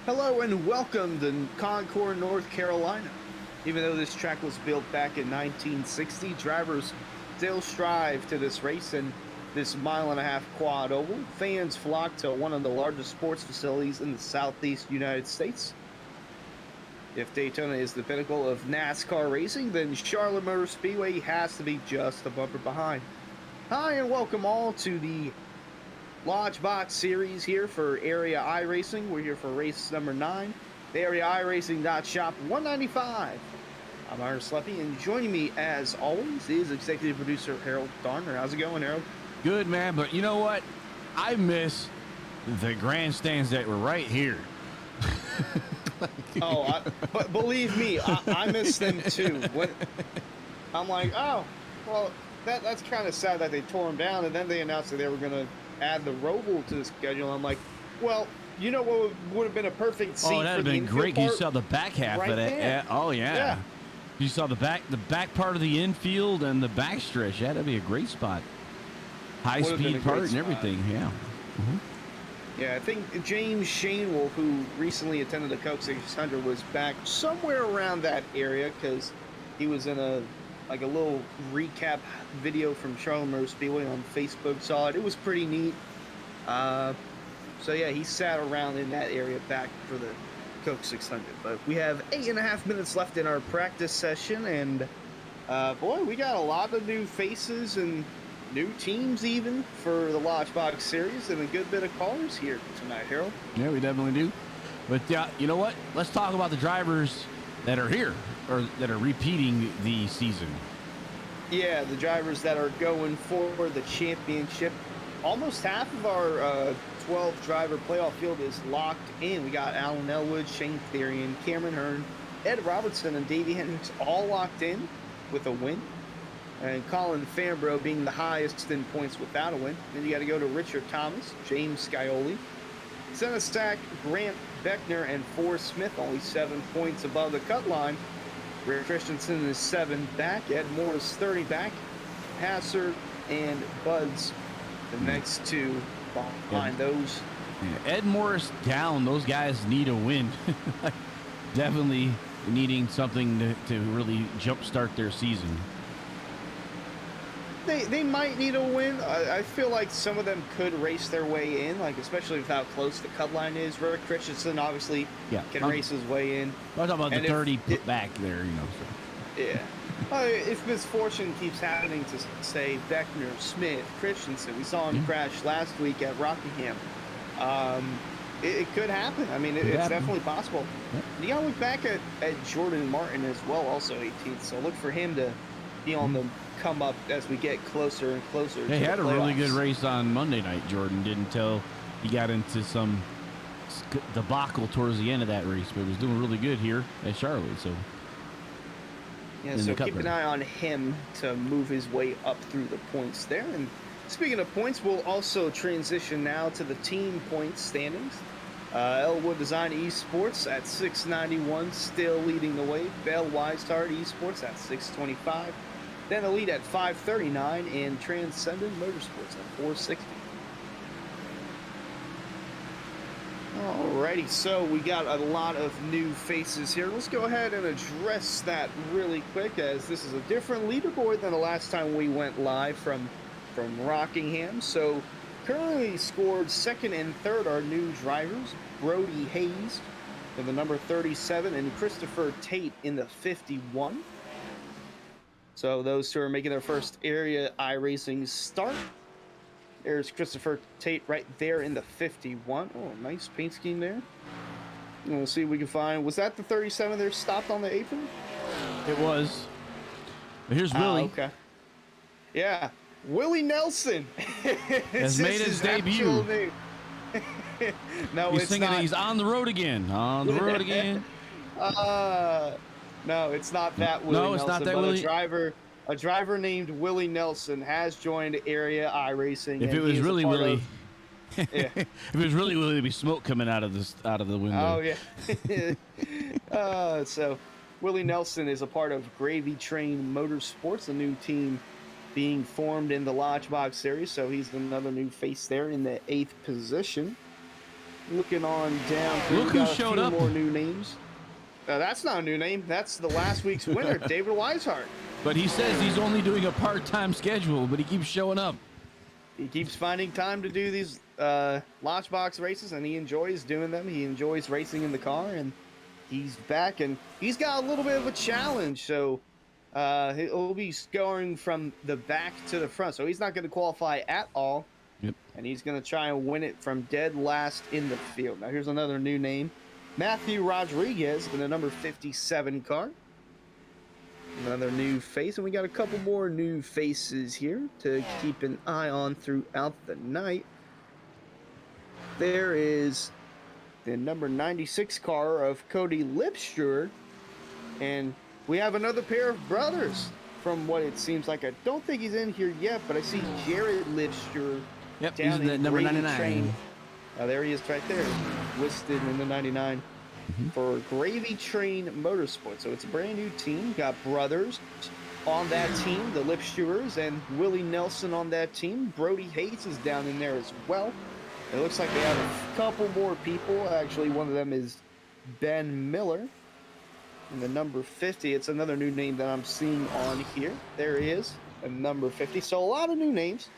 Hello and welcome to Concord, North Carolina. Even though this track was built back in 1960, drivers still strive to this race and this mile-and-a-half quad oval. Fans flock to one of the largest sports facilities in the southeast United States. If Daytona is the pinnacle of NASCAR racing, then Charlotte Motor Speedway has to be just a bumper behind. Hi and welcome all to the Lodgebox series here for Area Iracing. We're here for race number 9, the Area Iracing.shop 195. I'm Ira Sleppy, and joining me as always is executive producer Harold Darner. How's it going, Harold? Good, man, but you know what? I miss the grandstands that were right here. But believe me, I miss them too. I'm like, oh, well, that's kind of sad that they tore them down, and then they announced that they were going to add the Roval to the schedule. I'm like, well, you know what would have been a perfect seat? Oh, that'd have been great. You saw the back half right of that. Yeah. Oh yeah. You saw the back part of the infield and the back stretch. Yeah, that'd be a great spot. High speed part and everything. Yeah. Mm-hmm. Yeah, I think James Shanewell, who recently attended the Coke 600, was back somewhere around that area because he was in a little recap video from Charlotte Motor Speedway on Facebook. Saw it. It was pretty neat. So yeah, he sat around in that area back for the Coke 600. But we have 8.5 minutes left in our practice session, and boy, we got a lot of new faces and new teams even for the Lodgebox series, and a good bit of cars here tonight, Harold. Yeah, we definitely do. But you know what? Let's talk about the drivers that are here or that are repeating the season. Yeah, the drivers that are going for the championship. Almost half of our 12-driver playoff field is locked in. We got Alan Elwood, Shane Therian, Cameron Hearn, Ed Robertson, and Davey Henriques all locked in with a win. And Colin Fambro being the highest in points without a win. Then you got to go to Richard Thomas, James Scioli, Senna Stack, Grant Beckner, and Forrest Smith, only 7 points above the cut line. Rick Christensen is 7 back. Ed Morris 30 back. Hassard and Buds, the next two behind those. Yeah, Ed Morris down. Those guys need a win. Definitely needing something to really jumpstart their season. They might need a win. I feel like some of them could race their way in, like especially with how close the cut line is. Rick Christensen obviously can race his way in. I'm talking about the 30 put back there, you know. So. Yeah. If misfortune keeps happening to, say, Beckner, Smith, Christensen, we saw him crash last week at Rockingham. It could happen. I mean, it's definitely possible. Yeah. You got to look back at Jordan Martin as well, also 18th. So look for him to be on the come up as we get closer and closer. He had a really good race on Monday night, Jordan did, until he got into some debacle towards the end of that race, but he was doing really good here at Charlotte. So yeah, so keep an eye on him to move his way up through the points there. And speaking of points, we'll also transition now to the team points standings. Elwood Design Esports at 691, still leading the way. Bell Wisehart Esports at 625. Then Elite at 539, and Transcendent Motorsports at 460. Alrighty, so we got a lot of new faces here. Let's go ahead and address that really quick, as this is a different leaderboard than the last time we went live from Rockingham. So currently scored second and third are new drivers. Brody Hayes in the number 37 and Christopher Tate in the 51. So those two are making their first area iRacing start. There's Christopher Tate right there in the 51. Oh, nice paint scheme there. And we'll see if we can find... Was that the 37 there stopped on the apron? It was. But here's Willie. Okay. Yeah. Willie Nelson has made his debut. No, he's it's thinking not. He's on the road again. On the road again. No, it's not that Willie Nelson. No, it's not that Willie. A driver named Willie Nelson has joined Area iRacing. If it was really Willie, if it was really Willie, there'd be smoke coming out of the window. Oh yeah. So Willie Nelson is a part of Gravy Train Motorsports, a new team being formed in the Lodgebox series. So he's another new face there in the 8th position. Looking on down through, Look we who got a showed few up. more new names. That's not a new name. That's the last week's winner, David Weishart. But he says he's only doing a part-time schedule, but he keeps showing up. He keeps finding time to do these Lodgebox races, and he enjoys doing them. He enjoys racing in the car, and he's back, and he's got a little bit of a challenge. So he'll be going from the back to the front. So he's not going to qualify at all. Yep. And he's going to try and win it from dead last in the field. Now, here's another new name. Matthew Rodriguez in the number 57 car. Another new face. And we got a couple more new faces here to keep an eye on throughout the night. There is the number 96 car of Cody Lipster. And we have another pair of brothers from what it seems like. I don't think he's in here yet, but I see Jared Lipster. Yep, Down he's the number Gravy 99. Train. There he is right there, listed in the 99 for Gravy Train Motorsports. So it's a brand new team. Got brothers on that team, the Lipsters, and Willie Nelson on that team. Brody Hayes is down in there as well. It looks like they have a couple more people. Actually, one of them is Ben Miller. And the number 50, it's another new name that I'm seeing on here. There he is, a number 50. So a lot of new names.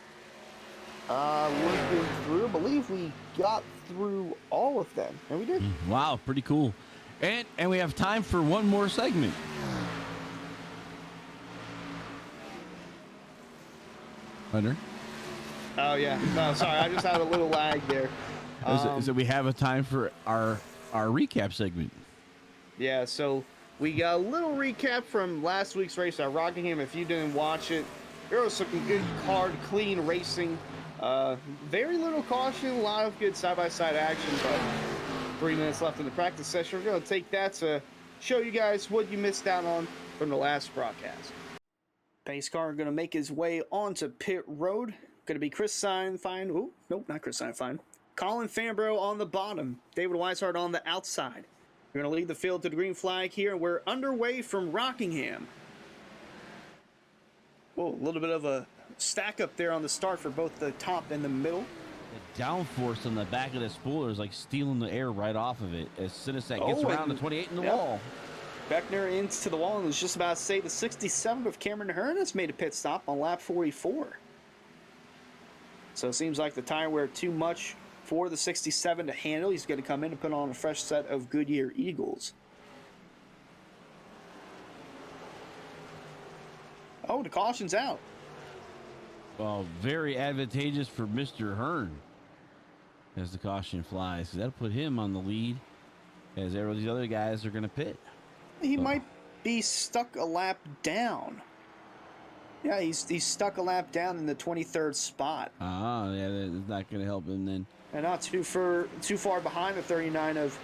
Looking through, I believe we got through all of them, and we did. Wow, pretty cool. And we have time for one more segment. Hunter? Oh yeah, no, sorry, I just had a little lag there. So we have a time for our recap segment. Yeah, so we got a little recap from last week's race at Rockingham. If you didn't watch it, there was some good, hard, clean racing. Very little caution, a lot of good side-by-side action, but 3 minutes left in the practice session. We're going to take that to show you guys what you missed out on from the last broadcast. Pace car going to make his way onto pit road. Going to be Chris Seinfine. Oh, nope, not Chris Seinfine. Colin Fambro on the bottom. David Weishart on the outside. We're going to lead the field to the green flag here, and we're underway from Rockingham. Whoa, a little bit of a stack up there on the start for both the top and the middle. The downforce on the back of the spoiler is like stealing the air right off of it as soon as that gets around the 28 in the wall. Beckner into the wall and was just about to say the 67 of Cameron Hearn has made a pit stop on lap 44. So it seems like the tire wear too much for the 67 to handle. He's going to come in and put on a fresh set of Goodyear Eagles. Oh, the caution's out. Well, very advantageous for Mr. Hearn as the caution flies. That'll put him on the lead as these other guys are going to pit. He might be stuck a lap down. Yeah, he's stuck a lap down in the 23rd spot. Ah, yeah, that's not going to help him then. And not too far behind the 39 of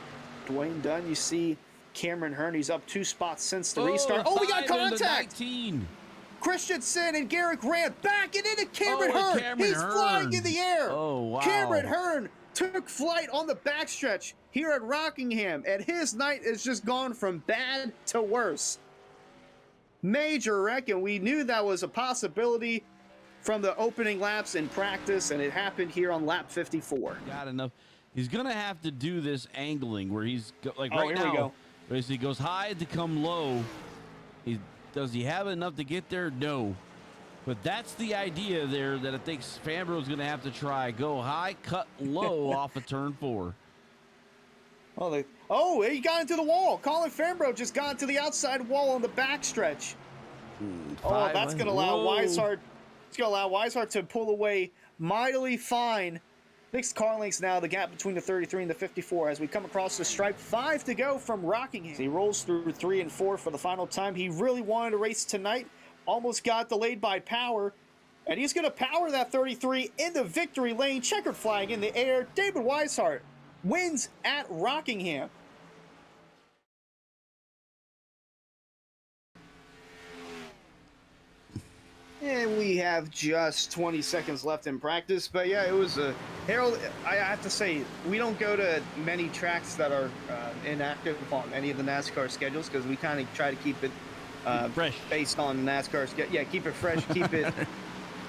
Dwayne Dunn. You see Cameron Hearn. He's up 2 spots since the restart. Oh, we got contact! Christensen and Garrett Grant backing into Cameron Hearn. He's flying in the air. Oh, wow. Cameron Hearn took flight on the backstretch here at Rockingham, and his night has just gone from bad to worse. Major wreck, and we knew that was a possibility from the opening laps in practice, and it happened here on lap 54. Got enough. He's going to have to do this angling where he's like right here now. We go. Basically goes high to come low. Does he have enough to get there? No. But that's the idea there that I think Fambro's going to have to try. Go high, cut low off of turn 4. Oh, he got into the wall. Colin Fambro just got into the outside wall on the backstretch. Oh, that's going to allow Weishart. It's going to allow Weishart to pull away mightily fine. 6 car lengths now, the gap between the 33 and the 54 as we come across the stripe. 5 to go from Rockingham. He rolls through 3 and 4 for the final time. He really wanted to race tonight. Almost got delayed by power. And he's going to power that 33 in the victory lane. Checkered flag in the air. David Weishart wins at Rockingham. And we have just 20 seconds left in practice. But yeah, it was a Harold. I have to say, we don't go to many tracks that are inactive on any of the NASCAR schedules because we kind of try to keep it fresh based on NASCAR schedule. Yeah, keep it fresh, keep it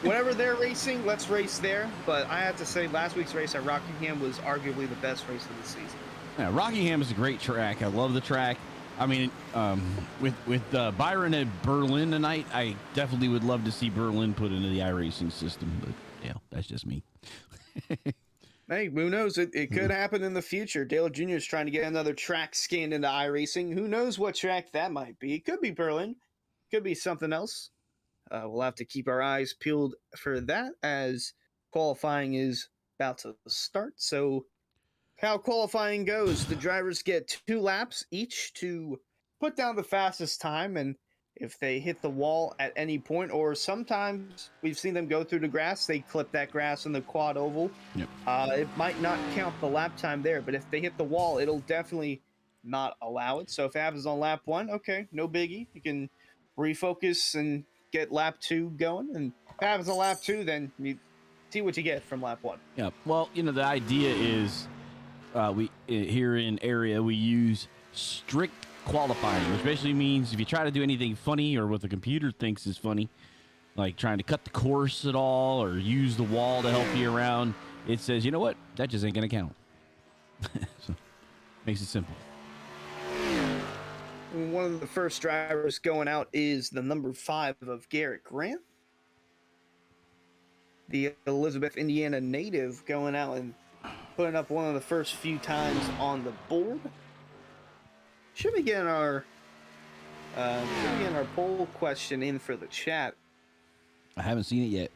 whenever they're racing, let's race there. But I have to say, last week's race at Rockingham was arguably the best race of the season. Yeah, Rockingham is a great track. I love the track. I mean, with Byron at Berlin tonight, I definitely would love to see Berlin put into the Iracing system. But yeah, that's just me. Hey, who knows? It could happen in the future. Dale Jr. is trying to get another track scanned into iRacing. Who knows what track that might be? It could be Berlin. Could be something else. We'll have to keep our eyes peeled for that as qualifying is about to start. So how qualifying goes, the drivers get 2 laps each to put down the fastest time, and if they hit the wall at any point, or sometimes we've seen them go through the grass, they clip that grass in the quad oval. Yep. It might not count the lap time there, but if they hit the wall, it'll definitely not allow it. So if it happens on lap 1, okay, no biggie. You can refocus and get lap 2 going, and if it happens on lap 2, then you see what you get from lap 1. Yeah. Well, the idea is we here in area we use strict qualifying, which basically means if you try to do anything funny or what the computer thinks is funny, like trying to cut the course at all or use the wall to help you around, it says, you know what, that just ain't gonna count. So, makes it simple. One of the first drivers going out is the number 5 of Garrett Grant, the Elizabeth, Indiana native, going out and putting up one of the first few times on the board. Should we get our poll question in for the chat? I haven't seen it yet.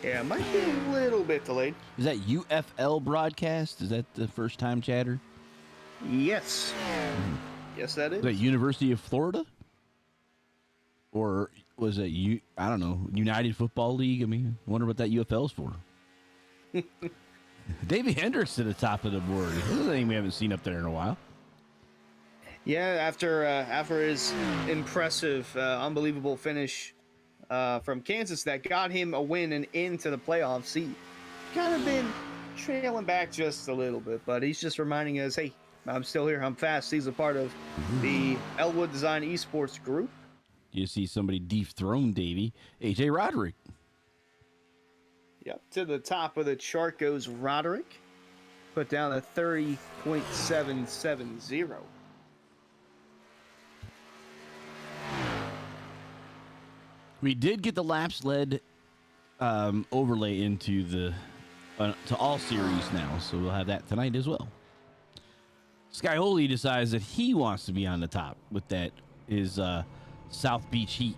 Yeah, it might be a little bit delayed. Is that UFL broadcast? Is that the first time chatter? Yes. Yes, that is. Is that University of Florida? Or was it, I don't know, United Football League? I mean, I wonder what that UFL's for. Davey Hendricks to the top of the board. This is a thing we haven't seen up there in a while. Yeah, after his impressive, unbelievable finish from Kansas that got him a win and into the playoffs, he kind of been trailing back just a little bit, but he's just reminding us, hey, I'm still here. I'm fast. He's a part of the Elwood Design Esports group. You see somebody dethrone Davey. AJ Roderick. Yep, to the top of the chart goes Roderick. Put down a 30.770. We did get the laps led overlay into the to all series now, so we'll have that tonight as well. Skyholy decides that he wants to be on the top with that his South Beach Heat.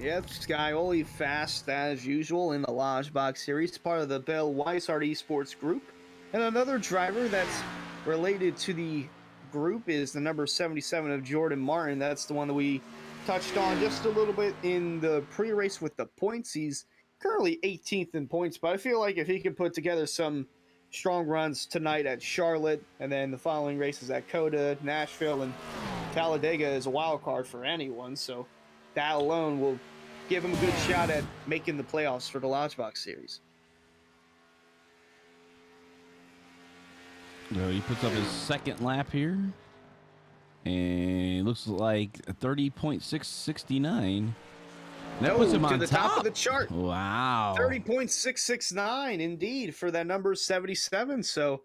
Yep, Skyholy fast as usual in the Lodgebox series, part of the Bell Weishart Esports group. And another driver that's related to the group is the number 77 of Jordan Martin. That's the one that we touched on just a little bit in the pre-race with the points. He's currently 18th in points, but I feel like if he can put together some strong runs tonight at Charlotte and then the following races at Coda, Nashville, and Talladega is a wild card for anyone. So that alone will give him a good shot at making the playoffs for the Lodgebox series. So he puts up his second lap here. And it looks like 30.669. That puts him on the top of the chart. Wow. 30.669 indeed for that number 77. So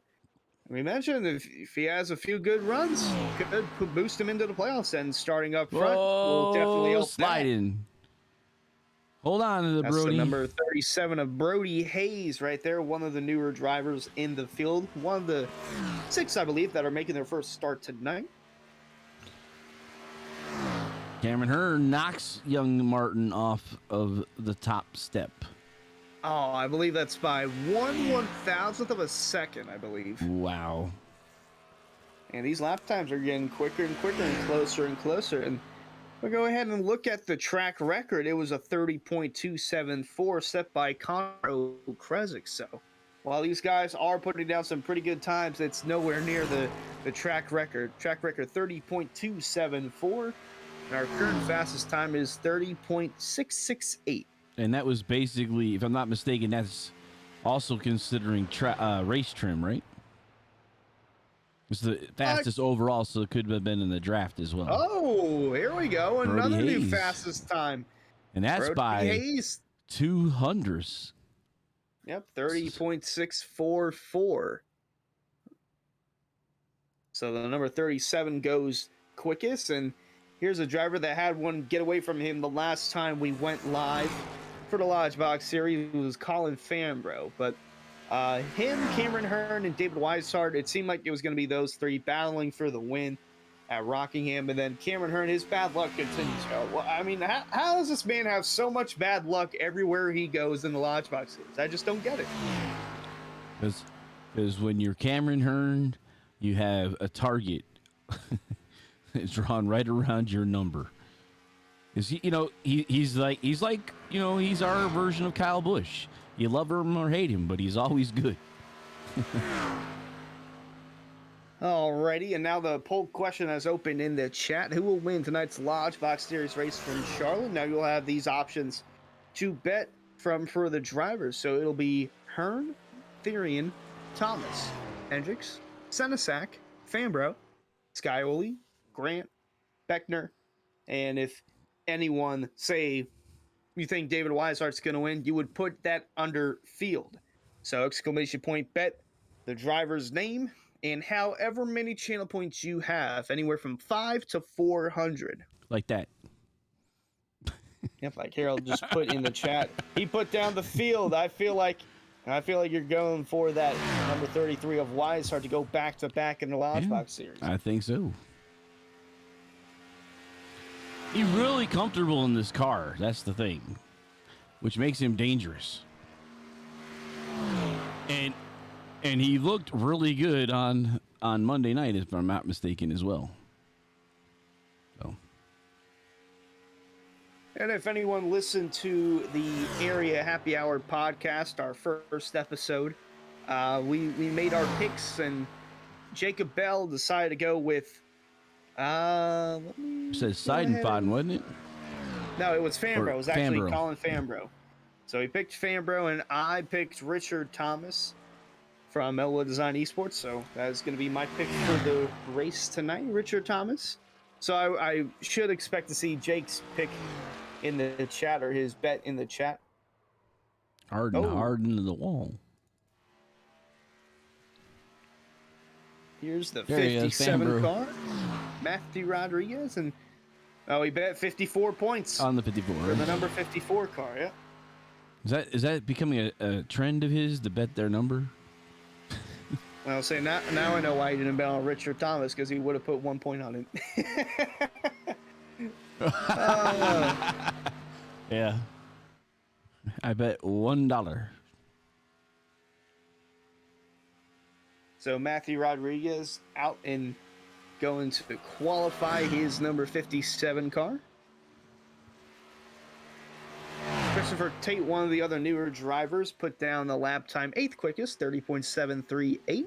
we mentioned if he has a few good runs, could boost him into the playoffs, and starting up front will definitely help. Sliding. Hold on to the That's Brody. The number 37 of Brody Hayes right there, one of the newer drivers in the field. One of the 6, I believe, that are making their first start tonight. Cameron Hearn knocks young Martin off of the top step. Oh, I believe that's by 1/1000th of a second, I believe. Wow. And these lap times are getting quicker and quicker and closer. And we'll go ahead and look at the track record. It was a 30.274 set by Connor O'Kresick. So while these guys are putting down some pretty good times, it's nowhere near the track record. Track record 30.274. And our current fastest time is 30.668. And that was basically, if I'm not mistaken, that's also considering race trim, right? It's the fastest overall, so it could have been in the draft as well. Oh, here we go. Another new Hayes. fastest time. And that's Brody by Hayes. 200s. Yep, 30.644. So the number 37 goes quickest, and here's a driver that had one get away from him the last time we went live for the Lodgebox series. It was Colin Fambro, but him, Cameron Hearn, and David Weishart, it seemed like it was going to be those three battling for the win at Rockingham, and then Cameron Hearn, his bad luck continues. Well, I mean, how does this man have so much bad luck everywhere he goes in the Lodgebox series? I just don't get it. Because when you're Cameron Hearn, you have a target it's drawn right around your number. Is he, he's like he's our version of Kyle Busch. You love him or hate him, but he's always good. Alrighty, and now the poll question has opened in the chat. Who will win tonight's Lodgebox Series race from Charlotte? Now you'll have these options to bet for the drivers. So it'll be Hearn, Therian, Thomas, Hendricks, Senesac, Fambro, Skyoli, Grant, Beckner, and if anyone, say, you think David Weishart's going to win, you would put that under field. So exclamation point bet the driver's name and however many channel points you have, anywhere from 5 to 400. Like that. Yep, like Harold just put in the chat. He put down the field. I feel like you're going for that number 33 of Weishart to go back to back in the Lodgebox series. I think so. He's really comfortable in this car. That's the thing, which makes him dangerous. And he looked really good on Monday night, if I'm not mistaken, as well. So. And if anyone listened to the Area Happy Hour podcast, our first episode, we made our picks, and Jacob Bell decided to go with it says Seidenfaden, wasn't it? No, it was Fambro. It was actually Fambro. Colin Fambro. So he picked Fambro, and I picked Richard Thomas from Elwood Design Esports. So that's going to be my pick for the race tonight, Richard Thomas. So I should expect to see Jake's pick in the chat, or his bet in the chat. Hard into the wall. Here's the There he is, 57 Fambro. car. Matthew Rodriguez, and he bet 54 points On the 54. for the number 54 car. Yeah. Is that becoming a trend of his to bet their number? I'll say now I know why he didn't bet on Richard Thomas, because he would have put 1 point on it. Yeah. I bet $1. So Matthew Rodriguez out and going to qualify his number 57 car. Christopher Tate, one of the other newer drivers, put down the lap time 8th quickest, 30.738.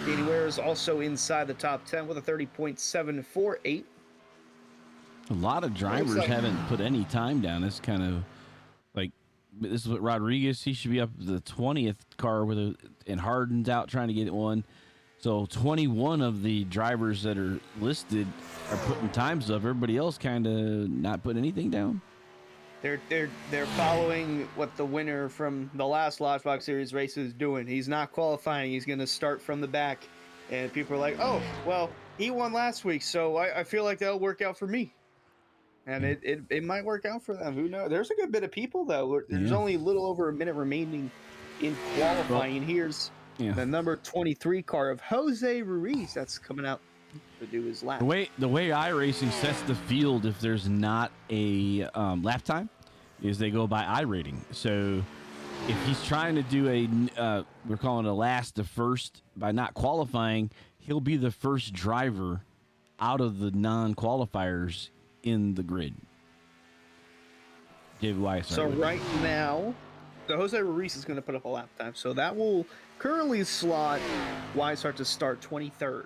Danny Ware is also inside the top 10 with a 30.748. A lot of drivers haven't put any time down. It's kind of like, this is what Rodriguez, he should be up the 20th car and Harden's out trying to get one. So 21 of the drivers that are listed are putting times up. Everybody else kind of not putting anything down. They're following what the winner from the last Lodgebox Series race is doing. He's not qualifying. He's going to start from the back. And people are like, oh, well, he won last week, so I feel like that'll work out for me. And it might work out for them. Who knows? There's a good bit of people, though. There's only a little over a minute remaining in qualifying. Here's the number 23 car of Jose Ruiz that's coming out to do his lap. The way iRacing sets the field, if there's not a lap time, is they go by iRating. So if he's trying to do we're calling it a last to first by not qualifying, he'll be the first driver out of the non-qualifiers in the grid. David Weiss. So right now, Jose Ruiz is going to put up a lap time. So that will currently slot Weishart to start 23rd.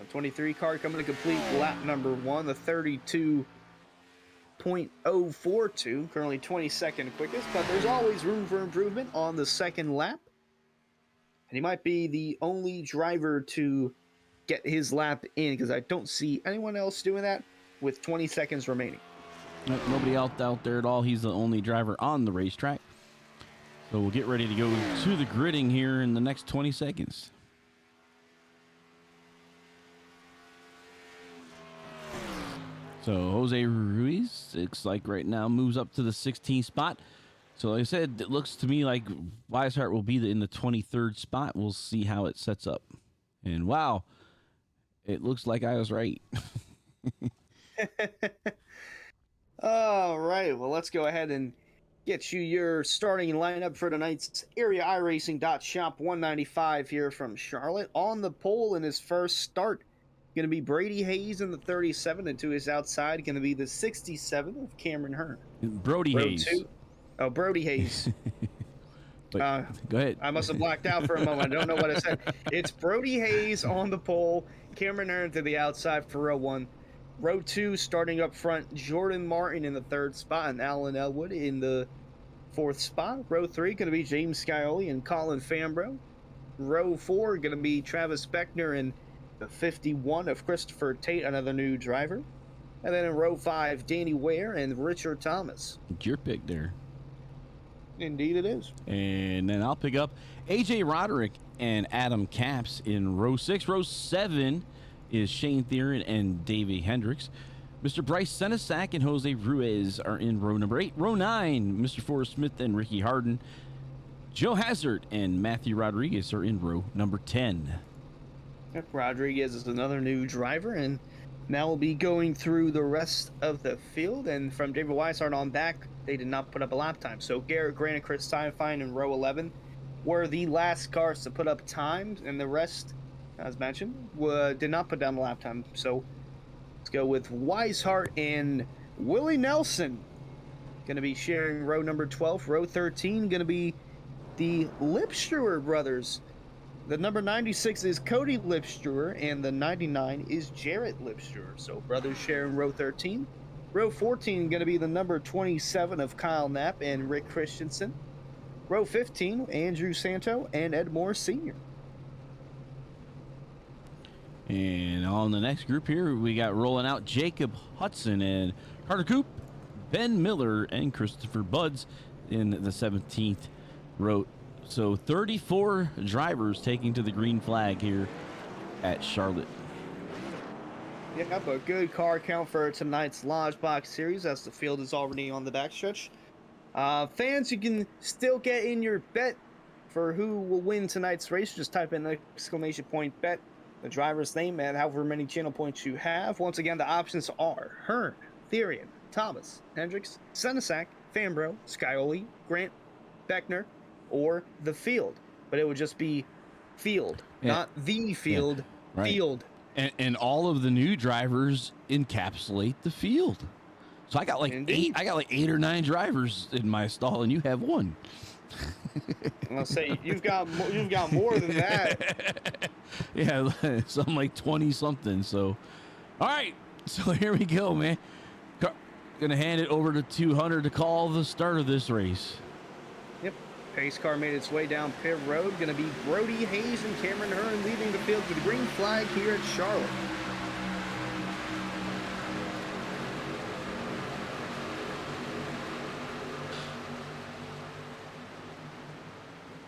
23 car coming to complete lap number 1, the 32.042, currently 22nd quickest, but there's always room for improvement on the second lap. And he might be the only driver to get his lap in, because I don't see anyone else doing that with 20 seconds remaining. Nobody else out there at all. He's the only driver on the racetrack. So we'll get ready to go to the gridding here in the next 20 seconds. So Jose Ruiz, looks like right now, moves up to the 16th spot. So like I said, it looks to me like Weishart will be in the 23rd spot. We'll see how it sets up. And wow, it looks like I was right. All right, well, let's go ahead and get you your starting lineup for tonight's Area iRacing Shop 195 here from Charlotte. On the pole in his first start, going to be Brady Hayes in the 37, and to his outside, going to be the 67 of Cameron Hearn. Brody Hayes. Oh, Brody Hayes. Go ahead. I must have blacked out for a moment. I don't know what I said. It's Brody Hayes on the pole, Cameron Hearn to the outside for row 1. Row 2, starting up front, Jordan Martin in the 3rd spot and Alan Elwood in the 4th spot. Row 3, going to be James Scioli and Colin Fambro. Row 4, going to be Travis Beckner and the 51 of Christopher Tate, another new driver. And then in row 5, Danny Ware and Richard Thomas. It's your pick there. Indeed it is. And then I'll pick up AJ Roderick and Adam Capps in row 6. Row 7 is Shane Theron and Davey Hendricks. Mr. Bryce Senesac and Jose Ruiz are in row number 8. Row 9, Mr. Forrest Smith and Ricky Harden. Joe Hazard and Matthew Rodriguez are in row number 10. Yep, Rodriguez is another new driver, and now we'll be going through the rest of the field. And from David Weishart on back, they did not put up a lap time. So Garrett Grant and Chris Steinfein in row 11 were the last cars to put up times, and the rest, as mentioned, did not put down the lap time. So let's go with Weishart and Willie Nelson. Going to be sharing row number 12. Row 13 going to be the Lipster brothers. The number 96 is Cody Lipster, and the 99 is Jarrett Lipster. So brothers sharing row 13. Row 14 going to be the number 27 of Kyle Knapp and Rick Christensen. Row 15, Andrew Santo and Ed Moore Sr. And on the next group here, we got rolling out Jacob Hudson and Carter Coop, Ben Miller, and Christopher Buds in the 17th row. So 34 drivers taking to the green flag here at Charlotte. Yep, a good car count for tonight's Lodgebox series, as the field is already on the backstretch. Fans, you can still get in your bet for who will win tonight's race. Just type in exclamation point bet, the driver's name, and however many channel points you have. Once again, the options are Hearn, Therian, Thomas, Hendricks, Senesac, Fambro, Scioli, Grant, Beckner, or the field. But it would just be field, not the field, right. Field. And all of the new drivers encapsulate the field. So I got like Indeed. I got like 8 or 9 drivers in my stall, and you have one. I'll say you've got more than that. Yeah, something like 20 something. So, all right. So here we go, man. Gonna hand it over to 200 to call the start of this race. Yep. Pace car made its way down pit road. Going to be Brody Hayes and Cameron Hearn leading the field with the green flag here at Charlotte.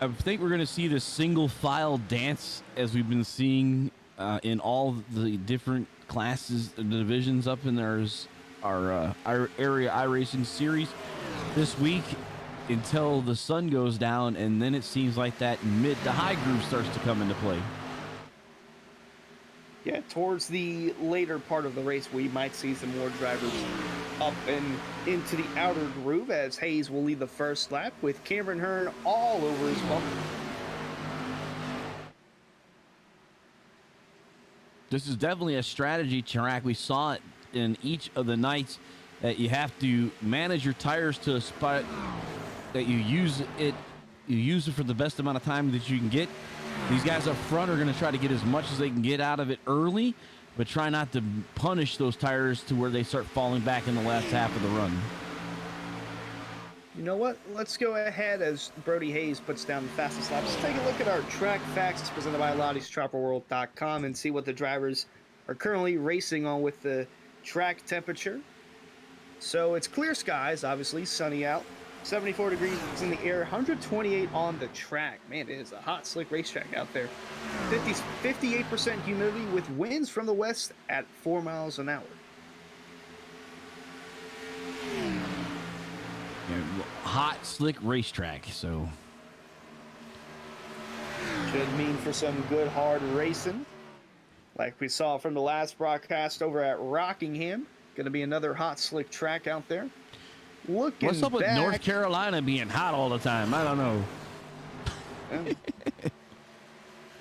I think we're going to see this single file dance as we've been seeing in all the different classes, the divisions up in our area iRacing series this week, until the sun goes down, and then it seems like that mid to high groove starts to come into play. Yeah, towards the later part of the race, we might see some more drivers up and into the outer groove, as Hayes will lead the first lap with Cameron Hearn all over his bumper. This is definitely a strategy track. We saw it in each of the nights, that you have to manage your tires to a spot that you use it for the best amount of time that you can get. These guys up front are going to try to get as much as they can get out of it early, but try not to punish those tires to where they start falling back in the last half of the run. You know what? Let's go ahead as Brody Hayes puts down the fastest lap. Let's take a look at our track facts presented by Lottie'sTrapperWorld.com and see what the drivers are currently racing on with the track temperature. So it's clear skies, obviously, sunny out. 74 degrees in the air, 128 on the track. Man, it is a hot, slick racetrack out there. 58% humidity with winds from the west at 4 miles an hour. Yeah, hot, slick racetrack. So Should mean for some good, hard racing. Like we saw from the last broadcast over at Rockingham. Going to be another hot, slick track out there. Looking what's up with back, North Carolina being hot all the time? I don't know.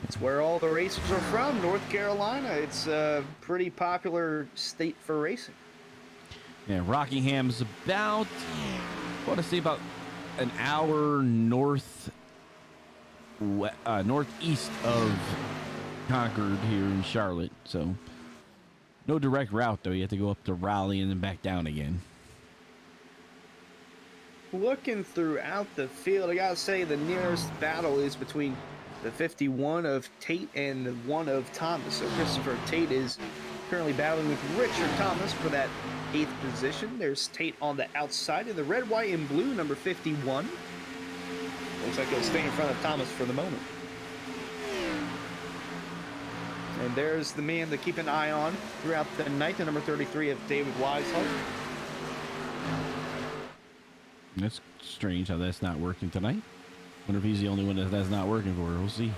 It's where all the racers are from, North Carolina. It's a pretty popular state for racing. Yeah, Rockingham's about, I want to say about an hour northeast of Concord here in Charlotte. So no direct route, though. You have to go up to Raleigh and then back down again. Looking throughout the field, I gotta say the nearest battle is between the 51 of Tate and the 1 of Thomas. So Christopher Tate is currently battling with Richard Thomas for that 8th position. There's Tate on the outside in the red, white, and blue, number 51. Looks like he'll stay in front of Thomas for the moment. And there's the man to keep an eye on throughout the night, the number 33 of David Weishart. That's strange how that's not working tonight. Wonder if he's the only one that's not working for her. We'll see.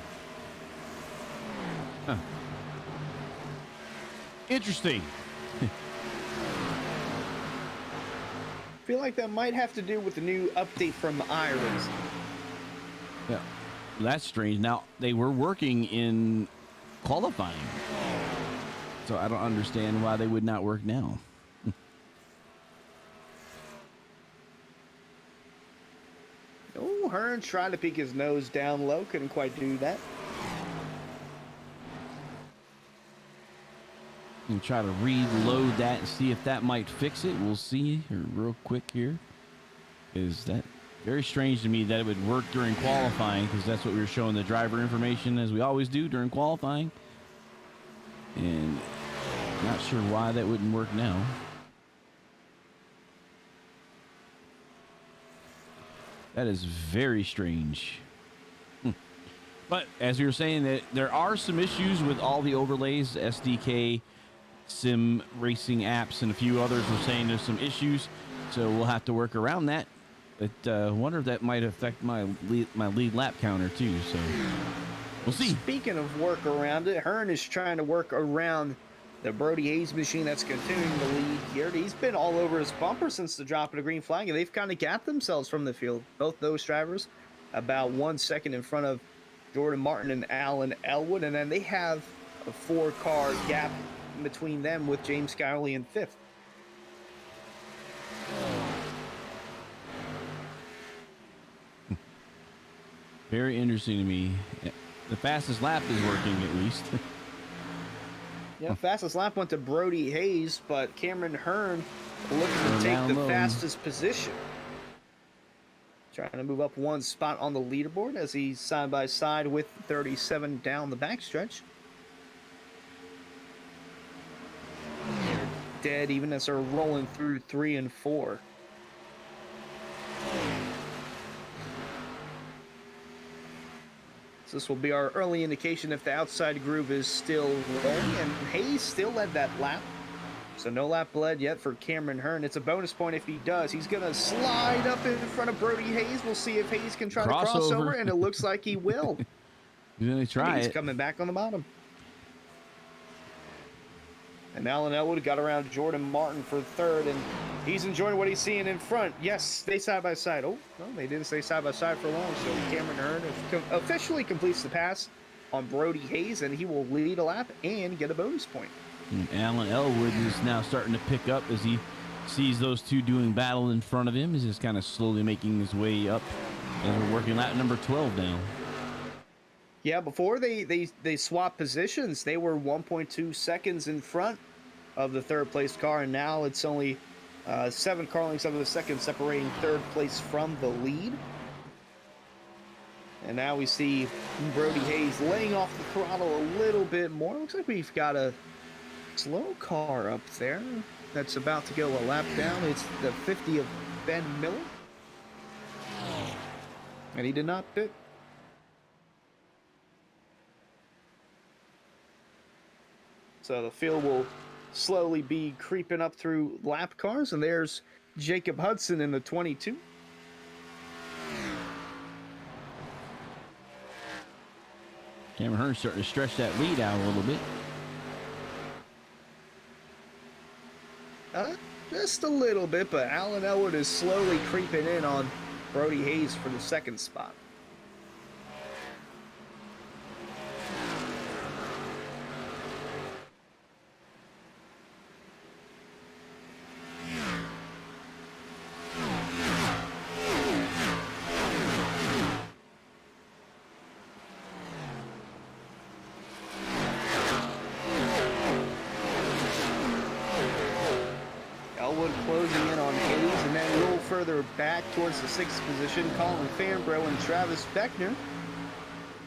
Huh. Interesting. Feel like that might have to do with the new update from Iracing. Yeah, that's strange. Now, they were working in qualifying, so I don't understand why they would not work now. Oh, Hearn tried to peek his nose down low. Couldn't quite do that. And try to reload that and see if that might fix it. We'll see here real quick here. Is that very strange to me that it would work during qualifying, because that's what we were showing the driver information as we always do during qualifying. And not sure why that wouldn't work now. That is very strange. But as we were saying, that there are some issues with all the overlays, SDK, sim racing apps, and a few others were saying there's some issues. So we'll have to work around that. But I wonder if that might affect my lead lap counter too. So we'll see. Speaking of work around it, Hearn is trying to work around the Brody Hayes machine that's continuing to lead here. He's been all over his bumper since the drop of the green flag, and they've kind of gapped themselves from the field. Both those drivers about 1 second in front of Jordan Martin and Alan Elwood, and then they have a 4-car gap between them with James Cowley in 5th. Very interesting to me. The fastest lap is working at least. Yeah, fastest lap went to Brody Hayes, but Cameron Hearn looking to take the fastest position. Trying to move up 1 spot on the leaderboard as he's side by side with 37 down the backstretch. They're dead even as they're rolling through 3 and 4. This will be our early indication if the outside groove is still rolling, and Hayes still led that lap. So no lap led yet for Cameron Hearn. It's a bonus point if he does. He's going to slide up in front of Brody Hayes. We'll see if Hayes can try to cross over, and it looks like he will. He's going to try He's coming back on the bottom. And Alan Elwood got around Jordan Martin for 3rd, and he's enjoying what he's seeing in front. Yes, they side by side. Oh, no, they didn't stay side by side for long. So Cameron Hearn officially completes the pass on Brody Hayes, and he will lead a lap and get a bonus point. And Alan Elwood is now starting to pick up as he sees those two doing battle in front of him. He's just kind of slowly making his way up as we're working lap number 12 now. Yeah, before they swapped positions, they were 1.2 seconds in front of the 3rd place car, and now it's only 7 car lengths of the second, separating third place from the lead. And now we see Brody Hayes laying off the throttle a little bit more. Looks like we've got a slow car up there that's about to go a lap down. It's the 50 of Ben Miller. And he did not pit. So the field will slowly be creeping up through lap cars. And there's Jacob Hudson in the 22. Cameron Hearn's starting to stretch that lead out a little bit. Just a little bit, but Alan Elwood is slowly creeping in on Brody Hayes for the second spot. Elwood closing in on Hayes, and then a little further back towards the 6th position, Colin Fambro and Travis Beckner.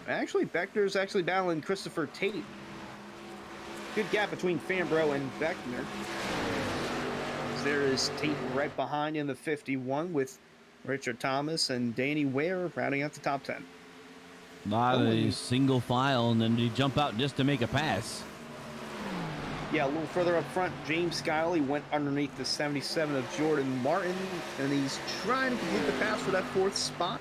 Actually, Beckner's actually battling Christopher Tate. Good gap between Fambro and Beckner. There is Tate right behind in the 51 with Richard Thomas and Danny Ware rounding out the top 10. A lot of single file, and then they jump out just to make a pass. Yeah, a little further up front, James Skiley went underneath the 77 of Jordan Martin, and he's trying to complete the pass for that 4th spot.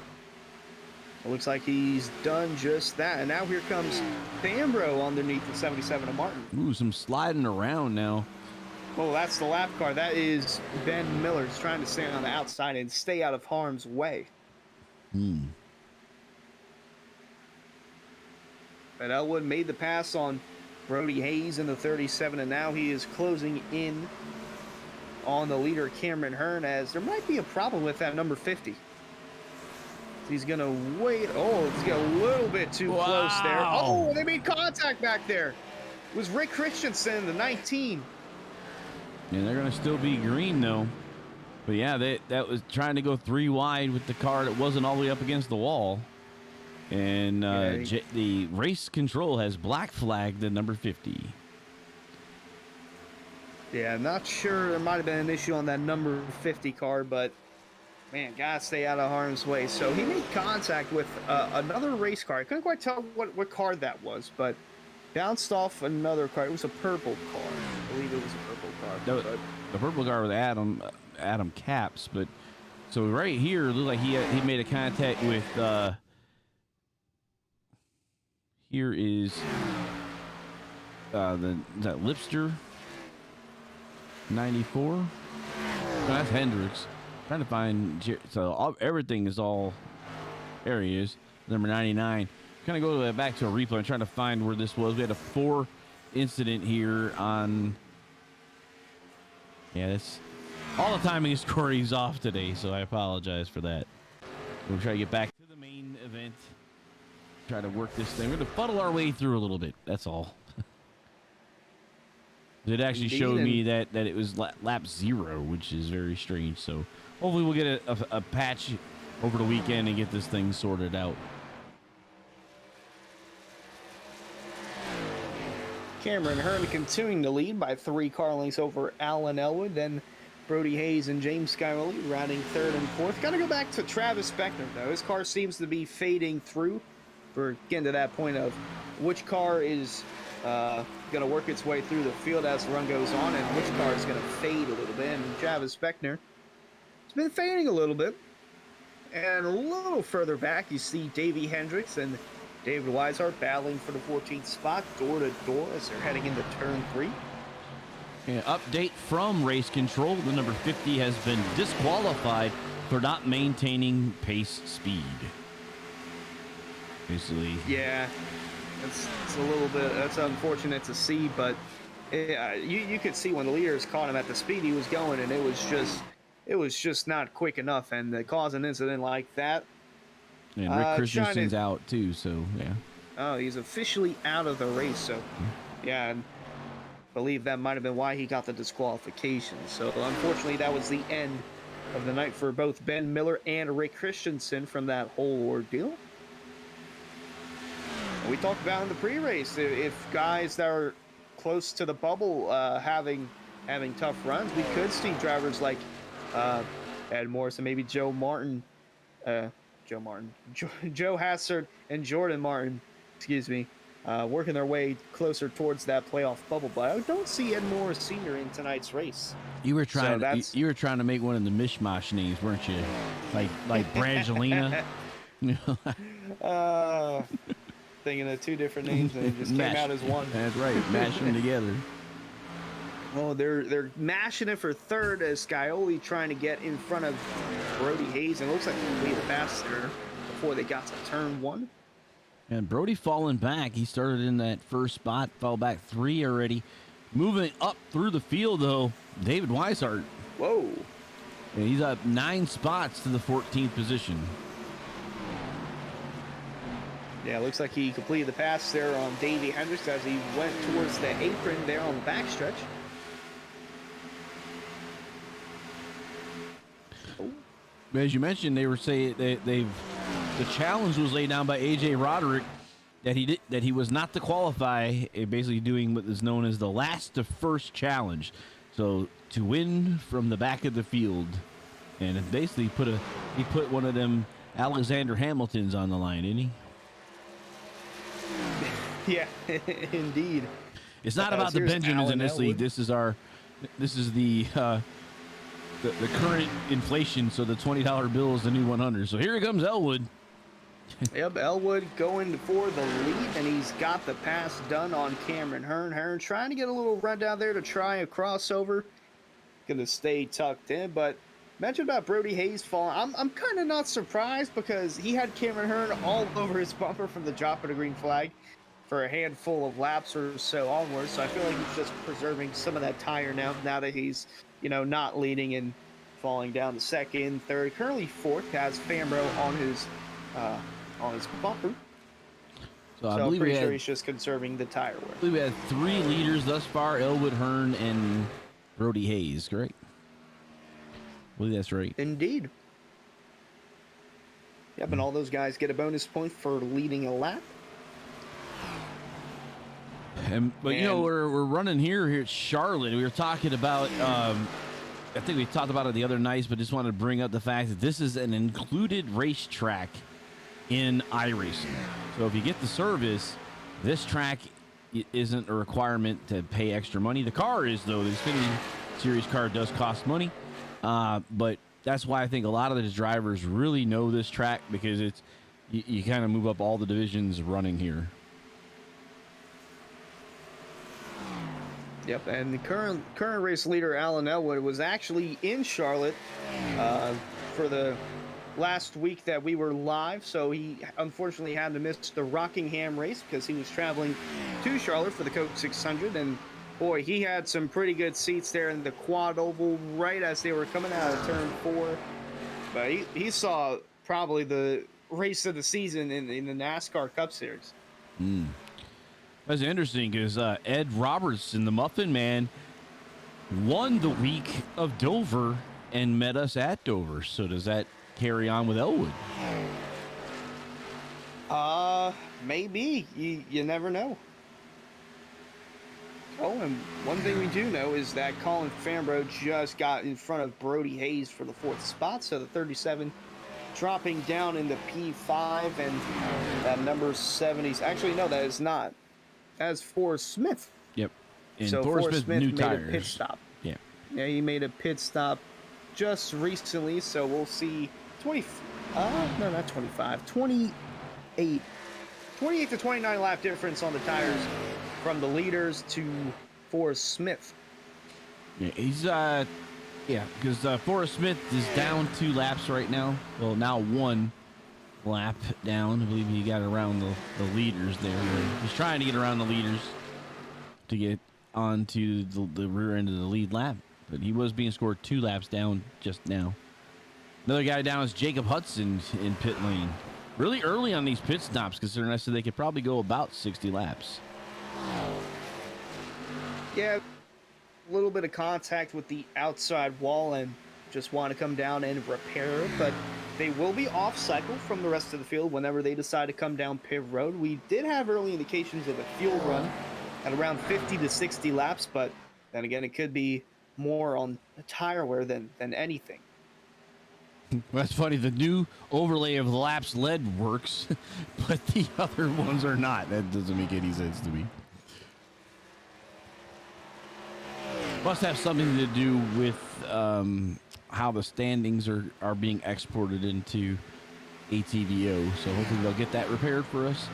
It looks like he's done just that, and now here comes Fambro underneath the 77 of Martin. Ooh, some sliding around now. Oh, that's the lap car. That is Ben Miller. He's trying to stay on the outside and stay out of harm's way. But Elwood made the pass on Brody Hayes in the 37, and now he is closing in on the leader, Cameron Hearn, as there might be a problem with that number 50. He's going to wait. Oh, he's got a little bit too close there. Oh, they made contact back there. It was Rick Christensen, the 19. Yeah, they're going to still be green, though. But, yeah, that was trying to go 3 wide with the car that wasn't all the way up against the wall. And the race control has black flagged the number 50. Yeah, I'm not sure. There might have been an issue on that number 50 car, but, man, gotta stay out of harm's way. So he made contact with another race car. I couldn't quite tell what car that was, but bounced off another car. It was a purple car. I believe it was a purple car. The purple car with Adam Caps. But so right here, it looked like he made a contact with... Here is that Lipster 94. No, that's Hendricks. Trying to find, so everything is all areas. Number 99. Kind of go back to a replay. I'm trying to find where this was. We had a 4 incident here on. Yeah, that's all the timing is Corey's off today, so I apologize for that. We'll try to get back to the main event. Try to work this thing. We're going to fuddle our way through a little bit. That's all. It actually showed me that it was lap 0, which is very strange. So hopefully we'll get a patch over the weekend and get this thing sorted out. Cameron Hearn continuing to lead by 3 car lengths over Alan Elwood. Then Brody Hayes and James Skywell rounding 3rd and 4th. Got to go back to Travis Beckner, though. His car seems to be fading through. We're getting to that point of which car is going to work its way through the field as the run goes on, and which car is going to fade a little bit. And Travis Beckner has been fading a little bit. And a little further back, you see Davey Hendricks and David Weishart battling for the 14th spot, door to door, as they're heading into turn 3. Yeah, update from race control. The number 50 has been disqualified for not maintaining pace speed. Basically. Yeah, it's a little bit, that's unfortunate to see, but you could see when the leaders caught him at the speed he was going, and it was just not quick enough, and to cause an incident like that. And Rick Christensen's out too, so yeah. Oh, he's officially out of the race, so yeah. believe that might have been why he got the disqualification. So unfortunately, that was the end of the night for both Ben Miller and Rick Christensen from that whole ordeal. And we talked about in the pre-race, if guys that are close to the bubble having tough runs, we could see drivers like Ed Morris and maybe Joe Hassard and Jordan Martin, working their way closer towards that playoff bubble. But I don't see Ed Morris Sr. in tonight's race. You were trying to make one of the mishmash names, weren't you? Like Brangelina. Thinking of two different names and it just came out as one. That's right. Mash them together. Oh, they're mashing it for third as Scioli trying to get in front of Brody Hayes, and it looks like he completed the pass there before they got to turn one. And Brody falling back. He started in that first spot, fell back 3 already. Moving up through the field, though, David Weishart. Whoa. And he's up 9 spots to the 14th position. Yeah, it looks like he completed the pass there on Davey Hendricks as he went towards the apron there on the backstretch. As you mentioned, they were saying the challenge was laid down by AJ Roderick that he was not to qualify, basically doing what is known as the last to first challenge. So to win from the back of the field, and it basically he put one of them Alexander Hamiltons on the line, didn't he? Yeah, indeed. It's not about the Benjamins in this league. This is the current inflation. So the $20 bill is the new 100. So here comes Elwood. Yep, Elwood going for the lead, and he's got the pass done on Cameron Hearn. Hearn trying to get a little run down there to try a crossover. Going to stay tucked in, but mentioned about Brody Hayes falling. I'm kind of not surprised because he had Cameron Hearn all over his bumper from the drop of the green flag for a handful of laps or so onwards. So I feel like he's just preserving some of that tire now that he's, not leading and falling down to second, third, currently fourth, has Fambro on his bumper. So I believe I'm pretty sure he's just conserving the tire wear. I believe we had 3 leaders thus far: Elwood, Hearn, and Brody Hayes. Correct? I believe that's right. Indeed. Yep, and all those guys get a bonus point for leading a lap. But we're running here at Charlotte. We were talking about I think we talked about it the other nights, but just wanted to bring up the fact that this is an included racetrack in Iracing. So if you get the service, this track isn't a requirement to pay extra money. The car is, though. The Xfinity Series car does cost money, but that's why I think a lot of the drivers really know this track, because it's you kind of move up all the divisions running here. Yep, and the current race leader, Alan Elwood, was actually in Charlotte for the last week that we were live, so he unfortunately had to miss the Rockingham race because he was traveling to Charlotte for the Coke 600, and boy, he had some pretty good seats there in the quad oval right as they were coming out of turn 4. But he saw probably the race of the season in the NASCAR Cup Series. That's interesting because Ed Robertson, the Muffin Man, won the week of Dover and met us at Dover. So does that carry on with Elwood? Maybe. You never know. Oh, and one thing we do know is that Colin Fambro just got in front of Brody Hayes for the 4th spot. So the 37 dropping down into P5, and that number 70s. Actually, no, that is not. As Forrest Smith. Yep. And so Forrest Smith new made tires. A pit stop. Yeah. Yeah, he made a pit stop just recently, so we'll see 28 to 29 lap difference on the tires from the leaders to Forrest Smith. Yeah, he's because Forrest Smith is down 2 laps right now. Well, now 1 lap down. I believe he got around the leaders there. He's trying to get around the leaders to get onto the rear end of the lead lap, but he was being scored 2 laps down just now. Another guy down is Jacob Hudson in pit lane. Really early on these pit stops, considering I said they could probably go about 60 laps. Yeah, a little bit of contact with the outside wall and just want to come down and repair it, but they will be off cycle from the rest of the field whenever they decide to come down pit road. We did have early indications of a fuel run at around 50 to 60 laps, but then again, it could be more on tire wear than anything. That's funny. The new overlay of the laps lead works, but the other ones are not. That doesn't make any sense to me. Must have something to do with how the standings are being exported into ATVO. So hopefully they'll get that repaired for us.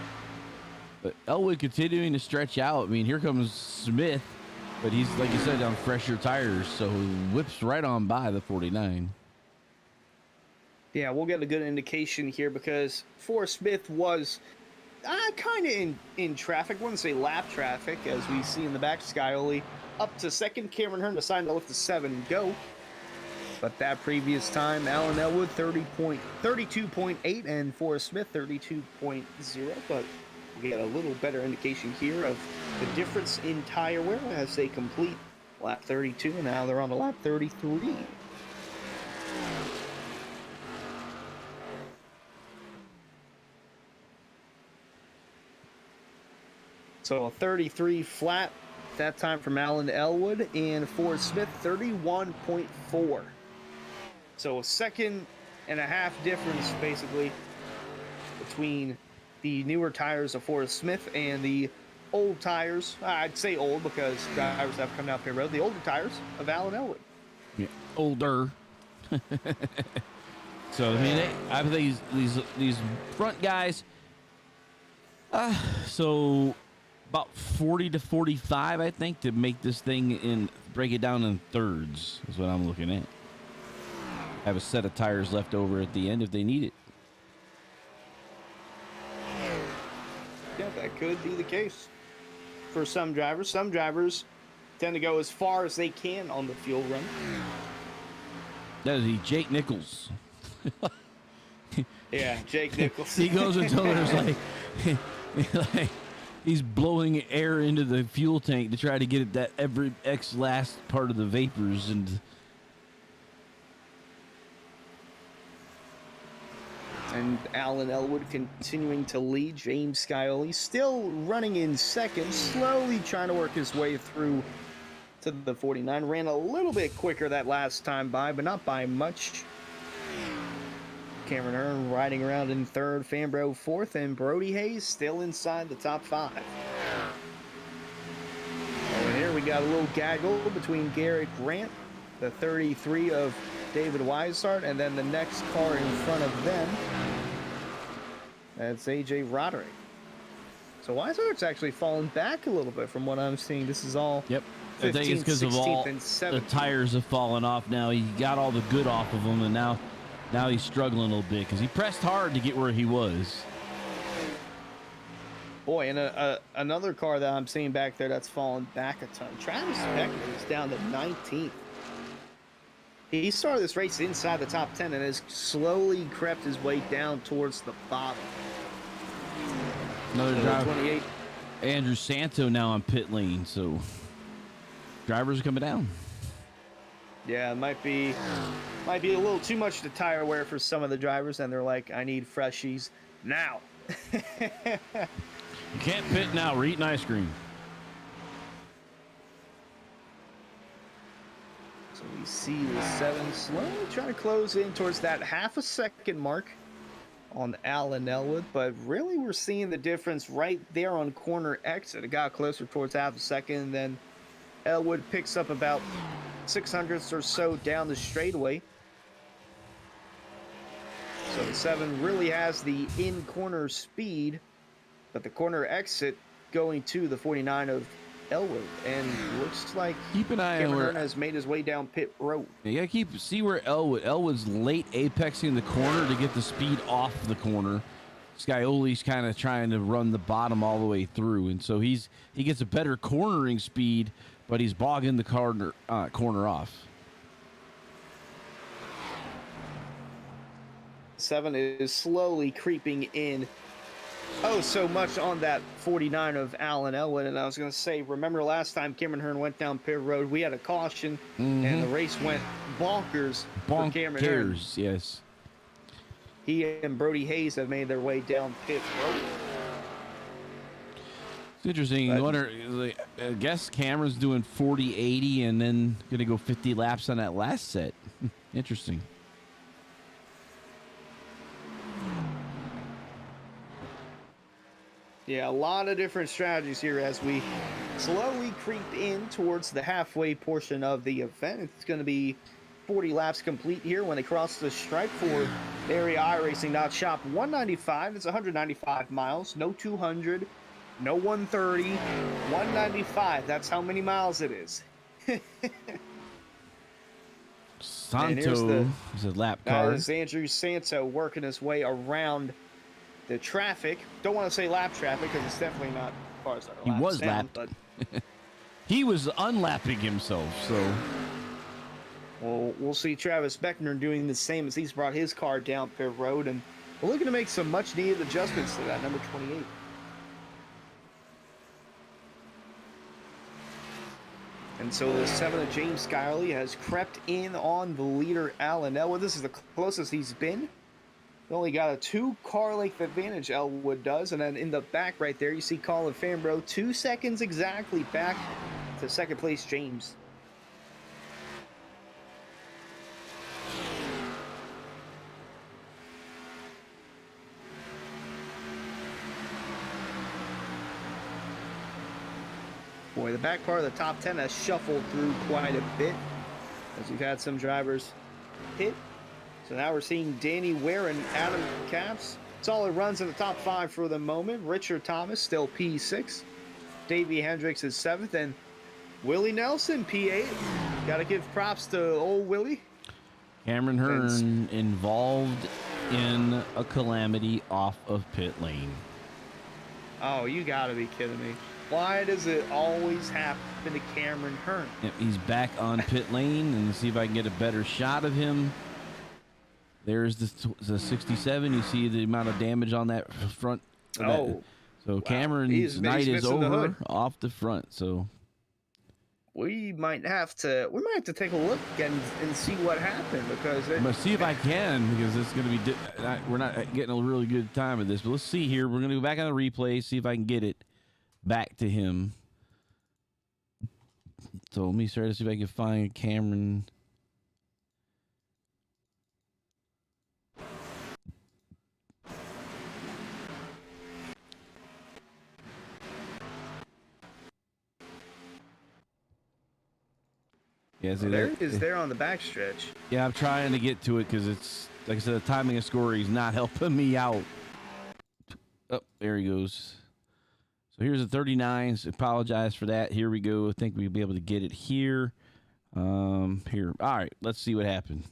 But Elwood continuing to stretch out. I mean, here comes Smith, but he's, like you said, on fresher tires, so whips right on by the 49. Yeah, we'll get a good indication here because Forrest Smith was kind of in traffic. Wouldn't say lap traffic, as we see in the back. Scioli up to second. Cameron Hearn deciding to lift the 7 and go. But that previous time, Alan Elwood 32.8 and Forrest Smith 32.0. But we get a little better indication here of the difference in tire wear as they complete lap 32, and now they're on to lap 33. So a 33 flat, that time from Alan Elwood, and Forrest Smith 31.4. So a second and a half difference, basically, between the newer tires of Forrest Smith and the old tires. I'd say old because drivers have come down pit road. The older tires of Alan Elwood. Yeah, older. So I mean, I think these front guys. So about 40 to 45, I think, to make this thing break it down in thirds is what I'm looking at. Have a set of tires left over at the end if they need it. Yeah, that could be the case for some drivers. Some drivers tend to go as far as they can on the fuel run. That is Jake Nichols. Yeah, Jake Nichols. He goes until there's like he's blowing air into the fuel tank to try to get that every last part of the vapors and Alan Elwood continuing to lead. James Scioli still running in second, slowly trying to work his way through to the 49. Ran a little bit quicker that last time by, but not by much. Cameron Hearn riding around in third, Fambro fourth, and Brody Hayes still inside the top 5. And here we got a little gaggle between Garrett Grant, the 33 of David Weishart, and then the next car in front of them, that's AJ Roderick. So Weishart's actually fallen back a little bit from what I'm seeing. This is all yep. 15th, I think it's because of all the tires have fallen off now. He got all the good off of them, and now he's struggling a little bit because he pressed hard to get where he was. Boy, and another car that I'm seeing back there that's fallen back a ton. Travis Beckman is down to 19th. He started this race inside the top 10 and has slowly crept his way down towards the bottom. Another driver, 28. Andrew Santo now on pit lane, so drivers are coming down. Yeah, it might be a little too much to tire wear for some of the drivers, and they're like, I need freshies now. You can't pit now. We're eating ice cream. So we see the 7 slowly trying to close in towards that half a second mark on Alan Elwood, but really we're seeing the difference right there on corner exit. It got closer towards half a second, and then Elwood picks up about 600ths or so down the straightaway. So the 7 really has the in-corner speed, but the corner exit going to the 49 of Elwood, and looks like keep an eye on where has made his way down pit road. You gotta see where Elwood's late apexing the corner to get the speed off the corner. Scioli's kind of trying to run the bottom all the way through, and so he gets a better cornering speed, but he's bogging the corner off. 7 is slowly creeping in so much on that 49 of Allen Elwood, and I was going to say, remember last time Cameron Hearn went down pit road, we had a caution, and the race went bonkers for Cameron Hearn. Yes. He and Brody Hayes have made their way down pit road. It's interesting. You wonder, I guess Cameron's doing 40-80 and then going to go 50 laps on that last set. Interesting. Yeah, a lot of different strategies here as we slowly creep in towards the halfway portion of the event. It's going to be 40 laps complete here when they cross the stripe for the area Iracing shop 195. It's 195 miles, no 200, no 130, 195. That's how many miles it is. Santo is a lap car. This is Andrew Santo working his way around the traffic. Don't want to say lap traffic because it's definitely not cars that are laps. He was down, lapped. But he was unlapping himself, so. Well, we'll see Travis Beckner doing the same as he's brought his car down pit road, and we're looking to make some much-needed adjustments to that, number 28. And so the 7 of James Skyley has crept in on the leader, Allen Elwood. This is the closest he's been. He only got a 2-car length advantage, Elwood does. And then in the back right there, you see Colin Fambro, 2 seconds exactly back to second place, James. Boy, the back part of the top 10 has shuffled through quite a bit as we've had some drivers hit. So now we're seeing Danny Ware and Adam Capps. Solid runs in the top 5 for the moment. Richard Thomas still P6. Davey Hendricks is 7th. And Willie Nelson, P8. Got to give props to old Willie. Cameron Hearn involved in a calamity off of pit lane. Oh, you got to be kidding me. Why does it always happen to Cameron Hearn? Yep, he's back on pit lane, and see if I can get a better shot of him. There's the 67. You see the amount of damage on that front. So wow. Cameron's night is over off the front. So we might have to take a look and see what happened, because I'm gonna see if I can, because it's gonna be we're not getting a really good time of this. But let's see here. We're gonna go back on the replay, see if I can get it back to him. So let me try to see if I can find Cameron. Yeah, see, there it is there on the backstretch. Yeah, I'm trying to get to it because it's, like I said, the timing of scoring is not helping me out. Oh, there he goes. So here's the 39s. Apologize for that. Here we go. I think we'll be able to get it here. Here. All right, let's see what happened.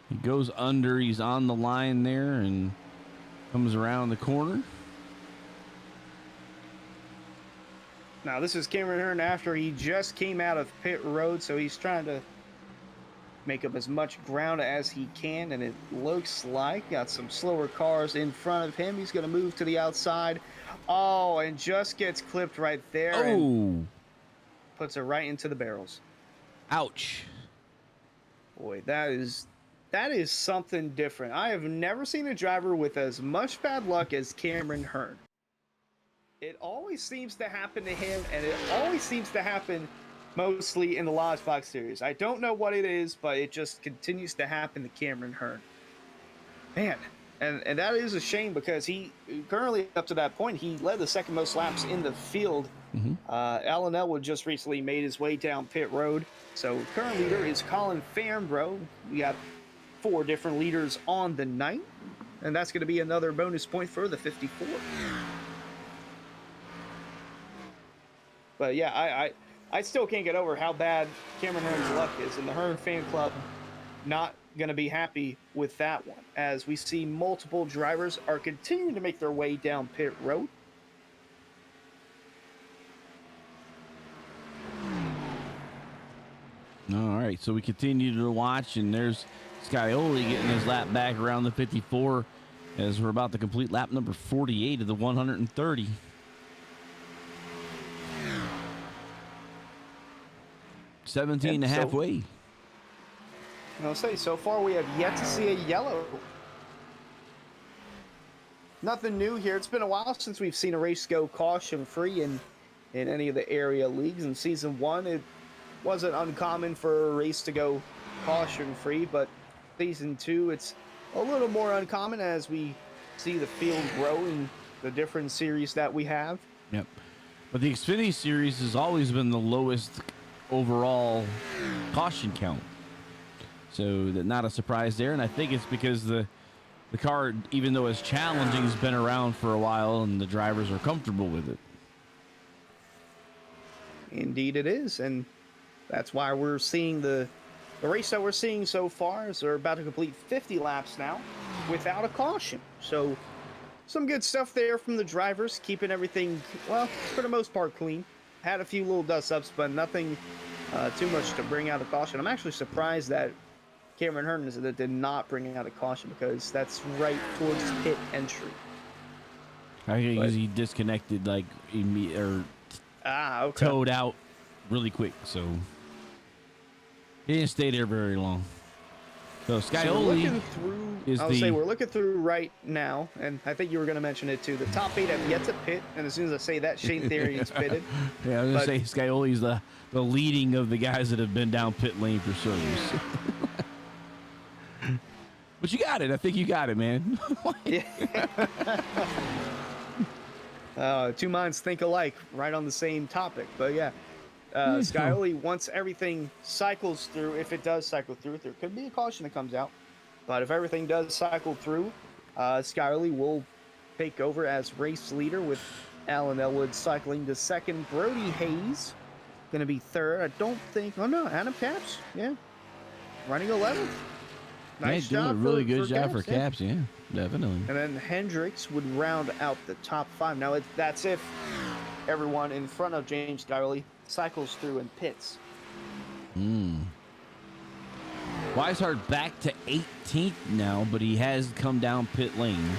He goes under. He's on the line there and comes around the corner. Now, this is Cameron Hearn after he just came out of pit road, so he's trying to make up as much ground as he can, and it looks like got some slower cars in front of him. He's going to move to the outside. Oh, and just gets clipped right there. Oh. And puts it right into the barrels. Ouch. Boy, that is something different. I have never seen a driver with as much bad luck as Cameron Hearn. It always seems to happen to him, and it always seems to happen mostly in the Lodgebox series. I don't know what it is, but it just continues to happen to Cameron Hearn. Man, and that is a shame, because he currently, up to that point, he led the second most laps in the field. Mm-hmm. Allen Elwood just recently made his way down pit road. So current leader is Colin Fambro. We got 4 different leaders on the night, and that's going to be another bonus point for the 54. But yeah, I still can't get over how bad Cameron Hearn's luck is, and the Hearn fan club not going to be happy with that one, as we see multiple drivers are continuing to make their way down pit road. All right, so we continue to watch, and there's Scioli getting his lap back around the 54 as we're about to complete lap number 48 of the 130. Seventeen and halfway. I'll say, so far we have yet to see a yellow. Nothing new here. It's been a while since we've seen a race go caution-free in any of the area leagues. In Season 1, it wasn't uncommon for a race to go caution-free, but Season 2, it's a little more uncommon as we see the field grow in the different series that we have. Yep. But the Xfinity Series has always been the lowest overall caution count. So not a surprise there, and I think it's because the car, even though it's challenging, has been around for a while and the drivers are comfortable with it. Indeed it is, and that's why we're seeing the race that we're seeing so far is they're about to complete 50 laps now without a caution. So some good stuff there from the drivers, keeping everything, well, for the most part, clean. Had a few little dust-ups, but nothing too much to bring out a caution. I'm actually surprised that Cameron Herndon that did not bring out a caution because that's right towards pit entry. I think because he disconnected or okay. towed out really quick, so he didn't stay there very long. So Scioli we're looking through right now, and I think you were going to mention it too. The top 8 have yet to pit, and as soon as I say that, Shane Theory is pitted. Yeah, I was going to say Scioli's the leading of the guys that have been down pit lane for service. But you got it. I think you got it, man. Two minds think alike, right on the same topic. But yeah, Scioli, once everything cycles through, if it does cycle through, there could be a caution that comes out. But if everything does cycle through, Scioli will take over as race leader with Alan Elwood cycling to second. Brody Hayes going to be third. I don't think. Oh no, Adam Capps, yeah, running 11th. Nice doing job. A really good job for Capps, yeah, definitely. And then Hendricks would round out the top 5. Now that's if everyone in front of James Scioli cycles through and pits. Weishart back to 18th now, but he has come down pit lane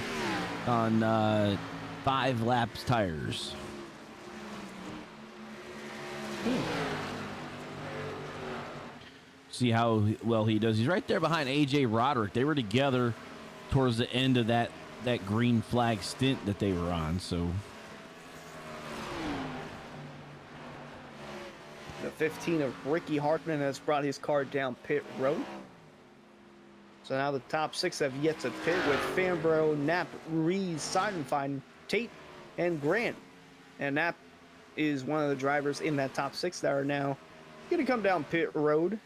on 5 laps tires. See how well he does. He's right there behind AJ Roderick. They were together towards the end of that green flag stint that they were on. So the 15 of Ricky Hartman has brought his car down pit road. So now the top 6 have yet to pit with Fambro, Knapp, Ruiz, Seidenfein, Tate, and Grant. And Knapp is one of the drivers in that top 6 that are now going to come down pit road.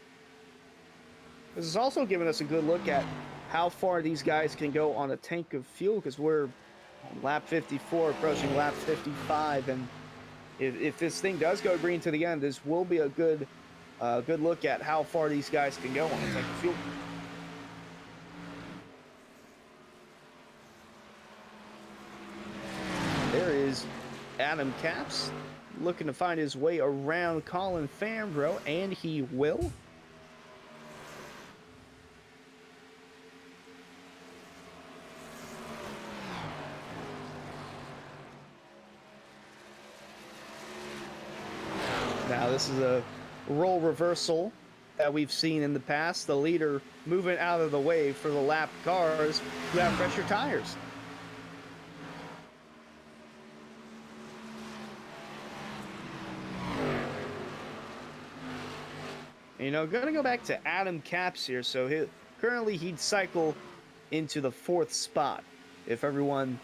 This is also giving us a good look at how far these guys can go on a tank of fuel, because we're on lap 54, approaching lap 55, and if this thing does go green to the end, this will be a good look at how far these guys can go on a tank of fuel. There is Adam Capps looking to find his way around Colin Fambro, and he will. Now this is a role reversal that we've seen in the past. The leader moving out of the way for the lap cars who have fresher tires. You know, going to go back to Adam Capps here. So currently he'd cycle into the 4th spot if everyone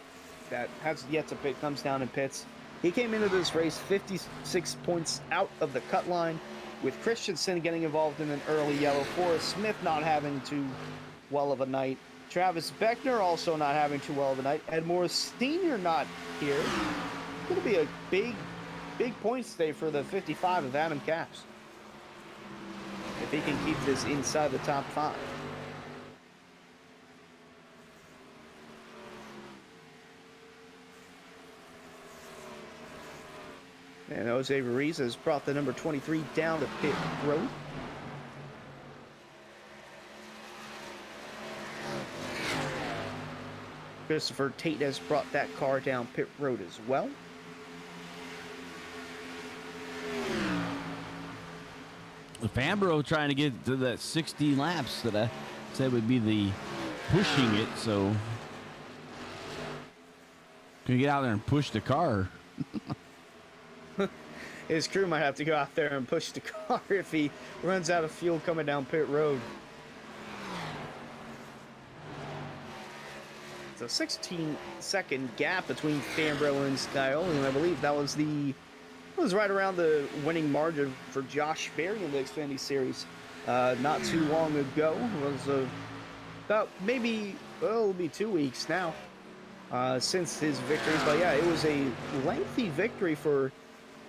that has yet to pit comes down and pits. He came into this race 56 points out of the cut line, with Christensen getting involved in an early yellow, Forrest Smith not having too well of a night, Travis Beckner also not having too well of a night, Ed Morris Sr. not here. It's going to be a big points day for the 55 of Adam Capps, if he can keep this inside the top 5. And Jose Ruiz has brought the number 23 down to pit road. Christopher Tate has brought that car down pit road as well. Fambro trying to get to that 60 laps that I said would be the pushing it, so can you get out there and push the car? His crew might have to go out there and push the car if he runs out of fuel coming down pit road. It's a 16-second gap between Fambro and Scioli, and I believe that was right around the winning margin for Josh Berry in the Xfinity Series not too long ago. It was about maybe, well, it'll be 2 weeks now since his victory. But yeah, it was a lengthy victory for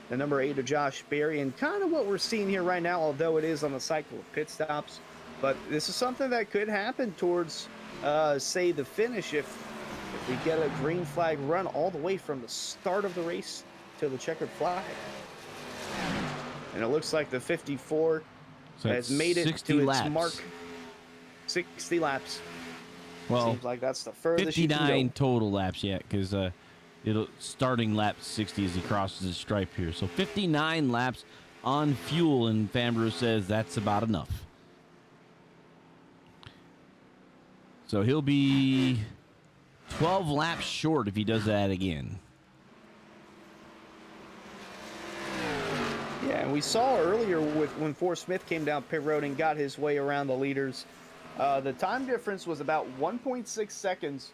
the number 8 of Josh Berry, and kind of what we're seeing here right now, although it is on a cycle of pit stops. But this is something that could happen towards, say, the finish if we get a green flag run all the way from the start of the race to the checkered flag. And it looks like the 54 has made it to its mark. 60 laps. Well, seems like that's the furthest 59 total laps yet, because it'll starting lap 60 as he crosses the stripe here. So 59 laps on fuel, and Fambro says that's about enough. So he'll be 12 laps short if he does that again. Yeah, and we saw earlier when Forrest Smith came down pit road and got his way around the leaders, the time difference was about 1.6 seconds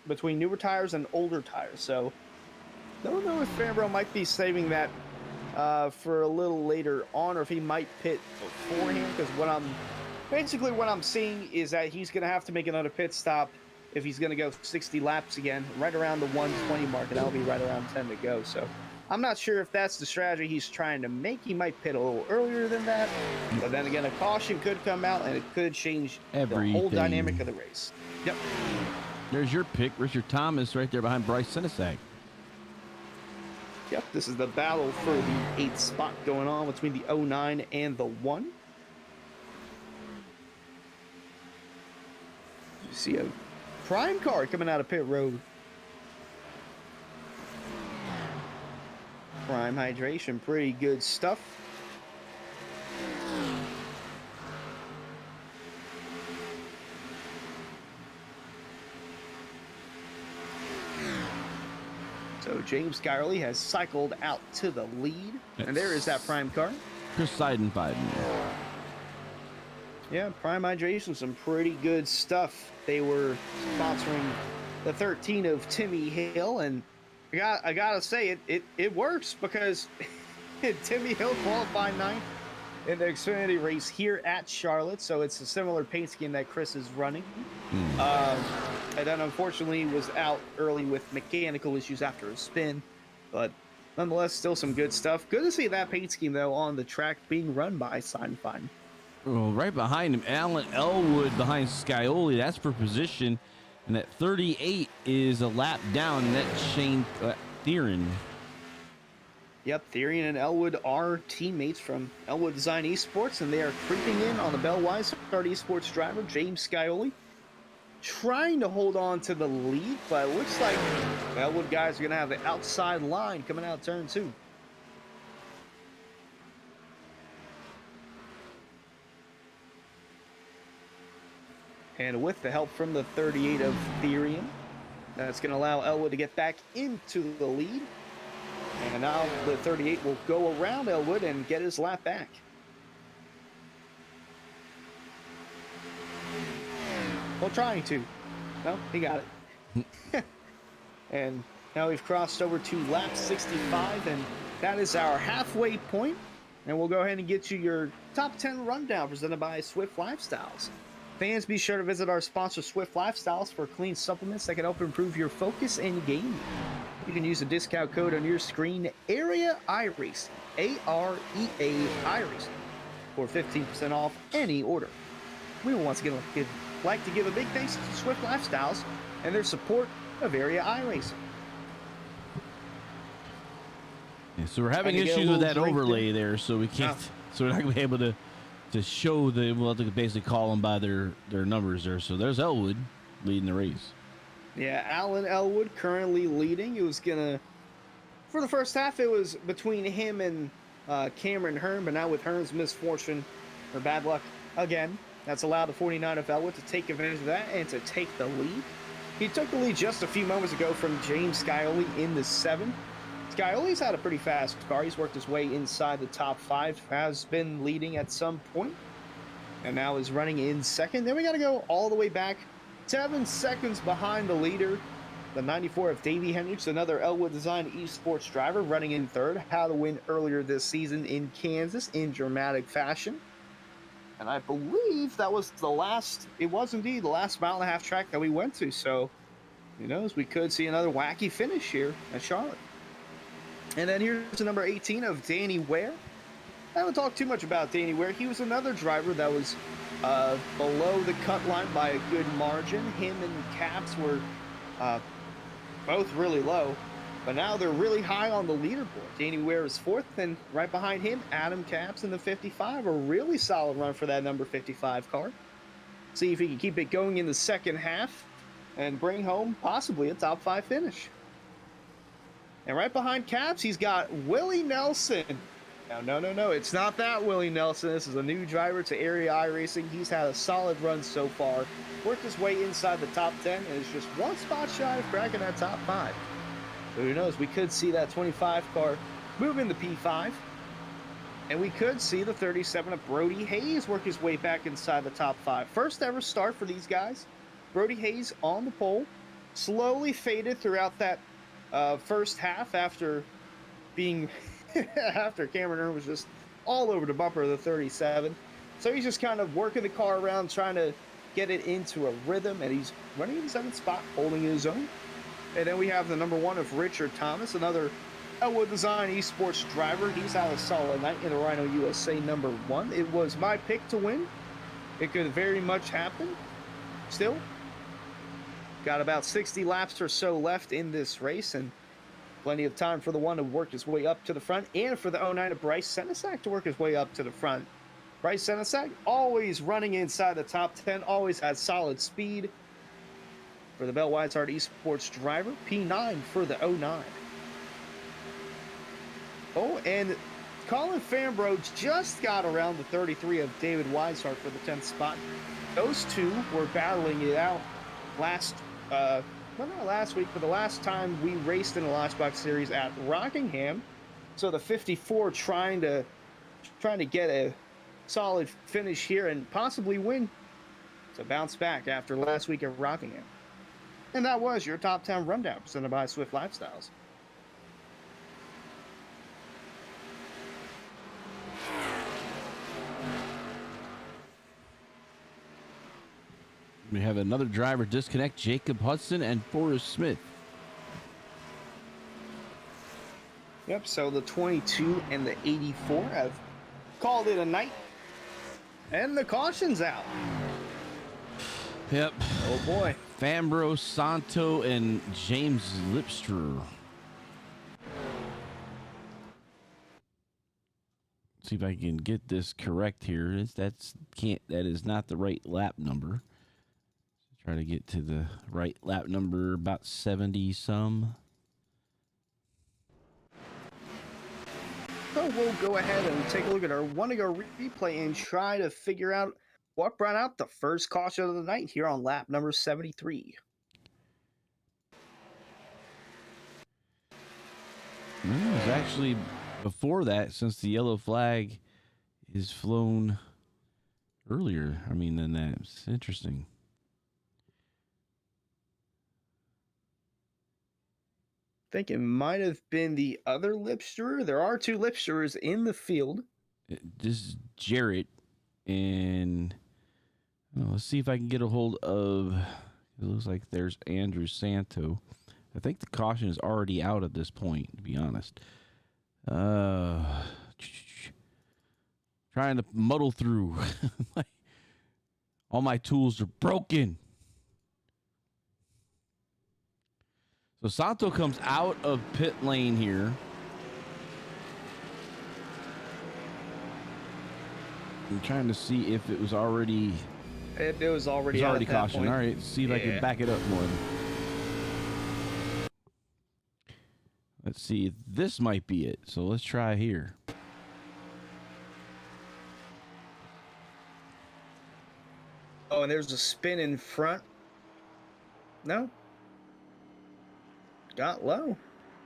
between newer tires and older tires. So don't know if Fambro might be saving that for a little later on, or if he might pit beforehand, because what I'm seeing is that he's going to have to make another pit stop if he's going to go 60 laps again, right around the 120 mark, and that'll be right around 10 to go. So I'm not sure if that's the strategy he's trying to make. He might pit a little earlier than that, but then again, a caution could come out and it could change the whole dynamic of the race. Yep. There's your pick, Richard Thomas, right there behind Bryce Sinisag. Yep, this is the battle for the 8th spot going on between the 09 and the 1. You see a prime car coming out of pit road. Prime hydration, pretty good stuff. So James Skyerly has cycled out to the lead, and there is that prime car. Chris Seidenfeiden. Yeah, Prime Hydration, some pretty good stuff. They were sponsoring the 13 of Timmy Hill, and I gotta say it works, because Timmy Hill qualified 9th in the Xfinity race here at Charlotte, so it's a similar paint scheme that Chris is running. And then unfortunately was out early with mechanical issues after a spin, but nonetheless still some good stuff. Good to see that paint scheme though on the track being run by Seidenfeiden. Well, right behind him, Alan Elwood behind Scioli. That's for position. And that 38 is a lap down. And that's Shane Theron. Yep, Theron and Elwood are teammates from Elwood Design Esports, and they are creeping in on the Bell Wise Esports driver, James Scioli, trying to hold on to the lead, but it looks like the Elwood guys are going to have the outside line coming out turn 2. And with the help from the 38 of Theron, that's going to allow Elwood to get back into the lead. And now the 38 will go around Elwood and get his lap back. Well, trying to. No, he got it. And now we've crossed over to lap 65, and that is our halfway point. And we'll go ahead and get you your top 10 rundown presented by Swift Lifestyles. Fans, be sure to visit our sponsor, Swift Lifestyles, for clean supplements that can help improve your focus and game. You can use the discount code on your screen, Area Iracing, AREA Iracing, for 15% off any order. We will once again like to give a big thanks to Swift Lifestyles and their support of Area Iracing. Yeah, so we're having issues with that overlay there, so we can't. So we're not going to be able to show the. We'll have to basically call them by their numbers there. So there's Elwood leading the race. Yeah, Alan Elwood currently leading. It was gonna for the first half. It was between him and Cameron Hearn, but now with Hearn's misfortune or bad luck again, that's allowed the 49 of Elwood to take advantage of that and to take the lead. He took the lead just a few moments ago from James Scioli in the 7. Scioli's had a pretty fast car. He's worked his way inside the top 5, has been leading at some point, and now is running in second. Then we got to go all the way back 7 seconds behind the leader, the 94 of Davey Henriques, another Elwood Design esports driver, running in third. Had a win earlier this season in Kansas in dramatic fashion. And I believe that was the last, it was indeed the last mile-and-a-half track that we went to. So, who knows, we could see another wacky finish here at Charlotte. And then here's the number 18 of Danny Ware. I haven't talked too much about Danny Ware. He was another driver that was below the cut line by a good margin. Him and Caps were both really low, but now they're really high on the leaderboard. Danny Ware is 4th, and right behind him, Adam Caps in the 55. A really solid run for that number 55 car. See if he can keep it going in the second half and bring home possibly a top 5 finish. And right behind Caps, he's got Willie Nelson. Now, no, it's not that Willie Nelson. This is a new driver to Area Iracing. He's had a solid run so far. Worked his way inside the top 10 and is just one spot shy of cracking that top 5. So who knows, we could see that 25 car move in the P5. And we could see the 37 of Brody Hayes work his way back inside the top 5. First ever start for these guys. Brody Hayes on the pole. Slowly faded throughout that first half after being... after Cameron Hearn was just all over the bumper of the 37. So he's just kind of working the car around, trying to get it into a rhythm, and he's running in the 7th spot, holding his own. And then we have the number 1 of Richard Thomas, another Elwood Design esports driver. He's had a solid night in the Rhino USA number 1. It was my pick to win. It could very much happen. Still, got about 60 laps or so left in this race, and plenty of time for the one to work his way up to the front, and for the 09 of Bryce Senesac to work his way up to the front. Bryce Senesac always running inside the top 10, always has solid speed. For the Bell Whitehart Esports driver, P9 for the 09. Oh, and Colin Fambro just got around the 33 of David Weishart for the 10th spot. Those two were battling it out not last week, but the last time we raced in the Lodgebox series at Rockingham. So the 54 trying to get a solid finish here and possibly win to bounce back after last week at Rockingham. And that was your top 10 rundown presented by Swift Lifestyles. We have another driver disconnect, Jacob Hudson and Forrest Smith. Yep, so the 22 and the 84 have called it a night. And the caution's out. Yep. Oh boy. Fambro, Santo, and James Lipster. See if I can get this correct here. That is not the right lap number. Try to get to the right lap number, about 70 some. So we'll go ahead and take a look at our one-to-go replay and try to figure out what brought out the first caution of the night here on lap number 73. It was actually before that, since the yellow flag is flown earlier. Than that. It's interesting. I think it might have been the other Lipster. There are 2 Lipsters in the field. This is Jarrett, and let's see if I can get a hold of. It looks like there's Andrew Santo. I think the caution is already out at this point, to be honest. Trying to muddle through. All my tools are broken. So Santo comes out of pit lane here. I'm trying to see if it was already... It was already out at that caution. point. All right, see if I can back it up more. see, this might be it. So let's try here. Oh, and there's a spin in front. No. Got low.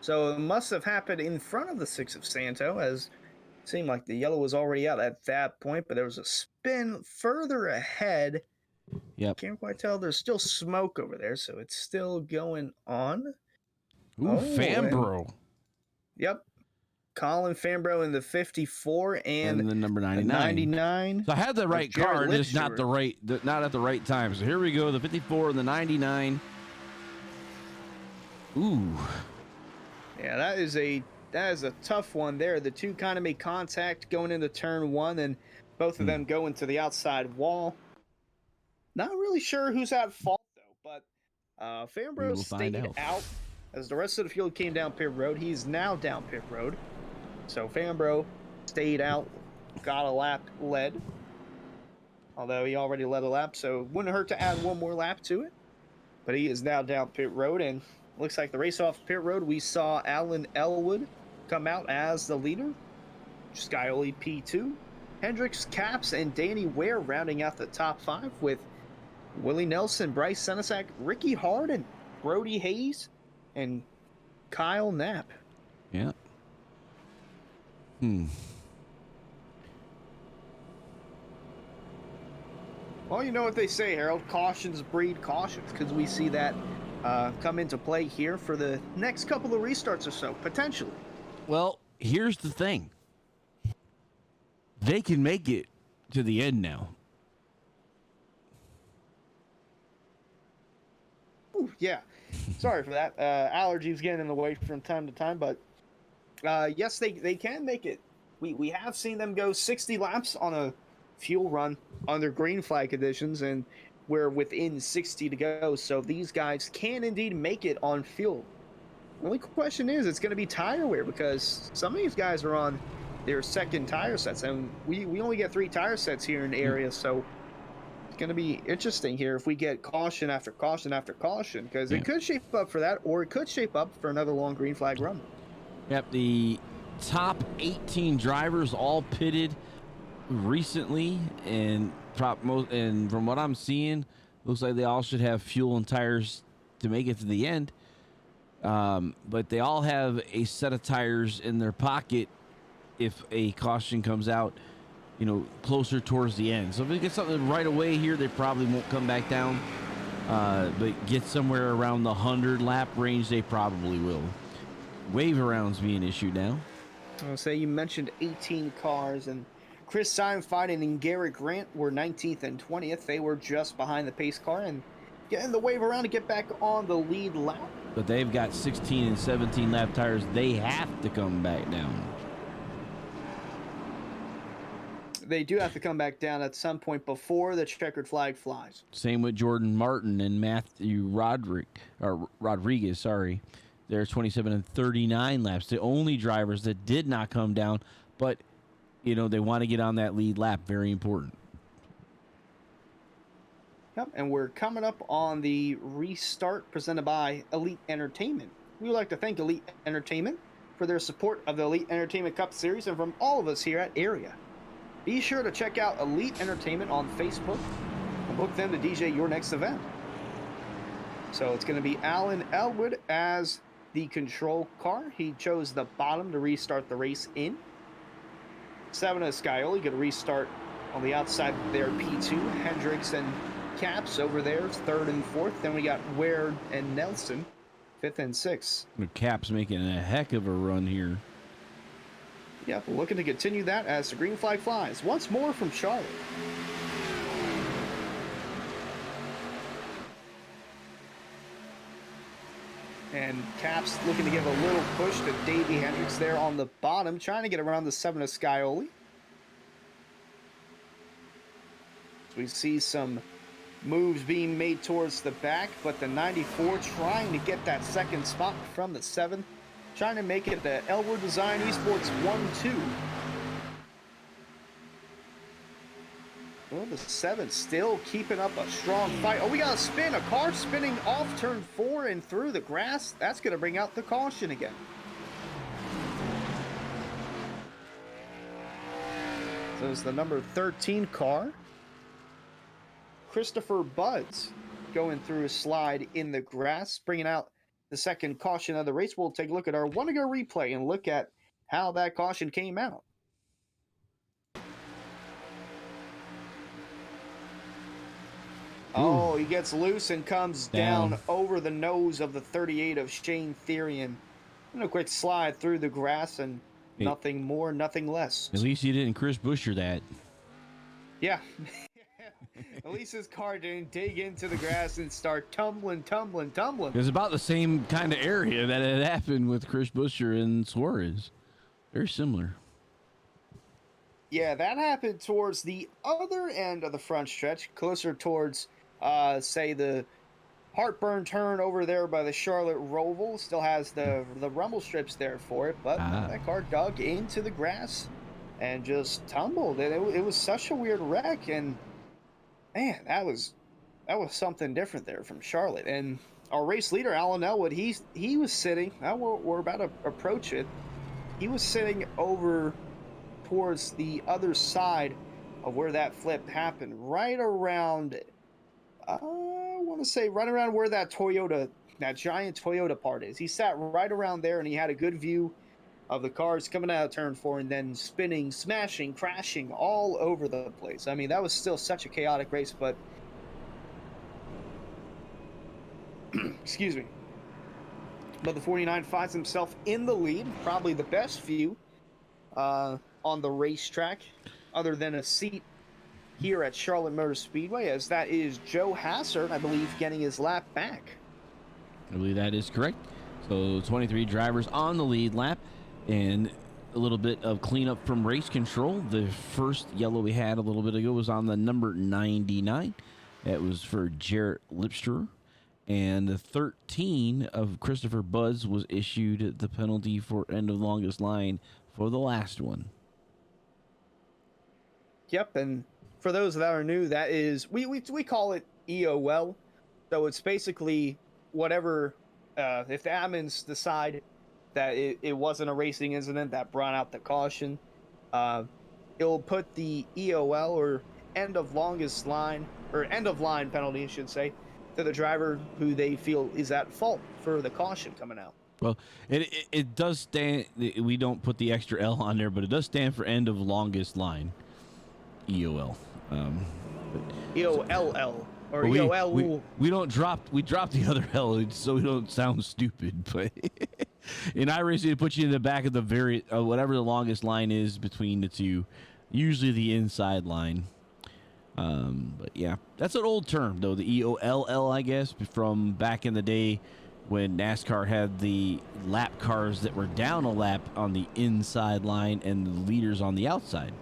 So it must have happened in front of the 6 of Santo, as it seemed like the yellow was already out at that point, but there was a spin further ahead. Yep. Can't quite tell. There's still smoke over there, so it's still going on. Ooh, Fambro. Yep. Colin Fambro in the 54 and the number 99. 99. So I had the right Jared car, just Lipster. not at the right time. So here we go, the 54 and the 99. Ooh. Yeah, that is a tough one there. The two kind of made contact going into turn 1, and both of them going to the outside wall. Not really sure who's at fault though, but Fambro stayed out as the rest of the field came down pit road. He's now down pit road. So Fambro stayed out, got a lap led. Although he already led a lap, so it wouldn't hurt to add one more lap to it. But he is now down pit road, and looks like the race off pit road, we saw Alan Elwood come out as the leader. Scioli P2. Hendricks, Caps, and Danny Ware rounding out the top 5 with Willie Nelson, Bryce Senesac, Ricky Harden, Brody Hayes, and Kyle Knapp. Yeah. Well, you know what they say, Harold. Cautions breed cautions, because we see that come into play here for the next couple of restarts or so, potentially. Well, here's the thing. They can make it to the end now. Ooh, yeah. Sorry for that. Allergies getting in the way from time to time, but yes, they can make it. We have seen them go 60 laps on a fuel run under green flag conditions, and we're within 60 to go. So these guys can indeed make it on fuel. The only question is, it's going to be tire wear, because some of these guys are on their second tire sets, and we only get 3 tire sets here in the area, so it's going to be interesting here if we get caution after caution after caution, because it could shape up for that, or it could shape up for another long green flag run. Yep, the top 18 drivers all pitted recently, and from what I'm seeing, looks like they all should have fuel and tires to make it to the end. But they all have a set of tires in their pocket if a caution comes out, closer towards the end. So if they get something right away here, they probably won't come back down. But get somewhere around the 100 lap range, they probably will. Wave arounds being issued now. I'll say you mentioned 18 cars, and Chris Seinfeld and Garrett Grant were 19th and 20th. They were just behind the pace car and getting the wave around to get back on the lead lap. But they've got 16 and 17 lap tires. They have to come back down. They do have to come back down at some point before the checkered flag flies. Same with Jordan Martin and Matthew Rodriguez. Sorry, they're 27 and 39 laps. The only drivers that did not come down, but they want to get on that lead lap. Very important. Yep, and we're coming up on the restart presented by Elite Entertainment. We would like to thank Elite Entertainment for their support of the Elite Entertainment Cup Series, and from all of us here at Area. Be sure to check out Elite Entertainment on Facebook and book them to DJ your next event. So it's going to be Alan Elwood as the control car. He chose the bottom to restart the race in. 7 of Scioli going to restart on the outside there, P2. Hendricks and Caps over there, 3rd and 4th. Then we got Ware and Nelson, 5th and 6th. Caps making a heck of a run here. Yep, looking to continue that as the green flag flies. Once more from Charlotte. And Caps looking to give a little push to Davey Hendricks there on the bottom, trying to get around the 7 of Scioli. We see some moves being made towards the back, but the 94 trying to get that second spot from the 7. Trying to make it the Elwood Design Esports 1-2. Well, the 7 still keeping up a strong fight. Oh, we got a spin. A car spinning off turn 4 and through the grass. That's going to bring out the caution again. So it's the number 13 car. Christopher Buds going through a slide in the grass, bringing out the second caution of the race. We'll take a look at our one-to-go replay and look at how that caution came out. Oh, he gets loose and comes down over the nose of the 38 of Shane Therian. And a quick slide through the grass and nothing more, nothing less. At least he didn't Chris Buescher that. Yeah. At least his car didn't dig into the grass and start tumbling. It was about the same kind of area that had happened with Chris Buescher and Suarez. Very similar. Yeah, that happened towards the other end of the front stretch, closer towards, say, the Heartburn turn over there by the Charlotte Roval. Still has the rumble strips there for it, but that car dug into the grass and just tumbled. And it was such a weird wreck, and man, that was something different there from Charlotte. And our race leader, Alan Elwood, he was sitting. Now we're about to approach it. He was sitting over towards the other side of where that flip happened, right around, I want to say right around where that giant Toyota part is. He sat right around there, and he had a good view of the cars coming out of turn 4 and then spinning, smashing, crashing all over the place. I mean, that was still such a chaotic race, but excuse me. But the 49 finds himself in the lead, probably the best view on the racetrack, other than a seat here at Charlotte Motor Speedway, as that is Joe Hassard, I believe, getting his lap back. I believe that is correct. So 23 drivers on the lead lap, and a little bit of cleanup from race control. The first yellow we had a little bit ago was on the number 99. That was for Jarrett Lipster. And the 13 of Christopher Buds was issued the penalty for end of longest line for the last one. Yep, and for those that are new, that is, we call it EOL. So it's basically whatever, if the admins decide that it wasn't a racing incident that brought out the caution, it'll put the EOL, or end of longest line, or end of line penalty, I should say, to the driver who they feel is at fault for the caution coming out. Well, it does stand, we don't put the extra L on there, but it does stand for end of longest line, EOL. EOLL, or we, EOL. We don't drop, we drop the other L so we don't sound stupid, but in iRacing, it puts you in the back of the whatever the longest line is between the two, usually the inside line. But yeah, that's an old term though, the EOLL, I guess, from back in the day when NASCAR had the lap cars that were down a lap on the inside line and the leaders on the outside.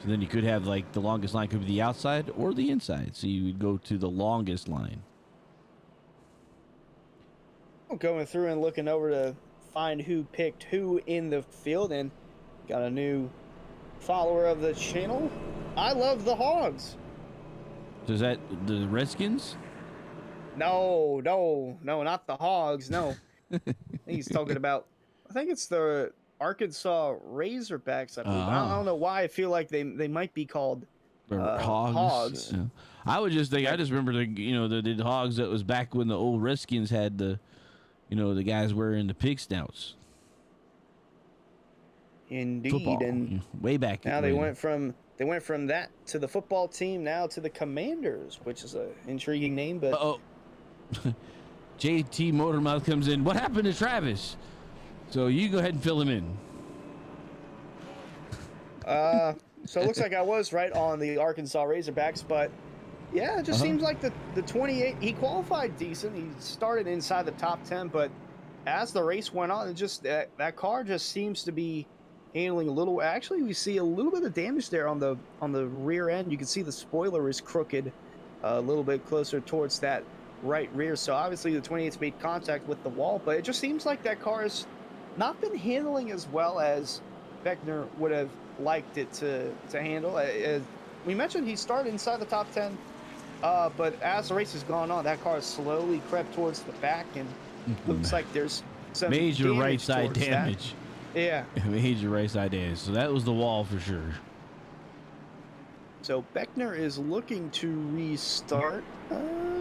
So then you could have, like, the longest line could be the outside or the inside. So you would go to the longest line. Going through and looking over to find who picked who in the field, and got a new follower of the channel. I love the Hogs. So is that the Redskins? No, not the Hogs. No, I think he's talking about. I think it's the Arkansas Razorbacks. I believe. I don't know why I feel like they might be called Hogs. Yeah. I would just think. I just remember the Hogs that was back when the old Redskins had the guys wearing the pig snouts. Indeed, football, and way back. Now they went from that to the football team, now to the Commanders, which is an intriguing name. But JT Motormouth comes in. What happened to Travis? So you go ahead and fill him in. So it looks like I was right on the Arkansas Razorbacks, but yeah, it just seems like the 28, he qualified decent. He started inside the top 10, but as the race went on, it just that car just seems to be handling a little. Actually, we see a little bit of damage there on the rear end. You can see the spoiler is crooked a little bit closer towards that right rear. So obviously the 28's made contact with the wall, but it just seems like that car has not been handling as well as Beckner would have liked it to handle. We mentioned he started inside the top 10, but as the race has gone on, that car has slowly crept towards the back, and looks like there's some major right side damage. Yeah. Major right side damage. So that was the wall for sure. So Beckner is looking to restart.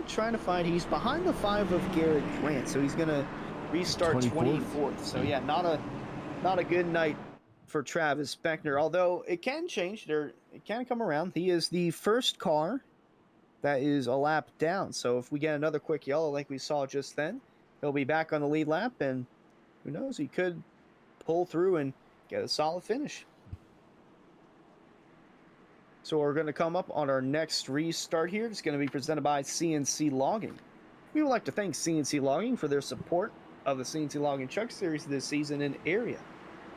Trying to find. He's behind the 5 of Garrett Grant, so he's gonna restart 24th. So yeah, not a good night for Travis Beckner. Although it can change. It can come around. He is the first car that is a lap down. So if we get another quick yellow like we saw just then, he'll be back on the lead lap, and who knows, he could pull through and get a solid finish. So we're going to come up on our next restart here. It's going to be presented by CNC Logging. We would like to thank CNC Logging for their support of the CNC Logging Truck Series this season in area.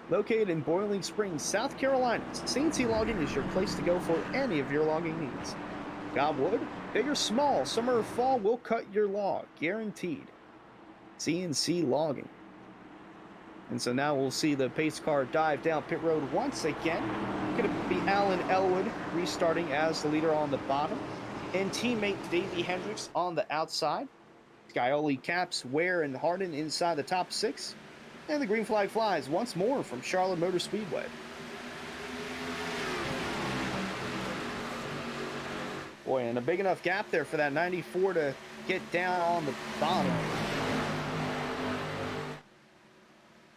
Located in Boiling Springs, South Carolina, CNC Logging is your place to go for any of your logging needs. Got wood? Big or small, summer or fall, we'll cut your log. Guaranteed. CNC Logging. And so now we'll see the pace car dive down pit road once again. Going to be Alan Elwood restarting as the leader on the bottom. And teammate Davey Hendricks on the outside. Scioli caps Ware and Hardin inside the top 6. And the green flag flies once more from Charlotte Motor Speedway. Boy, and a big enough gap there for that 94 to get down on the bottom.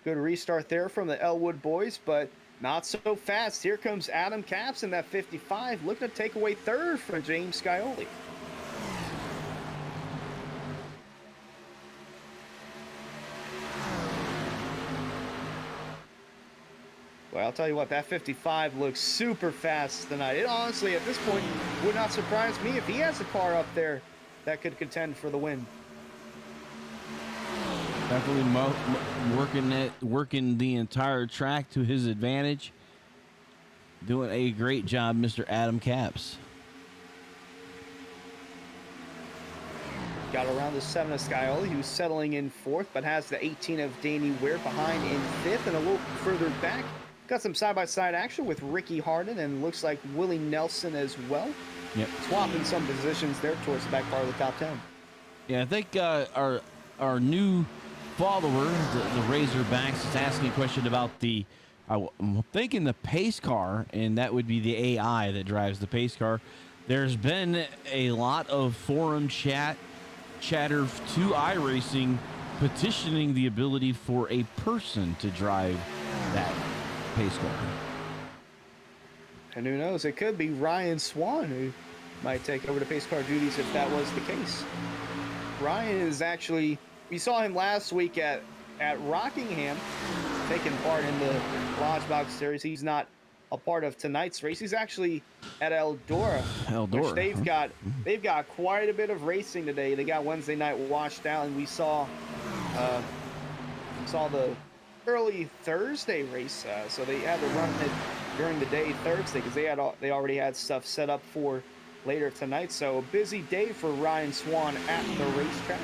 Good restart there from the Elwood boys, but not so fast. Here comes Adam Capps in that 55, looking to take away third from James Scioli. Well, I'll tell you what, that 55 looks super fast tonight. It honestly, at this point, would not surprise me if he has a car up there that could contend for the win. Definitely working the entire track to his advantage. Doing a great job, Mr. Adam Capps. Got around the 7 of Scioli, who's settling in 4th, but has the 18 of Danny Ware behind in 5th, and a little further back. Got some side-by-side action with Ricky Hardin, and looks like Willie Nelson as well. Yep. Swapping some positions there towards the back part of the top 10. Yeah, I think our new follower, the Razorbacks, is asking a question about I'm thinking the pace car, and that would be the AI that drives the pace car. There's been a lot of forum chatter to Iracing petitioning the ability for a person to drive that pace car. And who knows, it could be Ryan Swan who might take over the pace car duties if that was the case. Ryan is actually, we saw him last week at Rockingham, taking part in the Lodgebox series. He's not a part of tonight's race. He's actually at Eldora, which they've got quite a bit of racing today. They got Wednesday night washed out, and we saw the early Thursday race. So they had to run it during the day Thursday because they already had stuff set up for later tonight. So a busy day for Ryan Swan at the racetrack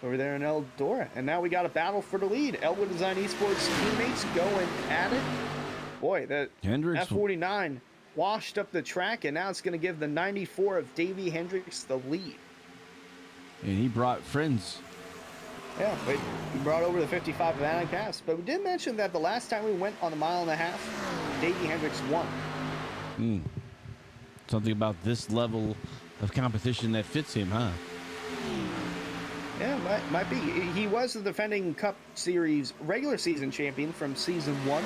over there in Eldora. And now we got a battle for the lead. Elwood Design Esports teammates going at it. Boy, that F49 washed up the track, and now it's going to give the 94 of Davey Hendricks the lead. And he brought friends. Yeah, but he brought over the 55 of Adam Capps. But we did mention that the last time we went on a mile and a half, Davey Hendricks won. Something about this level of competition that fits him, huh? Yeah, might be. He was the defending Cup Series regular season champion from season 1,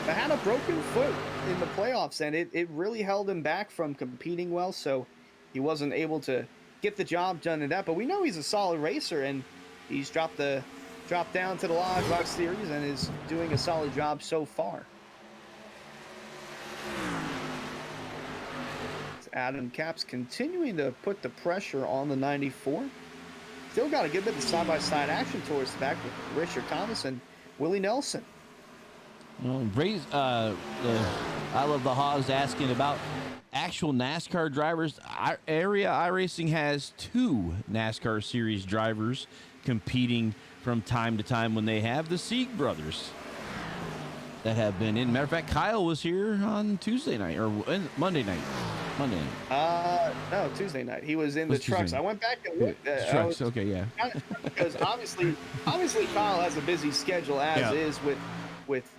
but had a broken foot in the playoffs, and it really held him back from competing well, so he wasn't able to get the job done in that. But we know he's a solid racer, and he's dropped down to the Lodgebox series and is doing a solid job so far. It's Adam Capps continuing to put the pressure on the 94. Still got a good bit of side-by-side action towards the back with Richard Thomas and Willie Nelson. Well, I Love the Hogs asking about actual NASCAR drivers. Our area Iracing has 2 NASCAR series drivers competing from time to time when they have the Sieg brothers that have been in. Matter of fact, Kyle was here on Tuesday night or Monday night. No, Tuesday night. He was in the trucks. I went back and looked. Trucks, okay, yeah. Because obviously Kyle has a busy schedule as is with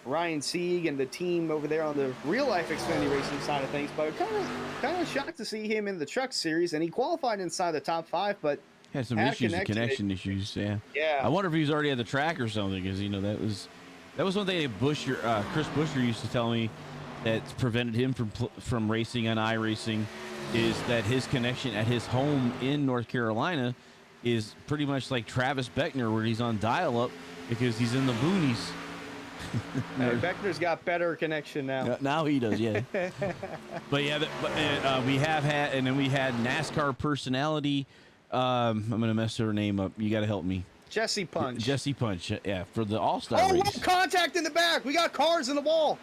Ryan Sieg and the team over there on the real life Xfinity racing side of things. But kind of shocked to see him in the truck series, and he qualified inside the top 5, but Had some had issues, connection issues. Yeah. Yeah. I wonder if he was already at the track or something, because that was one thing that Chris Buescher used to tell me that's prevented him from racing on iRacing, is that his connection at his home in North Carolina is pretty much like Travis Beckner, where he's on dial-up because he's in the boonies. Beckner's got better connection now. Now he does, yeah. But yeah, we have had, and then we had NASCAR personality. I'm gonna mess her name up. You got to help me. Jesse Punch. Yeah, for the All-Star race. Oh, contact in the back. We got cars in the wall.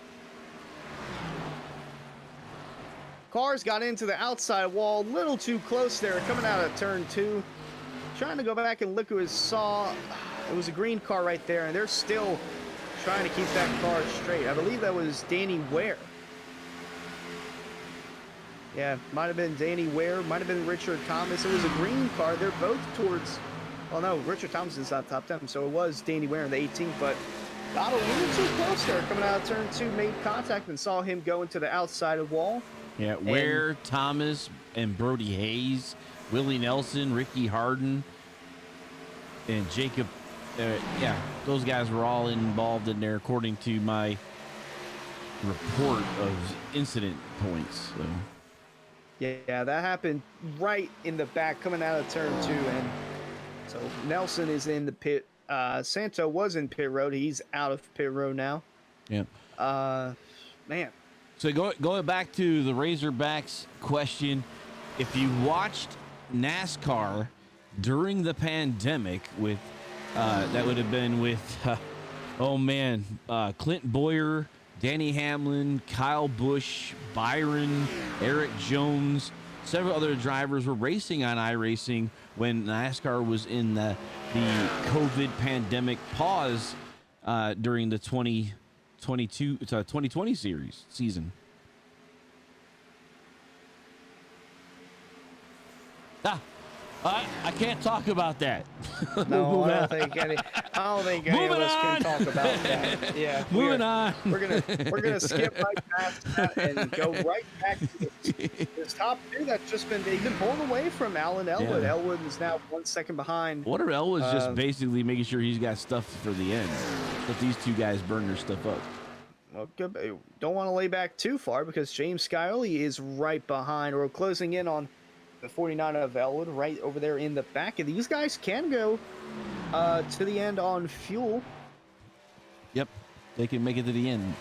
Cars got into the outside wall, a little too close there, coming out of turn 2. Trying to go back and look who saw. It was a green car right there, and they're still trying to keep that car straight. I believe that was Danny Ware. Yeah, might have been Danny Ware, might have been Richard Thomas. It was a green car. They're both towards, well, no, Richard Thomas's not top 10, so it was Danny Ware in the 18th, but got a little too close there. Coming out of turn 2, made contact and saw him go into the outside of wall. Yeah, Ware, Thomas, and Brody Hayes, Willie Nelson, Ricky Harden, and Jacob. Yeah, those guys were all involved in there, according to my report of incident points. So. Yeah, that happened right in the back, coming out of turn 2, and so Nelson is in the pit. Santo was in pit road. He's out of pit road now. Yeah. Man. So going back to the Razorbacks question, if you watched NASCAR during the pandemic with, that would have been with, Clint Boyer, Danny Hamlin, Kyle Busch, Byron, Eric Jones, several other drivers were racing on iRacing when NASCAR was in the COVID pandemic pause during the 2020 season. I can't talk about that. No, I don't think any of us can talk about that. Yeah, moving on. We're gonna skip right past that and go right back to this top 2 that's just been pulling away from Alan Elwood. Yeah. Elwood is now 1 second behind. What if Elwood's just basically making sure he's got stuff for the end? Let these two guys burn their stuff up. Well, good. Don't want to lay back too far because James Scioli is right behind, or closing in on the 49 of Elwood, right over there in the back. And these guys can go to the end on fuel. Yep, they can make it to the end.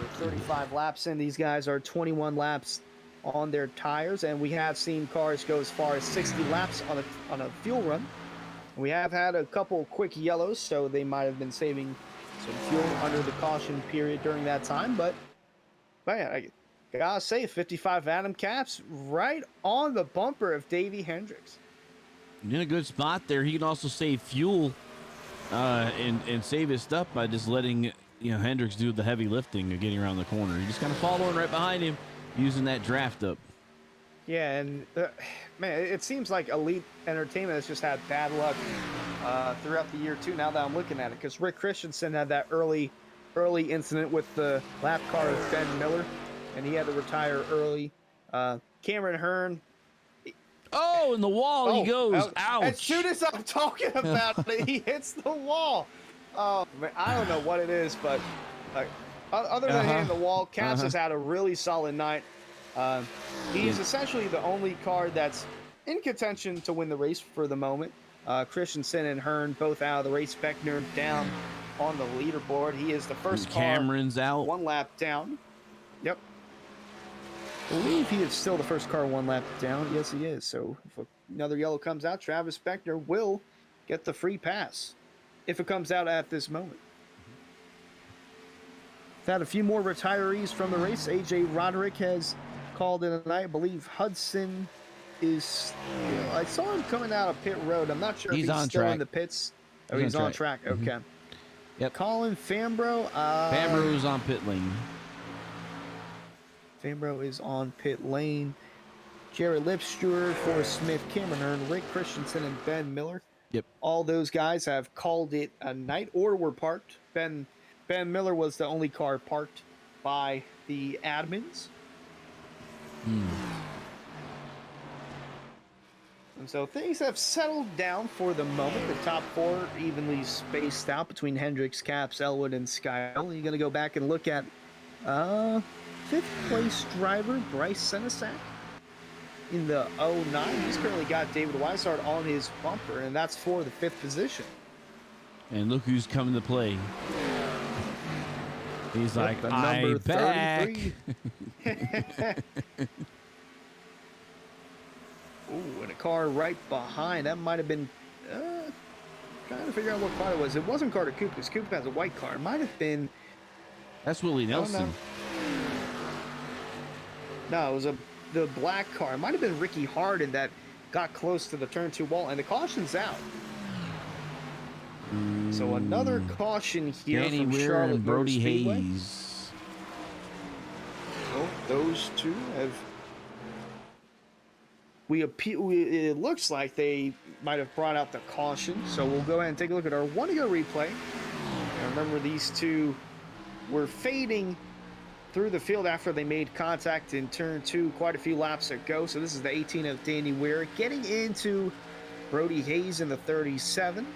We're 35 laps in. These guys are 21 laps on their tires, and we have seen cars go as far as 60 laps on a fuel run. We have had a couple quick yellows, so they might have been saving some fuel under the caution period during that time. But man, I gotta say, 55 Adam Caps right on the bumper of Davey Hendricks. In a good spot there. He can also save fuel and save his stuff by just letting Hendricks do the heavy lifting of getting around the corner. He just kind of following right behind him, using that draft up. Yeah, and man, it seems like Elite Entertainment has just had bad luck throughout the year too. Now that I'm looking at it, because Rick Christensen had that early incident with the lap car of Ben Miller, and he had to retire early. Cameron Hearn. Oh, in the wall he goes. Ouch. As soon as I'm talking about it, he hits the wall. Oh, man, I don't know what it is, but other than hitting the wall, Cass has had a really solid night. He's essentially the only car that's in contention to win the race for the moment. Christensen and Hearn both out of the race. Beckner down on the leaderboard. He is the first car. Cameron's out. 1 lap down. Yep. I believe he is still the first car 1 lap down. Yes, he is. So if another yellow comes out, Travis Beckner will get the free pass if it comes out at this moment. We've had a few more retirees from the race. AJ Roderick has called in tonight. I believe Hudson is. I saw him coming out of pit road. I'm not sure if he's on still track. in the pits. Oh, he's on track. Okay. Yep. Colin Fambro. Fambro's on pit lane. Fambro is on pit lane. Jared Lipster, Forrest Smith, Cameron Hearn, Rick Christensen, and Ben Miller Yep. All those guys have called it a night or were parked. Ben Miller was the only car parked by the admins. And so things have settled down for the moment. The top four evenly spaced out between Hendricks, Caps, Elwood, and Skyle. You're going to go back and look at fifth place driver Bryce Senesac in the 09. He's currently got David Weishart on his bumper, and that's for the fifth position. And look who's coming to play. He's like, the I'm number back. 33. Ooh, and a car right behind. That might have been... trying to figure out what car it was. It wasn't Carter Coop, because Coop has a white car. It might have been... That's Willie Nelson. No, it was the black car. It might have been Ricky Harden that got close to the turn 2 wall, and the caution's out. So another caution here Danny from Ware Charlotte and Brody Motor Speedway. Hayes. Well, those two have... It looks like they might have brought out the caution, so we'll go ahead and take a look at our one-to-go replay. And remember, these two were fading through the field after they made contact in turn 2 quite a few laps ago. So this is the 18 of Danny Ware getting into Brody Hayes in the 37.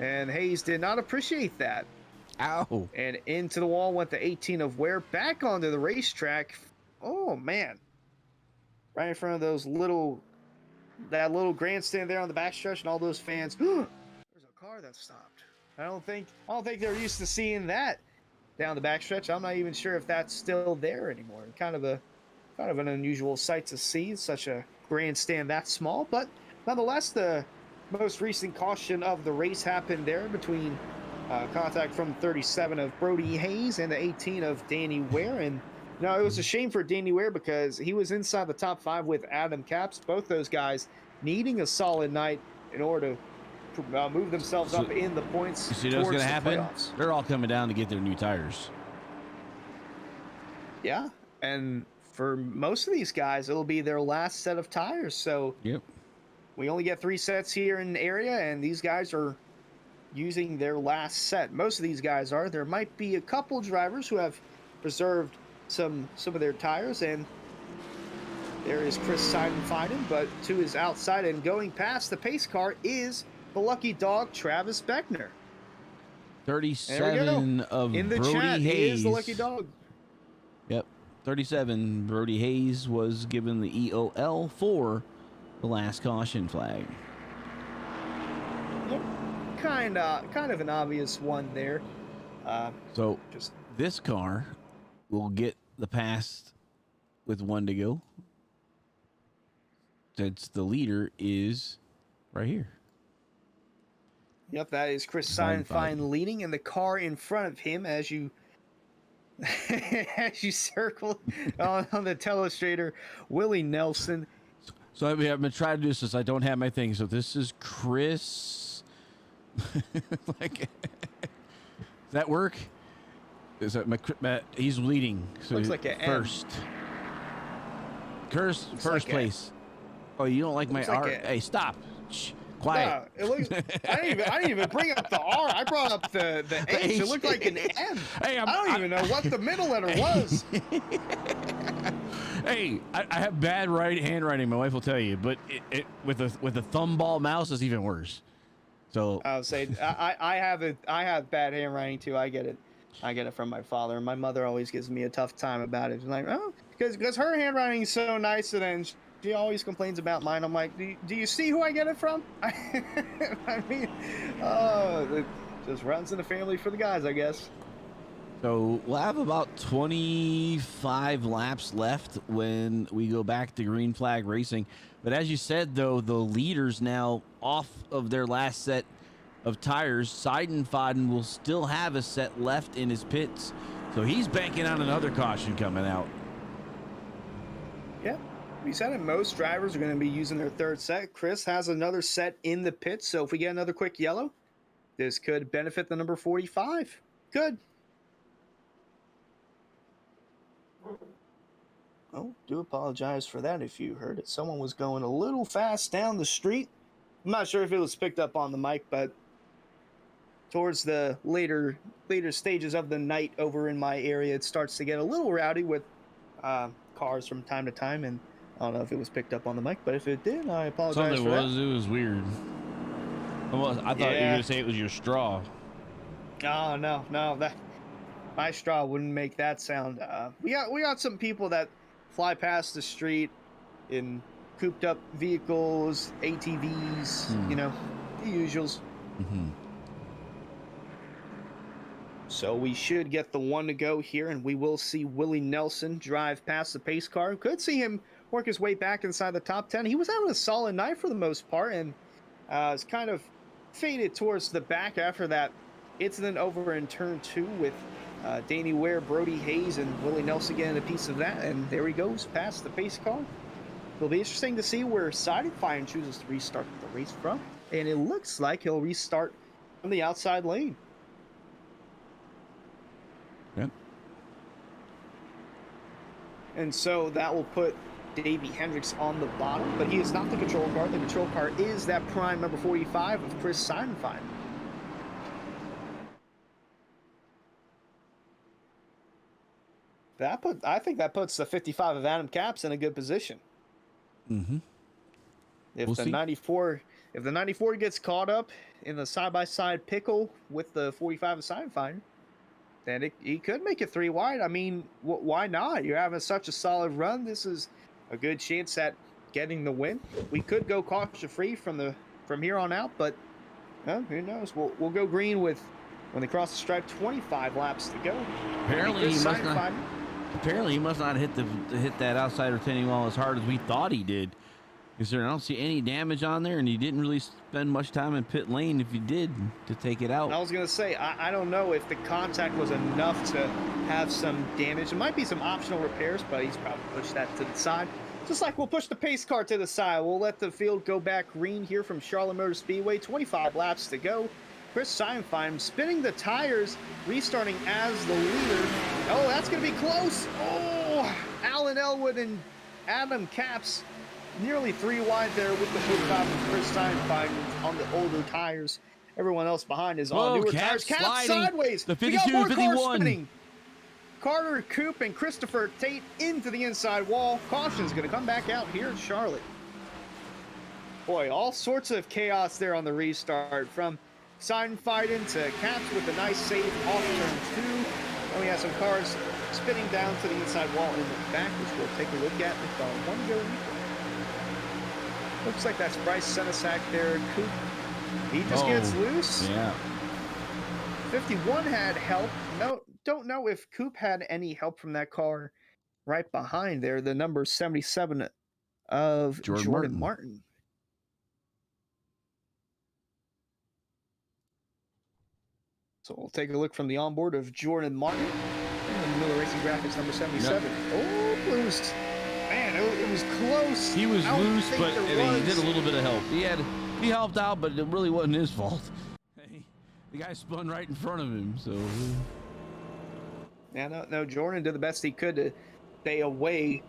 And Hayes did not appreciate that. Ow. And into the wall went the 18 of Ware, back onto the racetrack. Oh, man. Right in front of that little grandstand there on the backstretch, and all those fans. There's a car that stopped. I don't think they're used to seeing that down the backstretch. I'm not even sure if that's still there anymore. Kind of an unusual sight to see. Such a grandstand that small, but nonetheless, the most recent caution of the race happened there between contact from 37 of Brody Hayes and the 18 of Danny Ware. And it was a shame for Danny Ware because he was inside the top 5 with Adam Capps. Both those guys needing a solid night in order to move themselves up in the points. You see what's going to happen? Playoffs. They're all coming down to get their new tires. Yeah, and for most of these guys, it'll be their last set of tires. So yep, we only get 3 sets here in the area, and these guys are using their last set. Most of these guys are. There might be a couple drivers who have preserved some of their tires, and there is Chris Seidenfeiden, but to his outside and going past the pace car is the lucky dog Travis Beckner. 37 of in the Brody chat, Hayes. He is the lucky dog. Yep, 37. Brody Hayes was given the EOL for the last caution flag. Yep, kind of an obvious one there. So this car will get the pass with 1 to go, since the leader is right here. Yep, that is Chris Seidenfeiden leading, and the car in front of him as you as you circle on the telestrator, Willie Nelson. So I've been trying to do this since I don't have my thing. So this is Chris. Does that work? Is that Matt? He's leading. So looks like an first. First like place. Oh, you don't like my like R? Hey, stop. Shh. Quiet. No, it looks. I didn't even bring up the R. I brought up the H. It looked like an M. Hey, I don't even know what the middle letter was. Hey, I have bad handwriting. My wife will tell you, but with a thumb ball mouse is even worse. So I'll say I have bad handwriting too. I get it. I get it from my father. My mother always gives me a tough time about it. She's like, oh, because her handwriting is so nice, and then she always complains about mine. I'm like, do you see who I get it from? I mean, it just runs in the family for the guys, I guess. So we'll have about 25 laps left when we go back to green flag racing. But as you said, though, the leaders now off of their last set of tires. Seidenfeiden will still have a set left in his pits. So he's banking on another caution coming out. Yeah. We said it, most drivers are going to be using their third set. Chris has another set in the pits, so if we get another quick yellow, this could benefit the number 45. Good. Oh, do apologize for that if you heard it. Someone was going a little fast down the street I'm not sure if it was picked up on the mic, but towards the later stages of the night over in my area, it starts to get a little rowdy with cars from time to time, and I don't know if it was picked up on the mic, but if it did, I apologize for that. It was weird. I thought you were Yeah. gonna say it was your straw. Oh no, that my straw wouldn't make that sound. We got some people that fly past the street in cooped up vehicles, ATVs, you know, the usuals. Mm-hmm. So we should get the one to go here, and we will see Willie Nelson drive past the pace car. Could see him work his way back inside the top 10. He was having a solid night for the most part, and it's kind of faded towards the back after that incident over in turn 2 with Danny Ware, Brody Hayes, and Willie Nelson getting a piece of that. And there he goes past the pace car. It'll be interesting to see where Sidefine chooses to restart the race from, and it looks like he'll restart from the outside lane. Yep. And so that will put Davey Hendricks on the bottom, but he is not the control car. The control car is that prime number 45 of Chris Sidefine. I think that puts the 55 of Adam Capps in a good position. Mm-hmm. If We'll the see. 94 gets caught up in the side-by-side pickle with the 45 of Sidefine, then he could make it 3 wide. I mean, why not? You're having such a solid run. This is a good chance at getting the win. We could go caution-free from here on out, but who knows? We'll go green with when they cross the stripe. 25 laps to go. Apparently he must not hit that outside retaining wall as hard as we thought he did. Because I don't see any damage on there, and he didn't really spend much time in pit lane if he did to take it out. I was going to say, I don't know if the contact was enough to have some damage. There might be some optional repairs, but he's probably pushed that to the side. Just like we'll push the pace car to the side. We'll let the field go back green here from Charlotte Motor Speedway. 25 laps to go. Chris Sidefine spinning the tires, restarting as the leader. Oh, that's going to be close. Oh, Alan Elwood and Adam Capps nearly 3 wide there with the 45 of Chris Sidefine on the older tires. Everyone else behind is on newer tires. Capps sideways. The 52 and 51. Carter Coop and Christopher Tate into the inside wall. Caution's going to come back out here in Charlotte. Boy, all sorts of chaos there on the restart, from Sidefine into Capps with a nice save off turn 2. And we have some cars spinning down to the inside wall in the back, which we'll take a look at with our one go replay. Looks like that's Bryce Senesac there. Coop, he just gets loose. Yeah. 51 had help. No, don't know if Coop had any help from that car right behind there. The number 77 of Jordan Martin. So we'll take a look from the onboard of Jordan Martin. And Miller Racing Graphics number 77. Yep. Oh, loose. Man, it was close. He was loose, but he did a little bit of help. He helped out, but it really wasn't his fault. The guy spun right in front of him, so. Yeah, no, Jordan did the best he could to stay away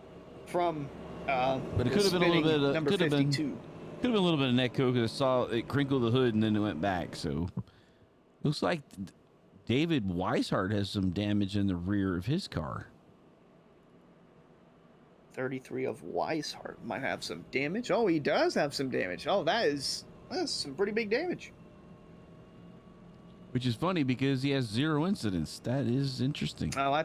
from. But it could have been a little bit of number 52. Could have been a little bit of Netco because I saw it crinkle the hood and then it went back. So looks like David Weishart has some damage in the rear of his car. 33 of Weishart might have some damage. Oh, he does have some damage. Oh, that's some pretty big damage. Which is funny because he has 0 incidents. That is interesting. Oh, I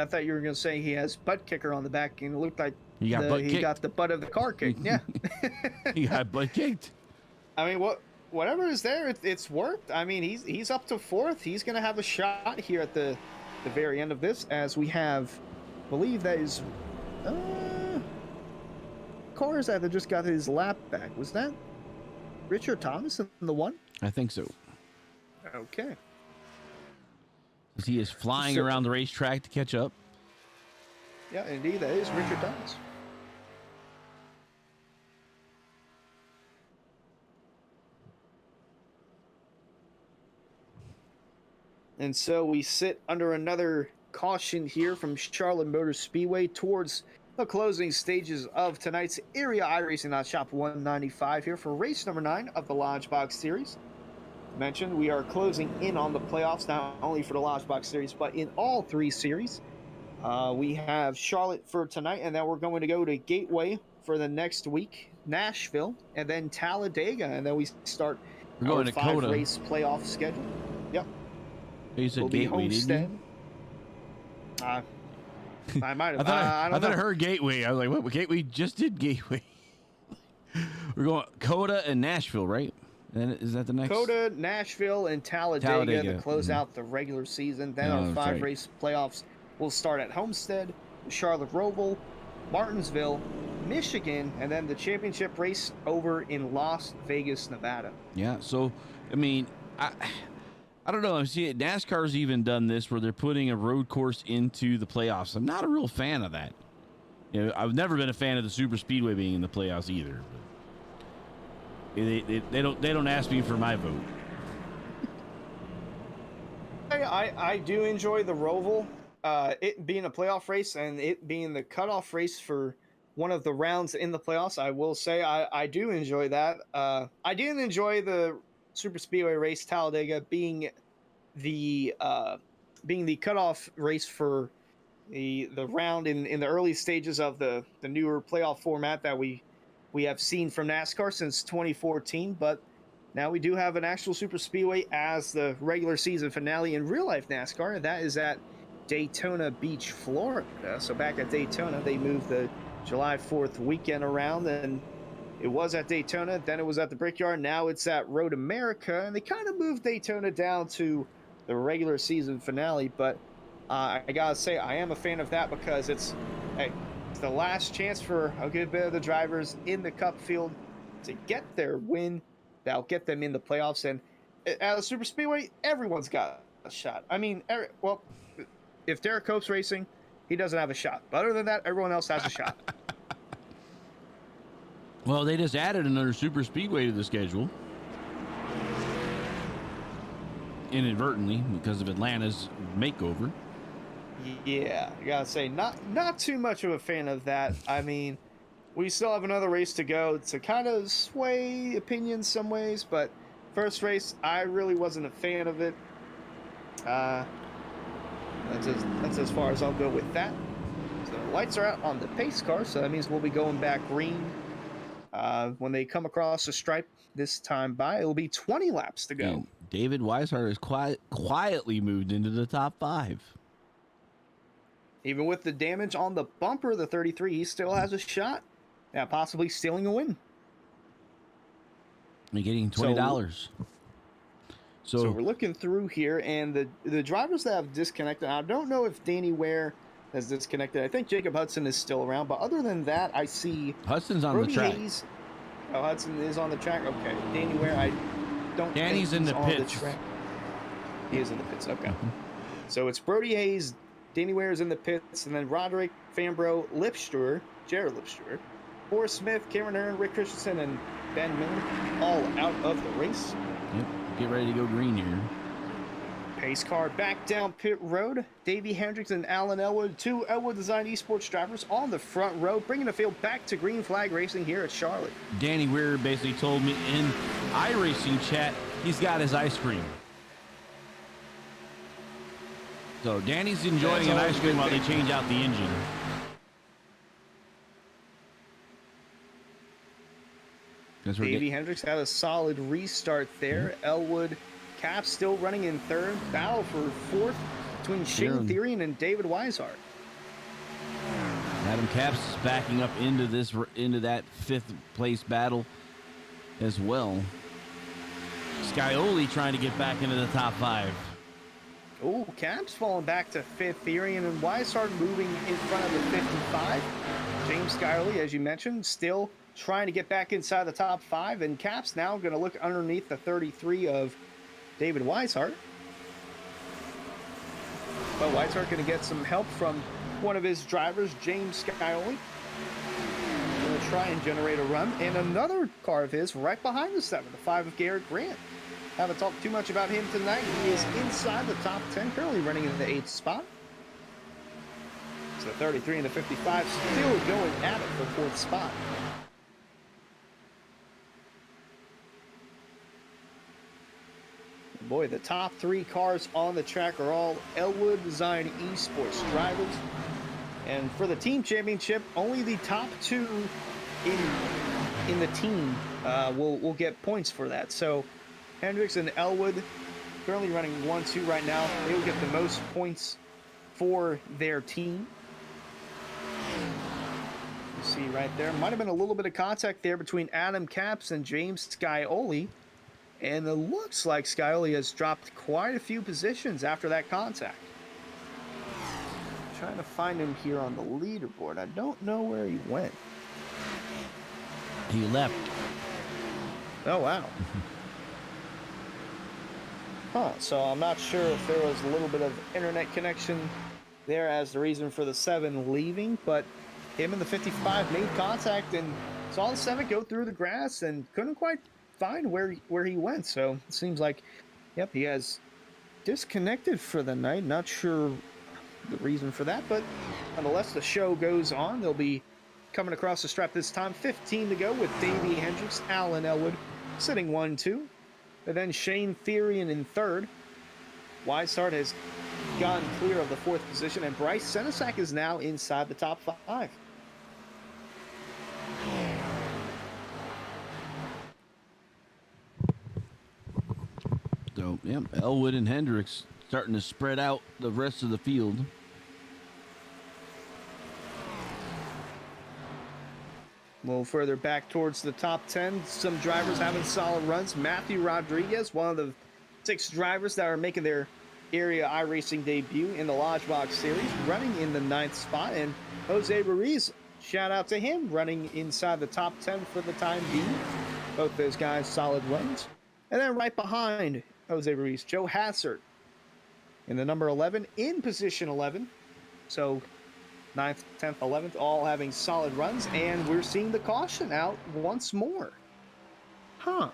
thought you were going to say he has butt kicker on the back, and it looked like he got the butt of the car kicked. Yeah. He got butt kicked. I mean, whatever is there, it's worked. I mean, he's up to 4th. He's going to have a shot here at the very end of this, as we have, I believe that is cars that just got his lap back. Was that Richard Thomas in the one? I think so. Okay. As he is flying around the racetrack to catch up. Yeah, indeed, that is Richard Thomas. And so we sit under another caution here from Charlotte Motor Speedway towards the closing stages of tonight's area iRacing Shop 195 here for race number 9 of the Lodgebox series. Mentioned we are closing in on the playoffs, not only for the Lodgebox series, but in all 3 series. We have Charlotte for tonight, and then we're going to go to Gateway for the next week, Nashville, and then Talladega, and then we start We're going our to Coda. 5-race playoff schedule. Yep. You said Will be Gateway, didn't you? Homestead. I might have. I don't thought I know. heard Gateway. I was like, what? Gateway just did Gateway. We're going Coda and Nashville, right? And then is that the next? Coda, Nashville, and Talladega to close Mhm. out the regular season. Then Oh, our that's 5-race playoffs will start at Homestead, Charlotte Roval, Martinsville, Michigan, and then the championship race over in Las Vegas, Nevada. Yeah. So, I mean, I don't know. I see it. NASCAR's even done this where they're putting a road course into the playoffs. I'm not a real fan of that. You know, I've never been a fan of the super speedway being in the playoffs either. They don't ask me for my vote. I do enjoy the Roval, it being a playoff race and it being the cutoff race for one of the rounds in the playoffs. I will say I do enjoy that. I didn't enjoy the super speedway race Talladega being the cutoff race for the round in the early stages of the newer playoff format that we have seen from NASCAR since 2014, but now we do have an actual super speedway as the regular season finale in real life NASCAR, and that is at Daytona Beach, Florida. So back at Daytona, they moved the July 4th weekend around, and it was at Daytona, then it was at the Brickyard, now it's at Road America, and they kind of moved Daytona down to the regular season finale, but I gotta say, I am a fan of that because it's the last chance for a good bit of the drivers in the Cup field to get their win. That'll get them in the playoffs, and at a super speedway, everyone's got a shot. I mean, well, if Derek Cope's racing, he doesn't have a shot. But other than that, everyone else has a shot. Well, they just added another super speedway to the schedule. Inadvertently, because of Atlanta's makeover. Yeah, I gotta say, not too much of a fan of that. I mean, we still have another race to go to kind of sway opinions some ways, but first race, I really wasn't a fan of it. That's as far as I'll go with that. So the lights are out on the pace car, so that means we'll be going back green. When they come across the stripe this time by, it'll be 20 laps to go. And David Weishart has quietly moved into the top 5. Even with the damage on the bumper, the 33, he still has a shot at possibly stealing a win. And getting $20. So we're looking through here, and the drivers that have disconnected, I don't know if Danny Ware has disconnected. I think Jacob Hudson is still around, but other than that, I see Hudson's on Brody the track. Hayes. Oh, Hudson is on the track. Okay, Danny Ware, I don't. Danny's think in he's the on pits. track. He is in the pits. Okay, so it's Brody Hayes, Danny Ware is in the pits, and then Roderick, Fambro, Lipster, Jared Lipster, Forrest Smith, Cameron Hearn, Rick Christensen, and Ben Miller, all out of the race. Yep, get ready to go green here. Pace car back down pit road. Davey Hendricks and Alan Elwood, 2 Elwood Design Esports drivers on the front row, bringing the field back to Green Flag Racing here at Charlotte. Danny Ware basically told me in iRacing chat he's got his ice cream. So Danny's enjoying an ice cream while they change out the engine. Davey Hendricks had a solid restart there. Elwood Cap still running in third. Battle for fourth between Shane Therian and David Weishart. Adam Capps is backing up into that 5th place battle as well. Scioli trying to get back into the top 5. Oh, Cap's falling back to 5th. Therian and Weishart moving in front of the 55. James Scioli, as you mentioned, still trying to get back inside the top 5, and Cap's now going to look underneath the 33 of David Weishart. But Weishart going to get some help from one of his drivers, James Scioli. Going to try and generate a run. And another car of his right behind the 7, the 5 of Garrett Grant. Haven't talked too much about him tonight. He is inside the top 10, currently running in the 8th spot. So 33 and the 55 still going at it for fourth spot. Boy, the top three cars on the track are all Elwood Design Esports drivers. And for the team championship, only the top two in the team will get points for that. So Hendricks and Elwood currently running 1-2 right now. They will get the most points for their team. You see right there, might have been a little bit of contact there between Adam Capps and James Scioli. And it looks like Scioli has dropped quite a few positions after that contact. Trying to find him here on the leaderboard. I don't know where he went. He left. Oh, wow. So I'm not sure if there was a little bit of internet connection there as the reason for the 7 leaving, but him and the 55 made contact and saw the 7 go through the grass and couldn't quite find where he went. So it seems like, yep, he has disconnected for the night. Not sure the reason for that, but nonetheless, the show goes on. They'll be coming across the stripe this time. 15 to go with Davey Hendricks, Alan Elwood sitting 1-2. And then Shane Therian in third. Weishart has gotten clear of the fourth position, and Bryce Senesac is now inside the top 5. So, yep, Elwood and Hendricks starting to spread out the rest of the field. A little further back towards the top 10, some drivers having solid runs. Matthew Rodriguez, one of the 6 drivers that are making their area iRacing debut in the Lodgebox series, running in the 9th spot. And Jose Ruiz, shout out to him, running inside the top 10 for the time being. Both those guys solid runs. And then right behind Jose Ruiz, Joe Hassert in the number 11, in position 11. So 9th, 10th, 11th, all having solid runs, and we're seeing the caution out once more. And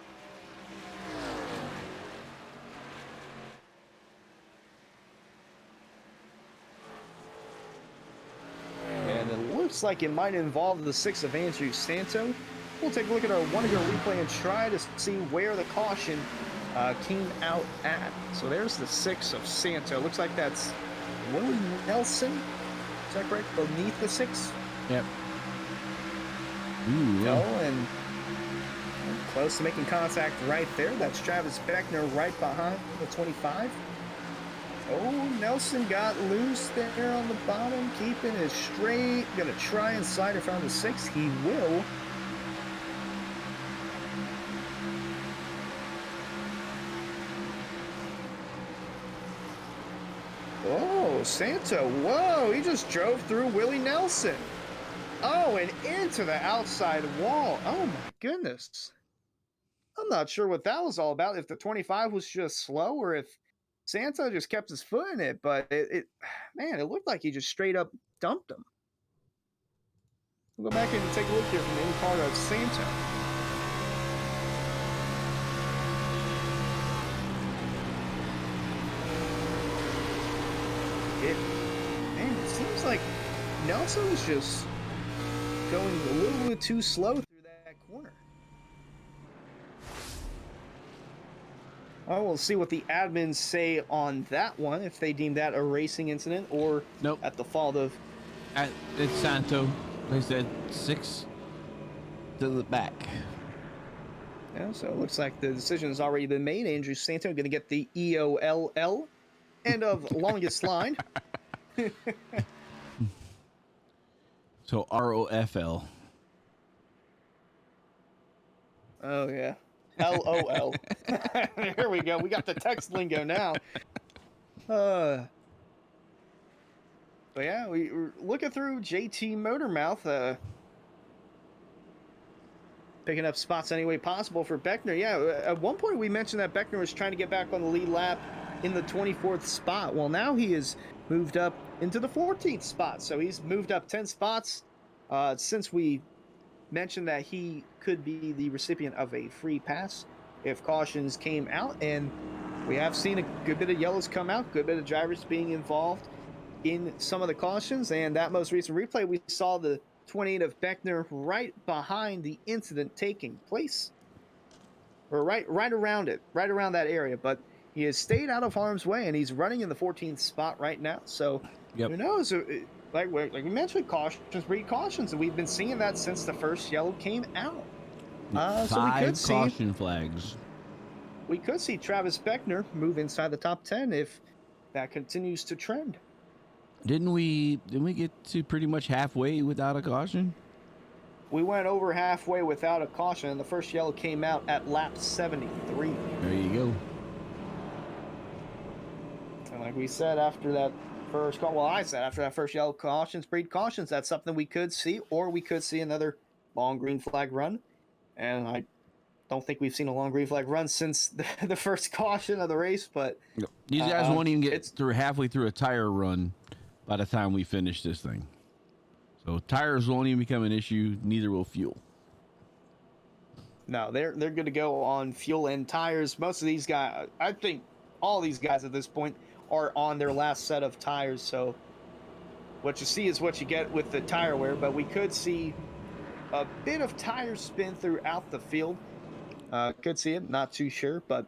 it looks like it might involve the 6 of Andrew Santo. We'll take a look at our one-year replay and try to see where the caution came out at. So there's the 6 of Santo. Looks like that's Willie Nelson. Is that correct? Beneath the 6? Yep. Ooh, yeah. Oh, and close to making contact right there. That's Travis Beckner right behind the 25. Oh, Nelson got loose there on the bottom, keeping it straight. Gonna try and slide in front of the 6. He will. Oh, Santo, whoa, he just drove through Willie Nelson. Oh, and into the outside wall. Oh, my goodness. I'm not sure what that was all about, if the 25 was just slow or if Santo just kept his foot in it, but man, it looked like he just straight up dumped him. We'll go back and take a look here from the in-car of Santo. Man, it seems like Nelson's just going a little bit too slow through that corner. Oh, we'll see what the admins say on that one, if they deem that a racing incident or Nope. at the fault of... It's Santo. They said 6 to the back. Yeah, so it looks like the decision has already been made. Andrew Santo going to get the EOLL, end of longest line. So ROFL. Oh, yeah. LOL. Here we go. We got the text lingo now. But yeah, we're looking through JT Motormouth, picking up spots any way possible for Beckner. Yeah, at one point we mentioned that Beckner was trying to get back on the lead lap in the 24th spot. Well, now he has moved up into the 14th spot. So he's moved up 10 spots since we mentioned that he could be the recipient of a free pass if cautions came out. And we have seen a good bit of yellows come out, good bit of drivers being involved in some of the cautions, and that most recent replay, we saw the 28 of Beckner right behind the incident taking place. Or right around it, right around that area. But he has stayed out of harm's way, and he's running in the 14th spot right now. So Yep. who knows? Like we mentioned, cautions breed cautions, and we've been seeing that since the first yellow came out. So we could 5 caution flags. We could see Travis Beckner move inside the top 10 if that continues to trend. Didn't we get to pretty much halfway without a caution? We went over halfway without a caution, and the first yellow came out at lap 73. There you go. And like we said after that first call, well, I said after that first yellow cautions, breed cautions, that's something we could see, or we could see another long green flag run. And I don't think we've seen a long green flag run since the first caution of the race, but these guys won't even get through halfway through a tire run by the time we finish this thing. So tires won't even become an issue, neither will fuel. No, they're good to go on fuel and tires. Most of these guys, I think all these guys at this point are on their last set of tires, so what you see is what you get with the tire wear, but we could see a bit of tire spin throughout the field. Could see it, not too sure, but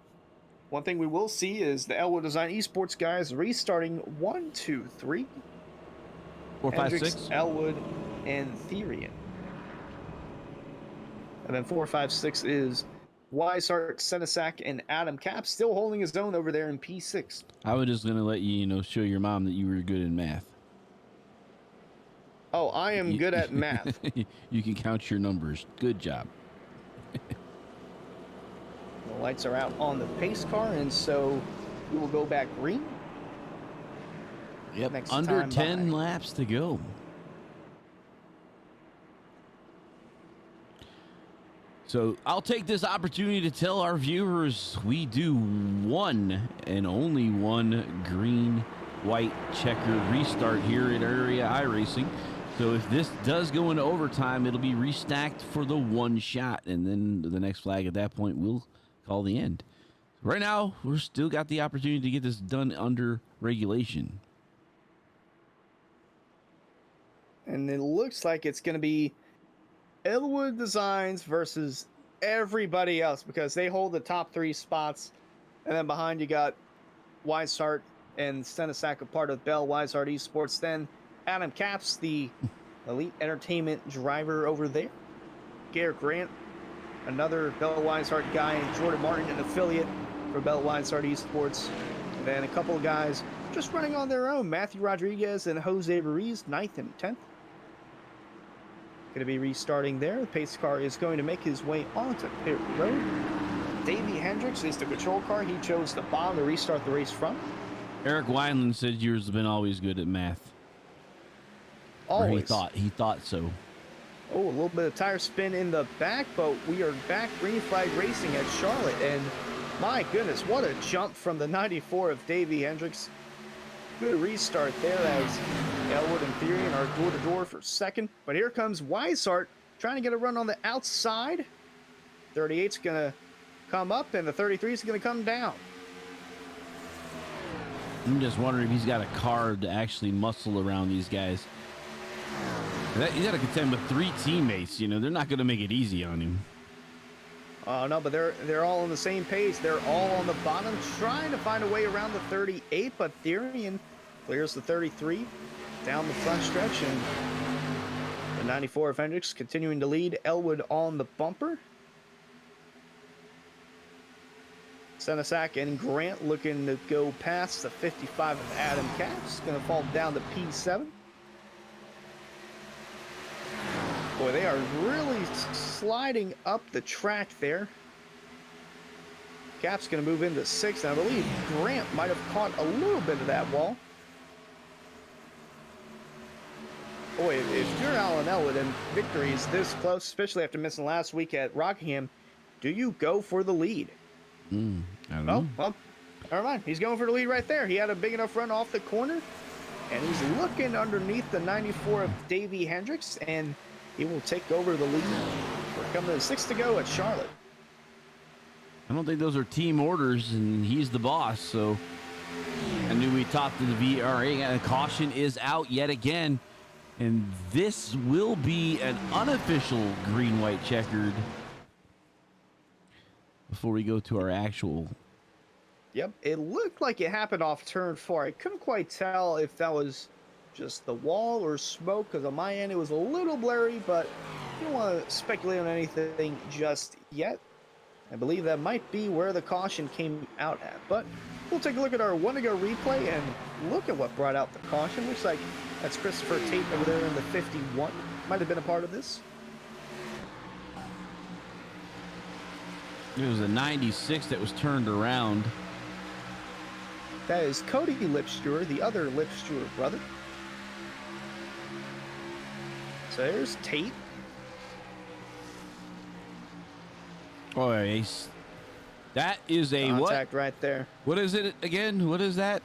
one thing we will see is the Elwood Design Esports guys restarting 1, 2, 3. 4, 5, Hendricks, 6. Elwood, and Therian. And then 4, 5, 6 is Weishart, Senesac, and Adam Cap, still holding his own over there in P6. I was just gonna let you, show your mom that you were good in math. Oh, I am good at math. You can count your numbers. Good job. The lights are out on the pace car, and so we will go back green. Yep, Next under time 10 by. laps to go. So I'll take this opportunity to tell our viewers we do one and only one green, white checkered restart here at Area Iracing. So if this does go into overtime, it'll be restacked for the one shot, and then the next flag at that point will call the end. Right now, we're still got the opportunity to get this done under regulation. And it looks like it's going to be Elwood Designs versus everybody else because they hold the top 3 spots. And then behind you got Weishart and Senesac, a part of Bell Weishart Esports. Then Adam Capps, the Elite Entertainment driver over there. Garrett Grant, another Bell Weishart guy, and Jordan Martin, an affiliate for Bell Weishart Esports. And then a couple of guys just running on their own. Matthew Rodriguez and Jose Ruiz, 9th and 10th. Going to be restarting there. The pace car is going to make his way onto pit road. Davey Hendricks is the control car. He chose the bottom to restart the race from. Eric Wineland said yours has been always good at math. Always. Or he thought so. Oh, a little bit of tire spin in the back, but we are back green flag racing at Charlotte. And my goodness, what a jump from the 94 of Davey Hendricks. Good restart there as Elwood and Therian are door-to-door for second. But here comes Weishart trying to get a run on the outside. 38's going to come up, and the 33 is going to come down. I'm just wondering if he's got a car to actually muscle around these guys. He's got to contend with 3 teammates. They're not going to make it easy on him. Oh, no, but they're all on the same pace. They're all on the bottom, trying to find a way around the 38, but Therian clears the 33 down the front stretch, and the 94 of Hendricks continuing to lead. Elwood on the bumper. Senesac and Grant looking to go past the 55 of Adam Capps. Going to fall down to P7. Boy, they are really sliding up the track there. Cap's going to move into 6th, and I believe Grant might have caught a little bit of that wall. Boy, if you're Alan Elwood and victory is this close, especially after missing last week at Rockingham, do you go for the lead? I don't know. Well, never mind. He's going for the lead right there. He had a big enough run off the corner, and he's looking underneath the 94 of Davey Hendricks, and he will take over the lead. We're coming to 6 to go at Charlotte. I don't think those are team orders, and he's the boss, so I knew we talked to the VRA, and caution is out yet again. And this will be an unofficial green-white checkered before we go to our actual. Yep, it looked like it happened off turn 4. I couldn't quite tell if that was just the wall or smoke, because on my end it was a little blurry, but I don't want to speculate on anything just yet. I believe that might be where the caution came out at, but we'll take a look at our one-to-go replay and look at what brought out the caution. Looks like that's Christopher Tate over there in the 51. Might have been a part of this. It was a 96 that was turned around. That is Cody Lipster, the other Lipster brother. So there's Tate. Oh, that is a Contact what? right there. What is it again? What is that?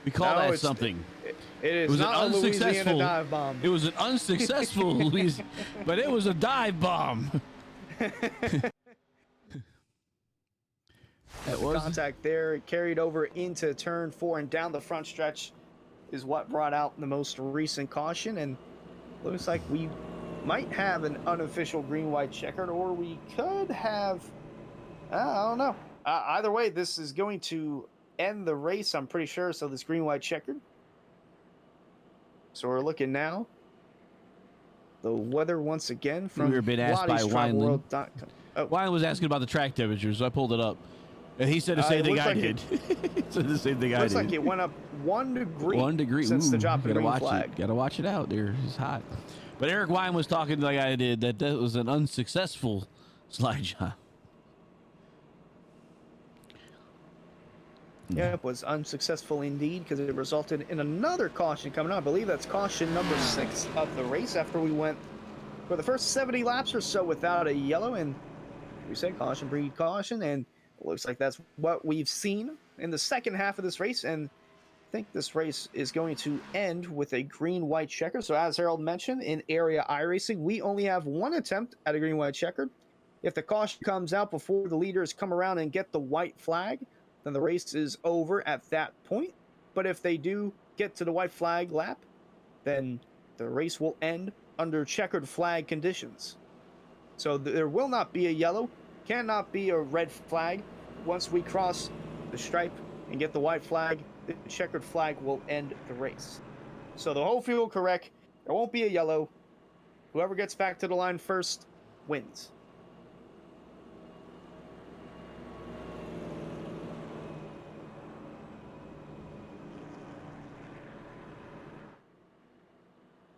We call that something. It was not a Louisiana dive bomb. It was an unsuccessful but it was a dive bomb. That was contact there. It carried over into turn 4 and down the front stretch is what brought out the most recent caution. And looks like we might have an unofficial green-white checkered, or we could have, I don't know. Either way, this is going to end the race, I'm pretty sure. So this green-white checkered. So we're looking now. The weather once again from we were being asked by Wineland. Oh. Wineland was asking about the track temperature, so I pulled it up. And he said the same thing I did. He said the same thing I did. Looks like it went up 1 degree. 1 degree since the drop of the green watch flag. It. Gotta watch it out there. It's hot. But Eric Wine was talking like I did, that was an unsuccessful slide job. Yeah, it was unsuccessful indeed, because it resulted in another caution coming out. I believe that's caution number 6 of the race, after we went for the first 70 laps or so without a yellow. And we said caution breed caution, and it looks like that's what we've seen in the second half of this race. And I think this race is going to end with a green-white checker. So as Harold mentioned, in area Iracing, we only have 1 attempt at a green-white checker. If the caution comes out before the leaders come around and get the white flag, then the race is over at that point. But if they do get to the white flag lap, then the race will end under checkered flag conditions. So there will not be a yellow, cannot be a red flag. Once we cross the stripe and get the white flag, the checkered flag will end the race. So the whole field correct, there won't be a yellow. Whoever gets back to the line first wins.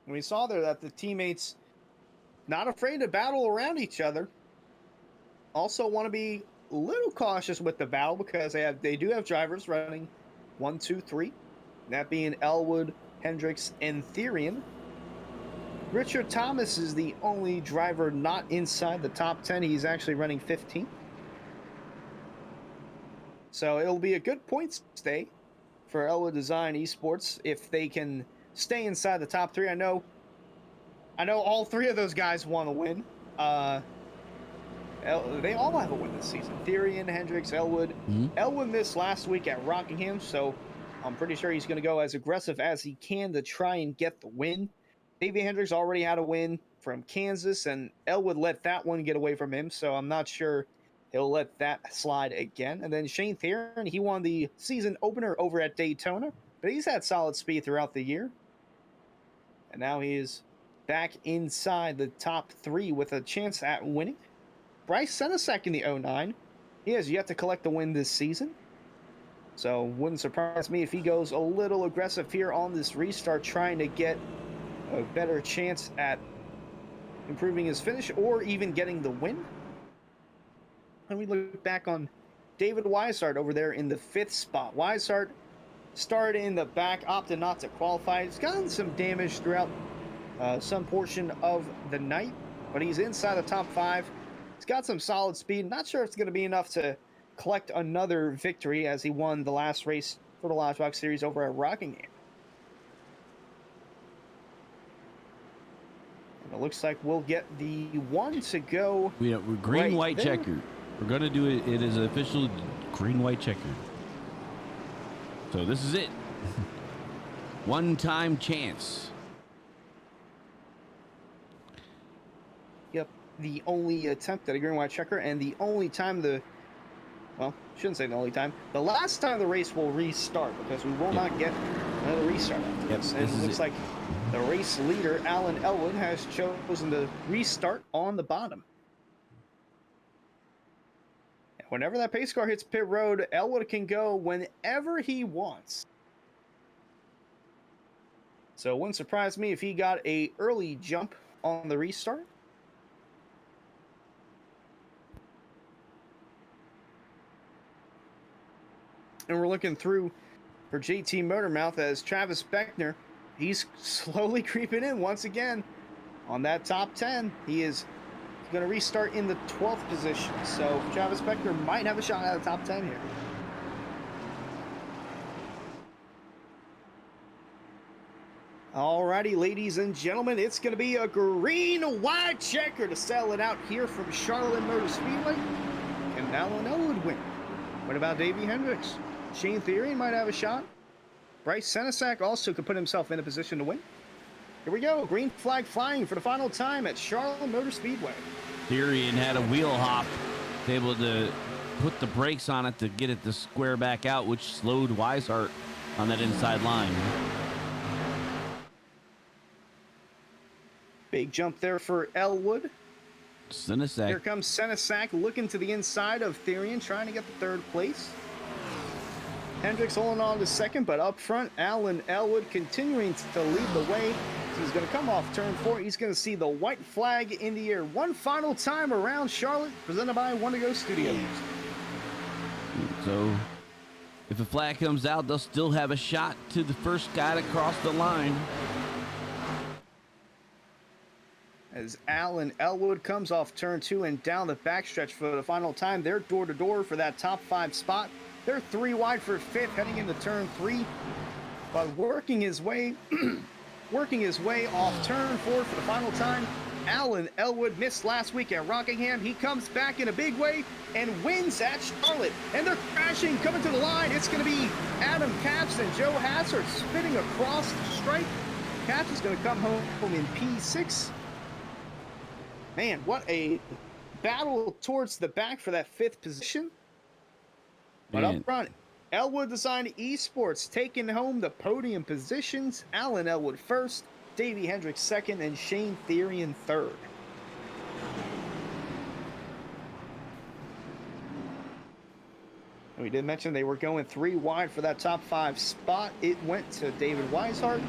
We saw there that the teammates, not afraid to battle around each other, also want to be a little cautious with the battle, because they do have drivers running 1, 2, 3. That being Elwood, Hendricks, and Therian. Richard Thomas is the only driver not inside the top 10. He's actually running 15. So it'll be a good point stay for Elwood Design Esports if they can stay inside the top 3. I know all 3 of those guys want to win. They all have a win this season. Therian, Hendricks, Elwood. Mm-hmm. Elwood missed last week at Rockingham, so I'm pretty sure he's going to go as aggressive as he can to try and get the win. Davey Hendricks already had a win from Kansas, and Elwood let that one get away from him, so I'm not sure he'll let that slide again. And then Shane Therian, he won the season opener over at Daytona, but he's had solid speed throughout the year. And now he is back inside the top 3 with a chance at winning. Bryce Senesek in the 09. He has yet to collect the win this season. So wouldn't surprise me if he goes a little aggressive here on this restart, trying to get a better chance at improving his finish or even getting the win. And we look back on David Weishart over there in the 5th spot. Weishart started in the back, opted not to qualify. He's gotten some damage throughout some portion of the night, but he's inside the top 5. He's got some solid speed. Not sure if it's going to be enough to collect another victory, as he won the last race for the Lodgebox Series over at Rockingham. And it looks like we'll get the 1 to go. We're green-white checker. We're going to do it. It is an official green-white checker. So this is it. One-time chance. Yep, the only attempt at a green white checker, and the only time shouldn't say the only time. The last time the race will restart, because we will not get another restart after this. And it looks like the race leader, Alan Elwood, has chosen to restart on the bottom. Whenever that pace car hits pit road, Elwood can go whenever he wants. So it wouldn't surprise me if he got an early jump on the restart. And we're looking through for JT Motormouth as Travis Beckner, he's slowly creeping in once again on that top 10. He is going to restart in the 12th position. So Travis Beckner might have a shot at the top 10 here. Alrighty, ladies and gentlemen, it's going to be a green-white checker to sell it out here from Charlotte Motor Speedway. Can Alan Elwood win? What about Davey Hendricks? Shane Therian might have a shot. Bryce Senesac also could put himself in a position to win. Here we go. Green flag flying for the final time at Charlotte Motor Speedway. Therian had a wheel hop, able to put the brakes on it to get it to square back out, which slowed Weishart on that inside line. Big jump there for Elwood. Senesac. Here comes Senesac looking to the inside of Therian, trying to get the third place. Hendricks holding on to second, but up front, Alan Elwood continuing to lead the way. He's going to come off turn 4. He's going to see the white flag in the air one final time around Charlotte, presented by One to Go Studios. So, if a flag comes out, they'll still have a shot to the first guy to cross the line. As Alan Elwood comes off turn 2 and down the backstretch for the final time, they're door-to-door for that top 5 spot. They're 3 wide for 5th, heading into turn 3. But working his way off turn 4 for the final time. Alan Elwood missed last week at Rockingham. He comes back in a big way and wins at Charlotte. And they're crashing, coming to the line. It's going to be Adam Capps and Joe Hassard spinning across the stripe. Capps is going to come home in P6. Man, what a battle towards the back for that 5th position. But up front, Elwood Design Esports taking home the podium positions. Alan Elwood first, Davey Hendricks second, and Shane Therian third. And we did mention they were going 3 wide for that top 5 spot. It went to David Weishart.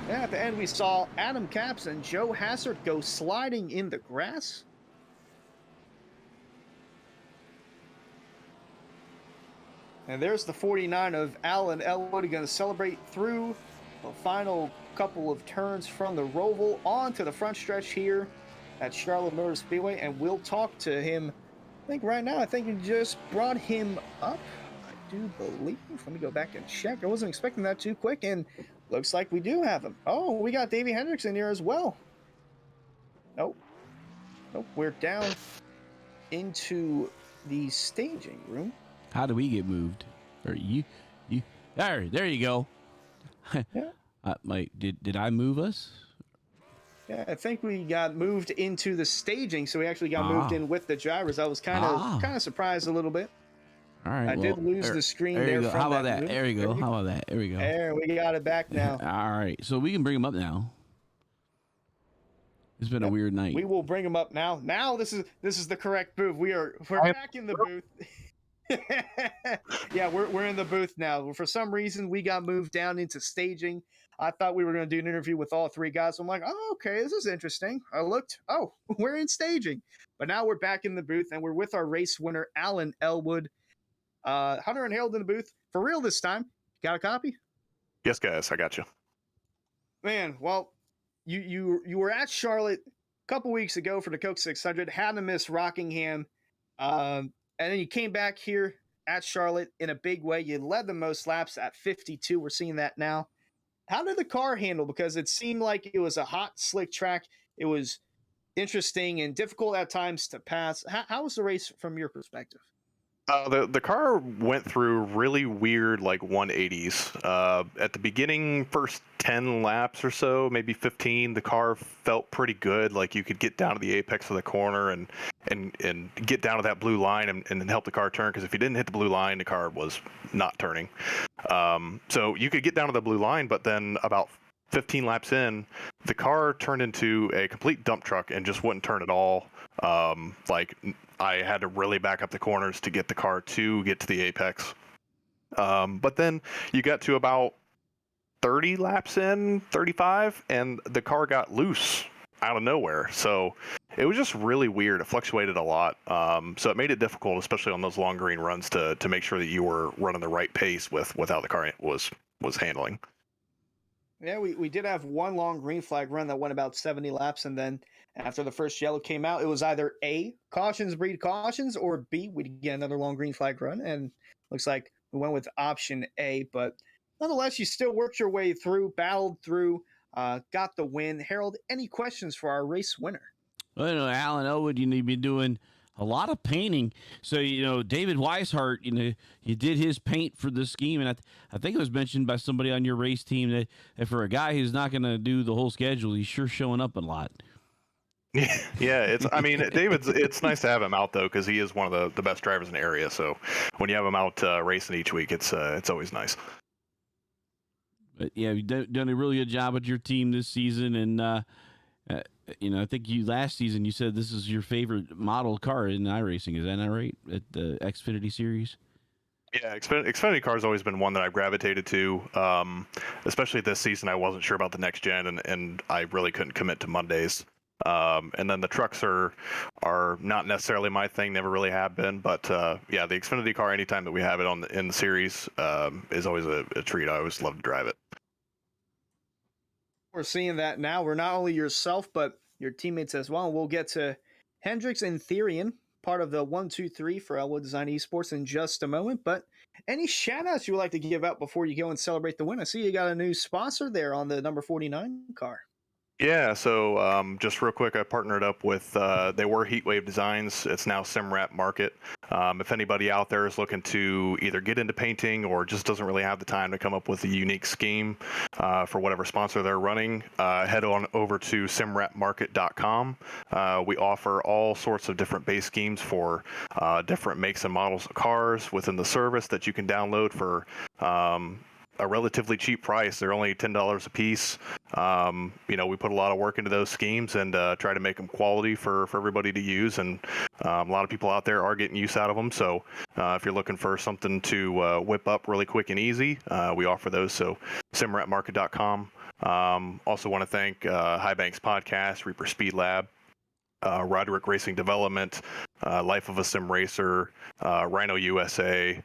And at the end, we saw Adam Capps and Joe Hassard go sliding in the grass. And there's the 49 of Alan Elwood, going to celebrate through the final couple of turns from the Roval onto the front stretch here at Charlotte Motor Speedway. And we'll talk to him, I think right now, I think we just brought him up. I do believe. Let me go back and check. I wasn't expecting that too quick, and looks like we do have him. Oh, we got Davey Hendricks in here as well. Nope, we're down into the staging room. How do we get moved? Or you there you go. Yeah. Did I move us? Yeah, I think we got moved into the staging, so we actually got moved in with the drivers. I was kind of surprised a little bit. All right. I did lose the screen there. From How about that? There you go. How about that? There we go. There, we got it back now. All right. So we can bring him up now. It's been a weird night. We will bring him up now. Now this is the correct booth. We're back in the booth. Yeah, we're in the booth now. For some reason, we got moved down into staging. I thought we were going to do an interview with all 3 guys. I'm like, oh, okay, this is interesting. I looked, we're in staging. But now we're back in the booth, and we're with our race winner, Alan Elwood. Hunter and Harold in the booth. For real this time. Got a copy? Yes, guys, I got you. Man, well, you were at Charlotte a couple weeks ago for the Coke 600, had to miss Rockingham, and then you came back here at Charlotte in a big way. You led the most laps at 52. We're seeing that now. How did the car handle? Because it seemed like it was a hot, slick track. It was interesting and difficult at times to pass. How was the race from your perspective? The car went through really weird like 180s. At the beginning, first 10 laps or so, maybe 15, the car felt pretty good. Like you could get down to the apex of the corner and get down to that blue line and help the car turn. Because if you didn't hit the blue line, the car was not turning. So you could get down to the blue line, but then about 15 laps in, the car turned into a complete dump truck and just wouldn't turn at all. Like I had to really back up the corners to get the car to get to the apex. But then you got to about 30 laps in, 35, and the car got loose out of nowhere. So it was just really weird. It fluctuated a lot. So it made it difficult, especially on those long green runs, to make sure that you were running the right pace with how the car was handling. Yeah, we did have one long green flag run that went about 70 laps, and then after the first yellow came out, it was either A, cautions breed cautions, or B, we'd get another long green flag run, and looks like we went with option A, but nonetheless, you still worked your way through, battled through, got the win. Harold, any questions for our race winner? Well, Alan Elwood, you've been doing a lot of painting. So, David Weishart, you did his paint for the scheme. And I think it was mentioned by somebody on your race team that for a guy who's not going to do the whole schedule, he's sure showing up a lot. Yeah, David's, it's nice to have him out though, because he is one of the best drivers in the area. So when you have him out racing each week, it's always nice. But yeah, you've done a really good job with your team this season. And, I think last season you said this is your favorite model car in iRacing. Is that not right? At the Xfinity series? Yeah, Xfinity car has always been one that I've gravitated to. Especially this season, I wasn't sure about the next gen, and I really couldn't commit to Mondays. And then the trucks are not necessarily my thing, never really have been. But yeah, the Xfinity car, anytime that we have it in the series, is always a treat. I always love to drive it. We're seeing that now. We're not only yourself, but your teammates as well. We'll get to Hendricks and Therian, part of the 1-2-3 for Elwood Design Esports in just a moment. But any shout-outs you would like to give out before you go and celebrate the win? I see you got a new sponsor there on the number 49 car. Yeah, so just real quick, I partnered up with, they were Heatwave Designs. It's now SimWrap Market. If anybody out there is looking to either get into painting or just doesn't really have the time to come up with a unique scheme for whatever sponsor they're running, head on over to simwrapmarket.com. We offer all sorts of different base schemes for different makes and models of cars within the service that you can download for a relatively cheap price. They're only $10 a piece. We put a lot of work into those schemes and try to make them quality for everybody to use. And a lot of people out there are getting use out of them. So if you're looking for something to whip up really quick and easy, we offer those. So simwrapmarket.com. Also want to thank High Banks Podcast, Reaper Speed Lab, Roderick Racing Development, Life of a Sim Racer, Rhino USA,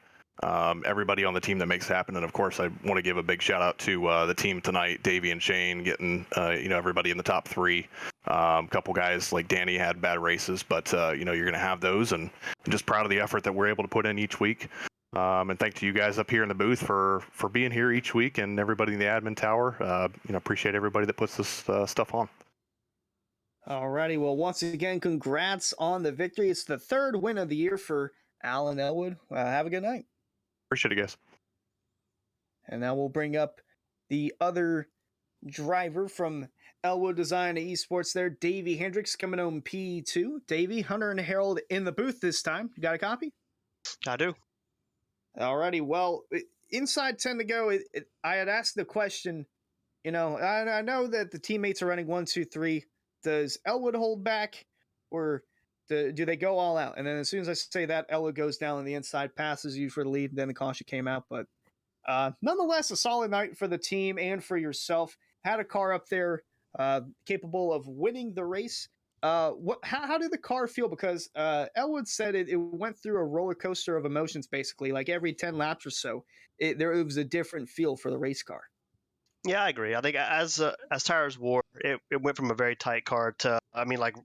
everybody on the team that makes it happen. And of course, I want to give a big shout out to the team tonight, Davey and Shane, getting everybody in the top three. A couple guys like Danny had bad races, but you're going to have those, and I'm just proud of the effort that we're able to put in each week. And thank to you guys up here in the booth for being here each week, and everybody in the admin tower. Appreciate everybody that puts this stuff on. Alrighty, well, once again, congrats on the victory. It's the third win of the year for Alan Elwood. Have a good night. Appreciate it, guys. And now we'll bring up the other driver from Elwood Design Esports there, Davey Hendricks, coming home P2. Davey, Hunter, and Harold in the booth this time. You got a copy? I do. Alrighty, well, inside 10 to go, I had asked the question, I know that the teammates are running 1-2-3. Does Elwood hold back, or do they go all out? And then as soon as I say that, Elwood goes down on the inside, passes you for the lead, then the caution came out. But nonetheless, a solid night for the team and for yourself. Had a car up there capable of winning the race. How did the car feel? Because Elwood said it went through a roller coaster of emotions, basically. Like every 10 laps or so, it was a different feel for the race car. Yeah, I agree. I think as tires wore, it went from a very tight car to,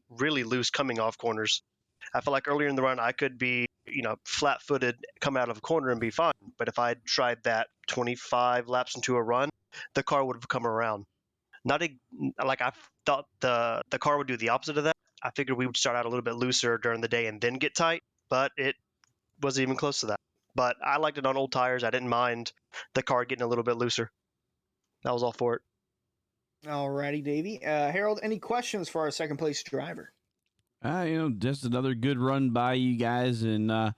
really loose coming off corners. I feel like earlier in the run, I could be, flat-footed, come out of a corner and be fine. But if I tried that 25 laps into a run, the car would have come around. I thought the car would do the opposite of that. I figured we would start out a little bit looser during the day and then get tight, but it wasn't even close to that. But I liked it on old tires. I didn't mind the car getting a little bit looser. I was all for it. Alrighty, Davey. Harold, any questions for our second place driver? Just another good run by you guys, and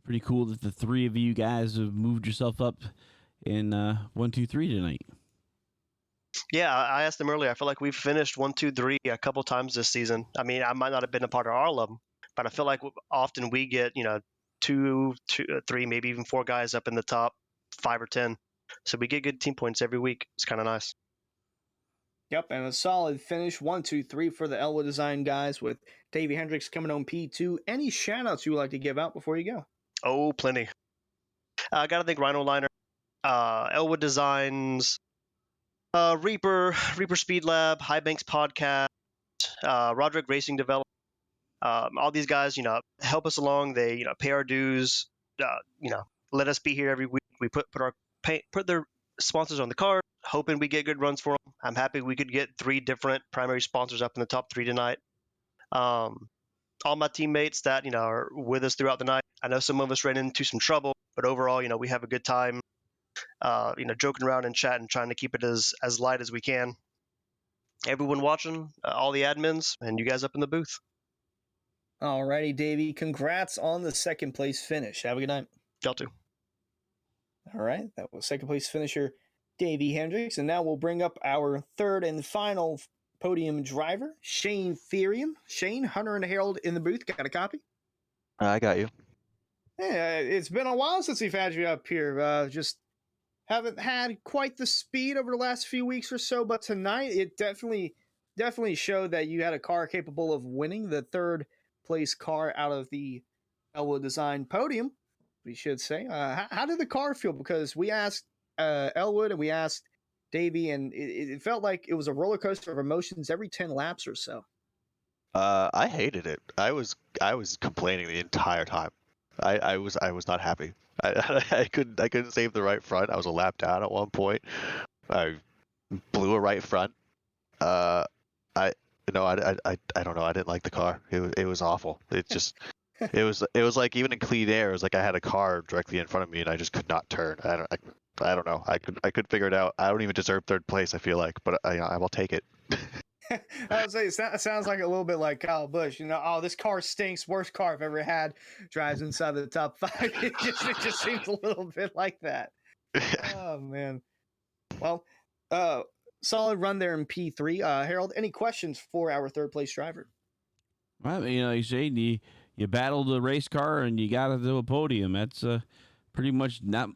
pretty cool that the three of you guys have moved yourself up in 1, 2, 3 tonight. Yeah, I asked them earlier. I feel like we've finished 1, 2, 3 a couple times this season. I mean, I might not have been a part of all of them, but I feel like often we get, 2, 3, maybe even 4 guys up in the top 5 or 10. So we get good team points every week. It's kind of nice. Yep, and a solid finish, 1, 2, 3 for the Elwood Design guys with Davey Hendricks coming on P2. Any shout-outs you would like to give out before you go? Oh, plenty. I got to thank Rhino Liner, Elwood Designs, Reaper Speed Lab, High Banks Podcast, Roderick Racing Development. All these guys, help us along. They, pay our dues. Let us be here every week. We put their sponsors on the card, hoping we get good runs for them. I'm happy we could get 3 different primary sponsors up in the top 3 tonight. All my teammates that are with us throughout the night. I know some of us ran into some trouble, but overall, we have a good time. Joking around and chatting, trying to keep it as light as we can. Everyone watching, all the admins, and you guys up in the booth. Alrighty, Davey. Congrats on the second place finish. Have a good night. Y'all too. All right, that was second place finisher Davey Hendricks, and now we'll bring up our third and final podium driver, Shane Therian. Shane, Hunter and Harold in the booth. Got a copy? I got you. Yeah, it's been a while since we've had you up here. Just haven't had quite the speed over the last few weeks or so, but tonight it definitely showed that you had a car capable of winning the third place car out of the Elwood Design podium, we should say. How did the car feel? Because we asked Elwood and we asked Davey, and it felt like it was a roller coaster of emotions every 10 laps or so. I hated it. I was complaining the entire time. I was not happy. I couldn't save the right front. I was a lap down at one point. I blew a right front. I don't know. I didn't like the car. It was awful. It just it was like, even in clean air, it was like I had a car directly in front of me and I just could not turn. I don't know. I could figure it out. I don't even deserve third place, I feel like, but I will take it. I would say it sounds like a little bit like Kyle Busch. Oh, this car stinks. Worst car I've ever had. Drives inside the top 5. It just seems a little bit like that. Oh man. Well, solid run there in P3. Harold, any questions for our third place driver? Well, you say you battled the race car and you got to a podium. That's pretty much not.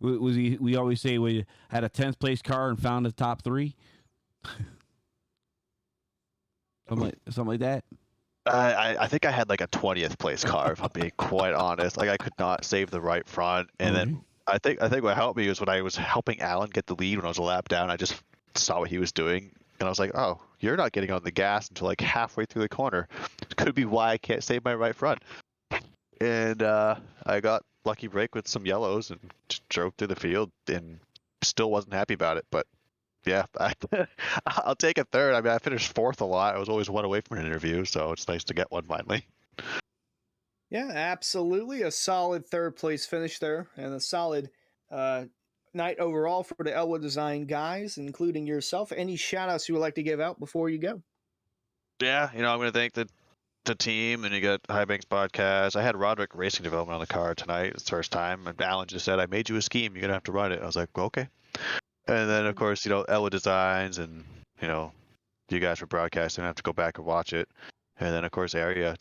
We always say we had a 10th place car and found the top 3. Something like that. I think I had like a 20th place car, if I'm being quite honest. Like, I could not save the right front, and then I think what helped me was when I was helping Alan get the lead when I was a lap down. I just saw what he was doing, and I was like, "Oh, you're not getting on the gas until like halfway through the corner. Could be why I can't save my right front." And I got lucky break with some yellows and just drove through the field, and still wasn't happy about it, but. Yeah, I'll take a third. I mean, I finished 4th a lot. I was always one away from an interview, so it's nice to get one finally. Yeah, absolutely. A solid third place finish there, and a solid night overall for the Elwood Design guys, including yourself. Any shout-outs you would like to give out before you go? Yeah, I'm going to thank the team, and you got High Banks Podcast. I had Roderick Racing Development on the car tonight. It's the first time, and Alan just said, "I made you a scheme. You're going to have to run it." I was like, well, okay. And then, of course, Elwood Designs and, you guys for broadcasting. I have to go back and watch it. And then, of course, Area.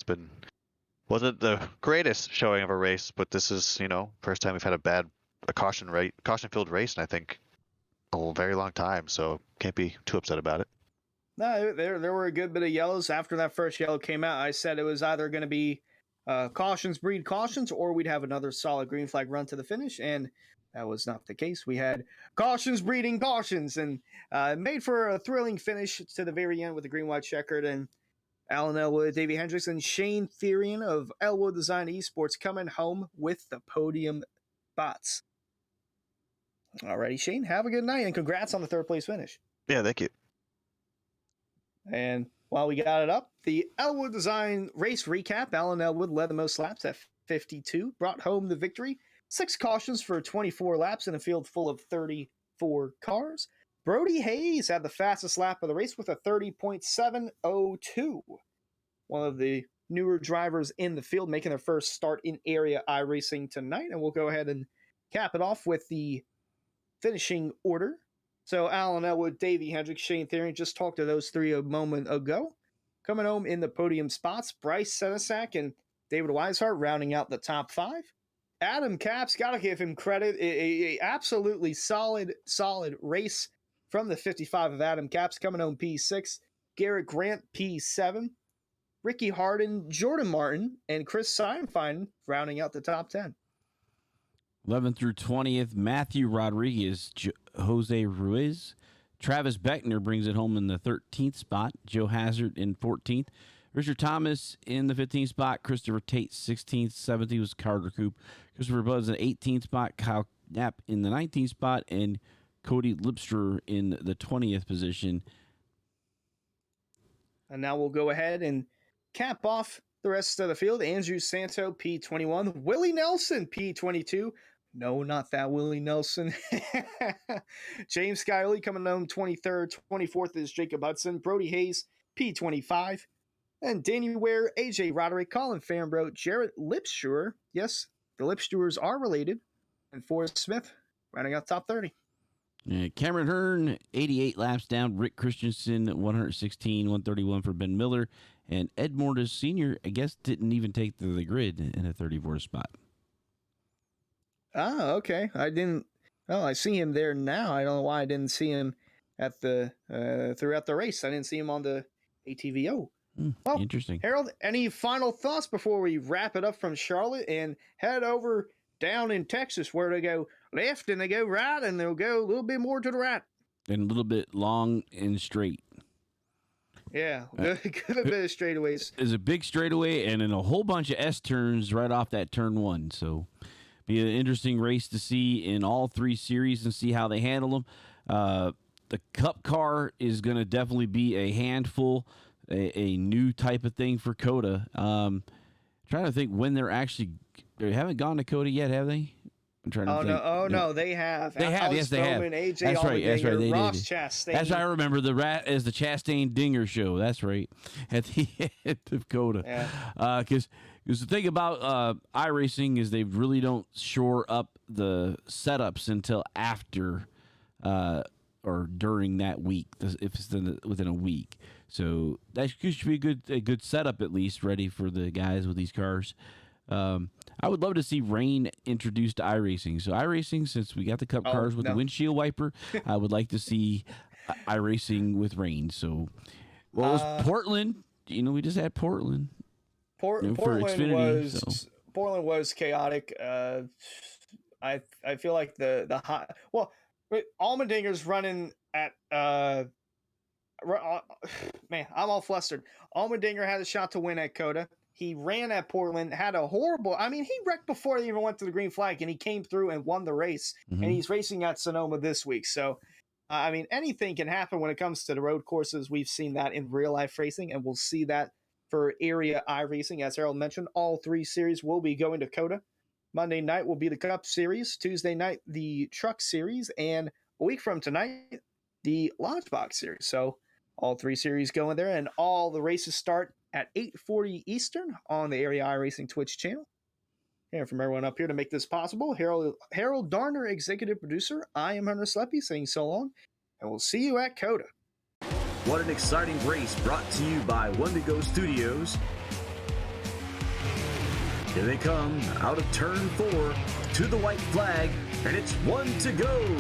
Wasn't the greatest showing of a race, but this is, first time we've had a caution-filled race in, I think, a very long time. So can't be too upset about it. No, there were a good bit of yellows. After that first yellow came out, I said it was either going to be cautions breed cautions, or we'd have another solid green flag run to the finish, and that was not the case. We had cautions breeding cautions, and made for a thrilling finish to the very end with the green-white checkered, and Alan Elwood, Davey Hendricks, and Shane Therian of Elwood Design Esports coming home with the podium spots. Alrighty, Shane, have a good night, and congrats on the third place finish. Yeah, thank you. And while we got it up, the Elwood Design race recap. Alan Elwood led the most laps at 52 brought home the victory. 6 cautions for 24 laps in a field full of 34 cars. Brody Hayes had the fastest lap of the race with a 30.702. One of the newer drivers in the field making their first start in area iRacing tonight. And we'll go ahead and cap it off with the finishing order. So Alan Elwood, Davey Hendricks, Shane Therian, just talked to those three a moment ago. Coming home in the podium spots, Bryce Senesac and David Weishart rounding out the top 5. Adam Capps, got to give him credit. A absolutely solid race from the 55 of Adam Capps, coming home P6. Garrett Grant, P7. Ricky Harden, Jordan Martin, and Chris Seinfein rounding out the top 10. 11th through 20th, Matthew Rodriguez, Jose Ruiz. Travis Beckner brings it home in the 13th spot. Joe Hazard in 14th. Richard Thomas in the 15th spot. Christopher Tate, 16th. 17th was Carter Coop. Christopher Buzz in the 18th spot. Kyle Knapp in the 19th spot. And Cody Lipster in the 20th position. And now we'll go ahead and cap off the rest of the field. Andrew Santo, P21. Willie Nelson, P22. No, not that Willie Nelson. James Skyley coming home 23rd. 24th is Jacob Hudson. Brody Hayes, P25. And Daniel Ware, AJ Roderick, Colin Fambro, Jarrett Lipster. Yes, the Lipsters are related. And Forrest Smith rounding out top 30. Cameron Hearn, 88 laps down. Rick Christensen, 116, 131 for Ben Miller. And Ed Mortis Sr., I guess, didn't even take the grid in a 34th spot. Ah, okay. I see him there now. I don't know why I didn't see him at the throughout the race. I didn't see him on the ATVO. Well, interesting. Harold, any final thoughts before we wrap it up from Charlotte and head over down in Texas where they go left and they go right and they'll go a little bit more to the right? And a little bit long and straight. Yeah, good bit of straightaways. There's a big straightaway and then a whole bunch of S-turns right off that turn 1. So be an interesting race to see in all 3 series and see how they handle them. The Cup car is going to definitely be a handful, a new type of thing for COTA. Trying to think when they haven't gone to COTA yet, have they? I'm trying to think. No, they have. They have, yes, they have. AJ That's right, they Ross did. Chastain. That's what I remember. The rat is the Chastain Dinger show. That's right, at the end of COTA. Yeah. Because the thing about iRacing is they really don't shore up the setups until after or during that week, if it's within a week. So that should be a good setup at least, ready for the guys with these cars. I would love to see rain introduced to iRacing. So iRacing, since we got the Cup cars with the windshield wiper, I would like to see iRacing with rain. So, well, it was Portland. We just had Portland. Portland was chaotic. I feel like the hot. Well, Allmendinger's running at man, I'm all flustered. Allmendinger had a shot to win at COTA. He ran at Portland, had a horrible. I mean, he wrecked before they even went to the green flag, and he came through and won the race. Mm-hmm. And he's racing at Sonoma this week. So, I mean, anything can happen when it comes to the road courses. We've seen that in real life racing, and we'll see that for area iRacing. As Harold mentioned, all 3 series will be going to COTA. Monday night will be the Cup Series. Tuesday night, the Truck Series. And a week from tonight, the Lodgebox Series. So all 3 series going there, and all the races start at 8:40 Eastern on the Area iRacing Twitch channel. And from everyone up here to make this possible, Harold Darner, executive producer. I am Hunter Sleppy saying so long, and we'll see you at COTA. What an exciting race brought to you by Wendigo Studios. Here they come out of turn 4 to the white flag, and it's 1 to go.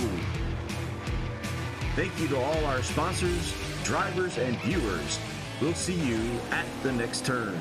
Thank you to all our sponsors, drivers, and viewers. We'll see you at the next turn.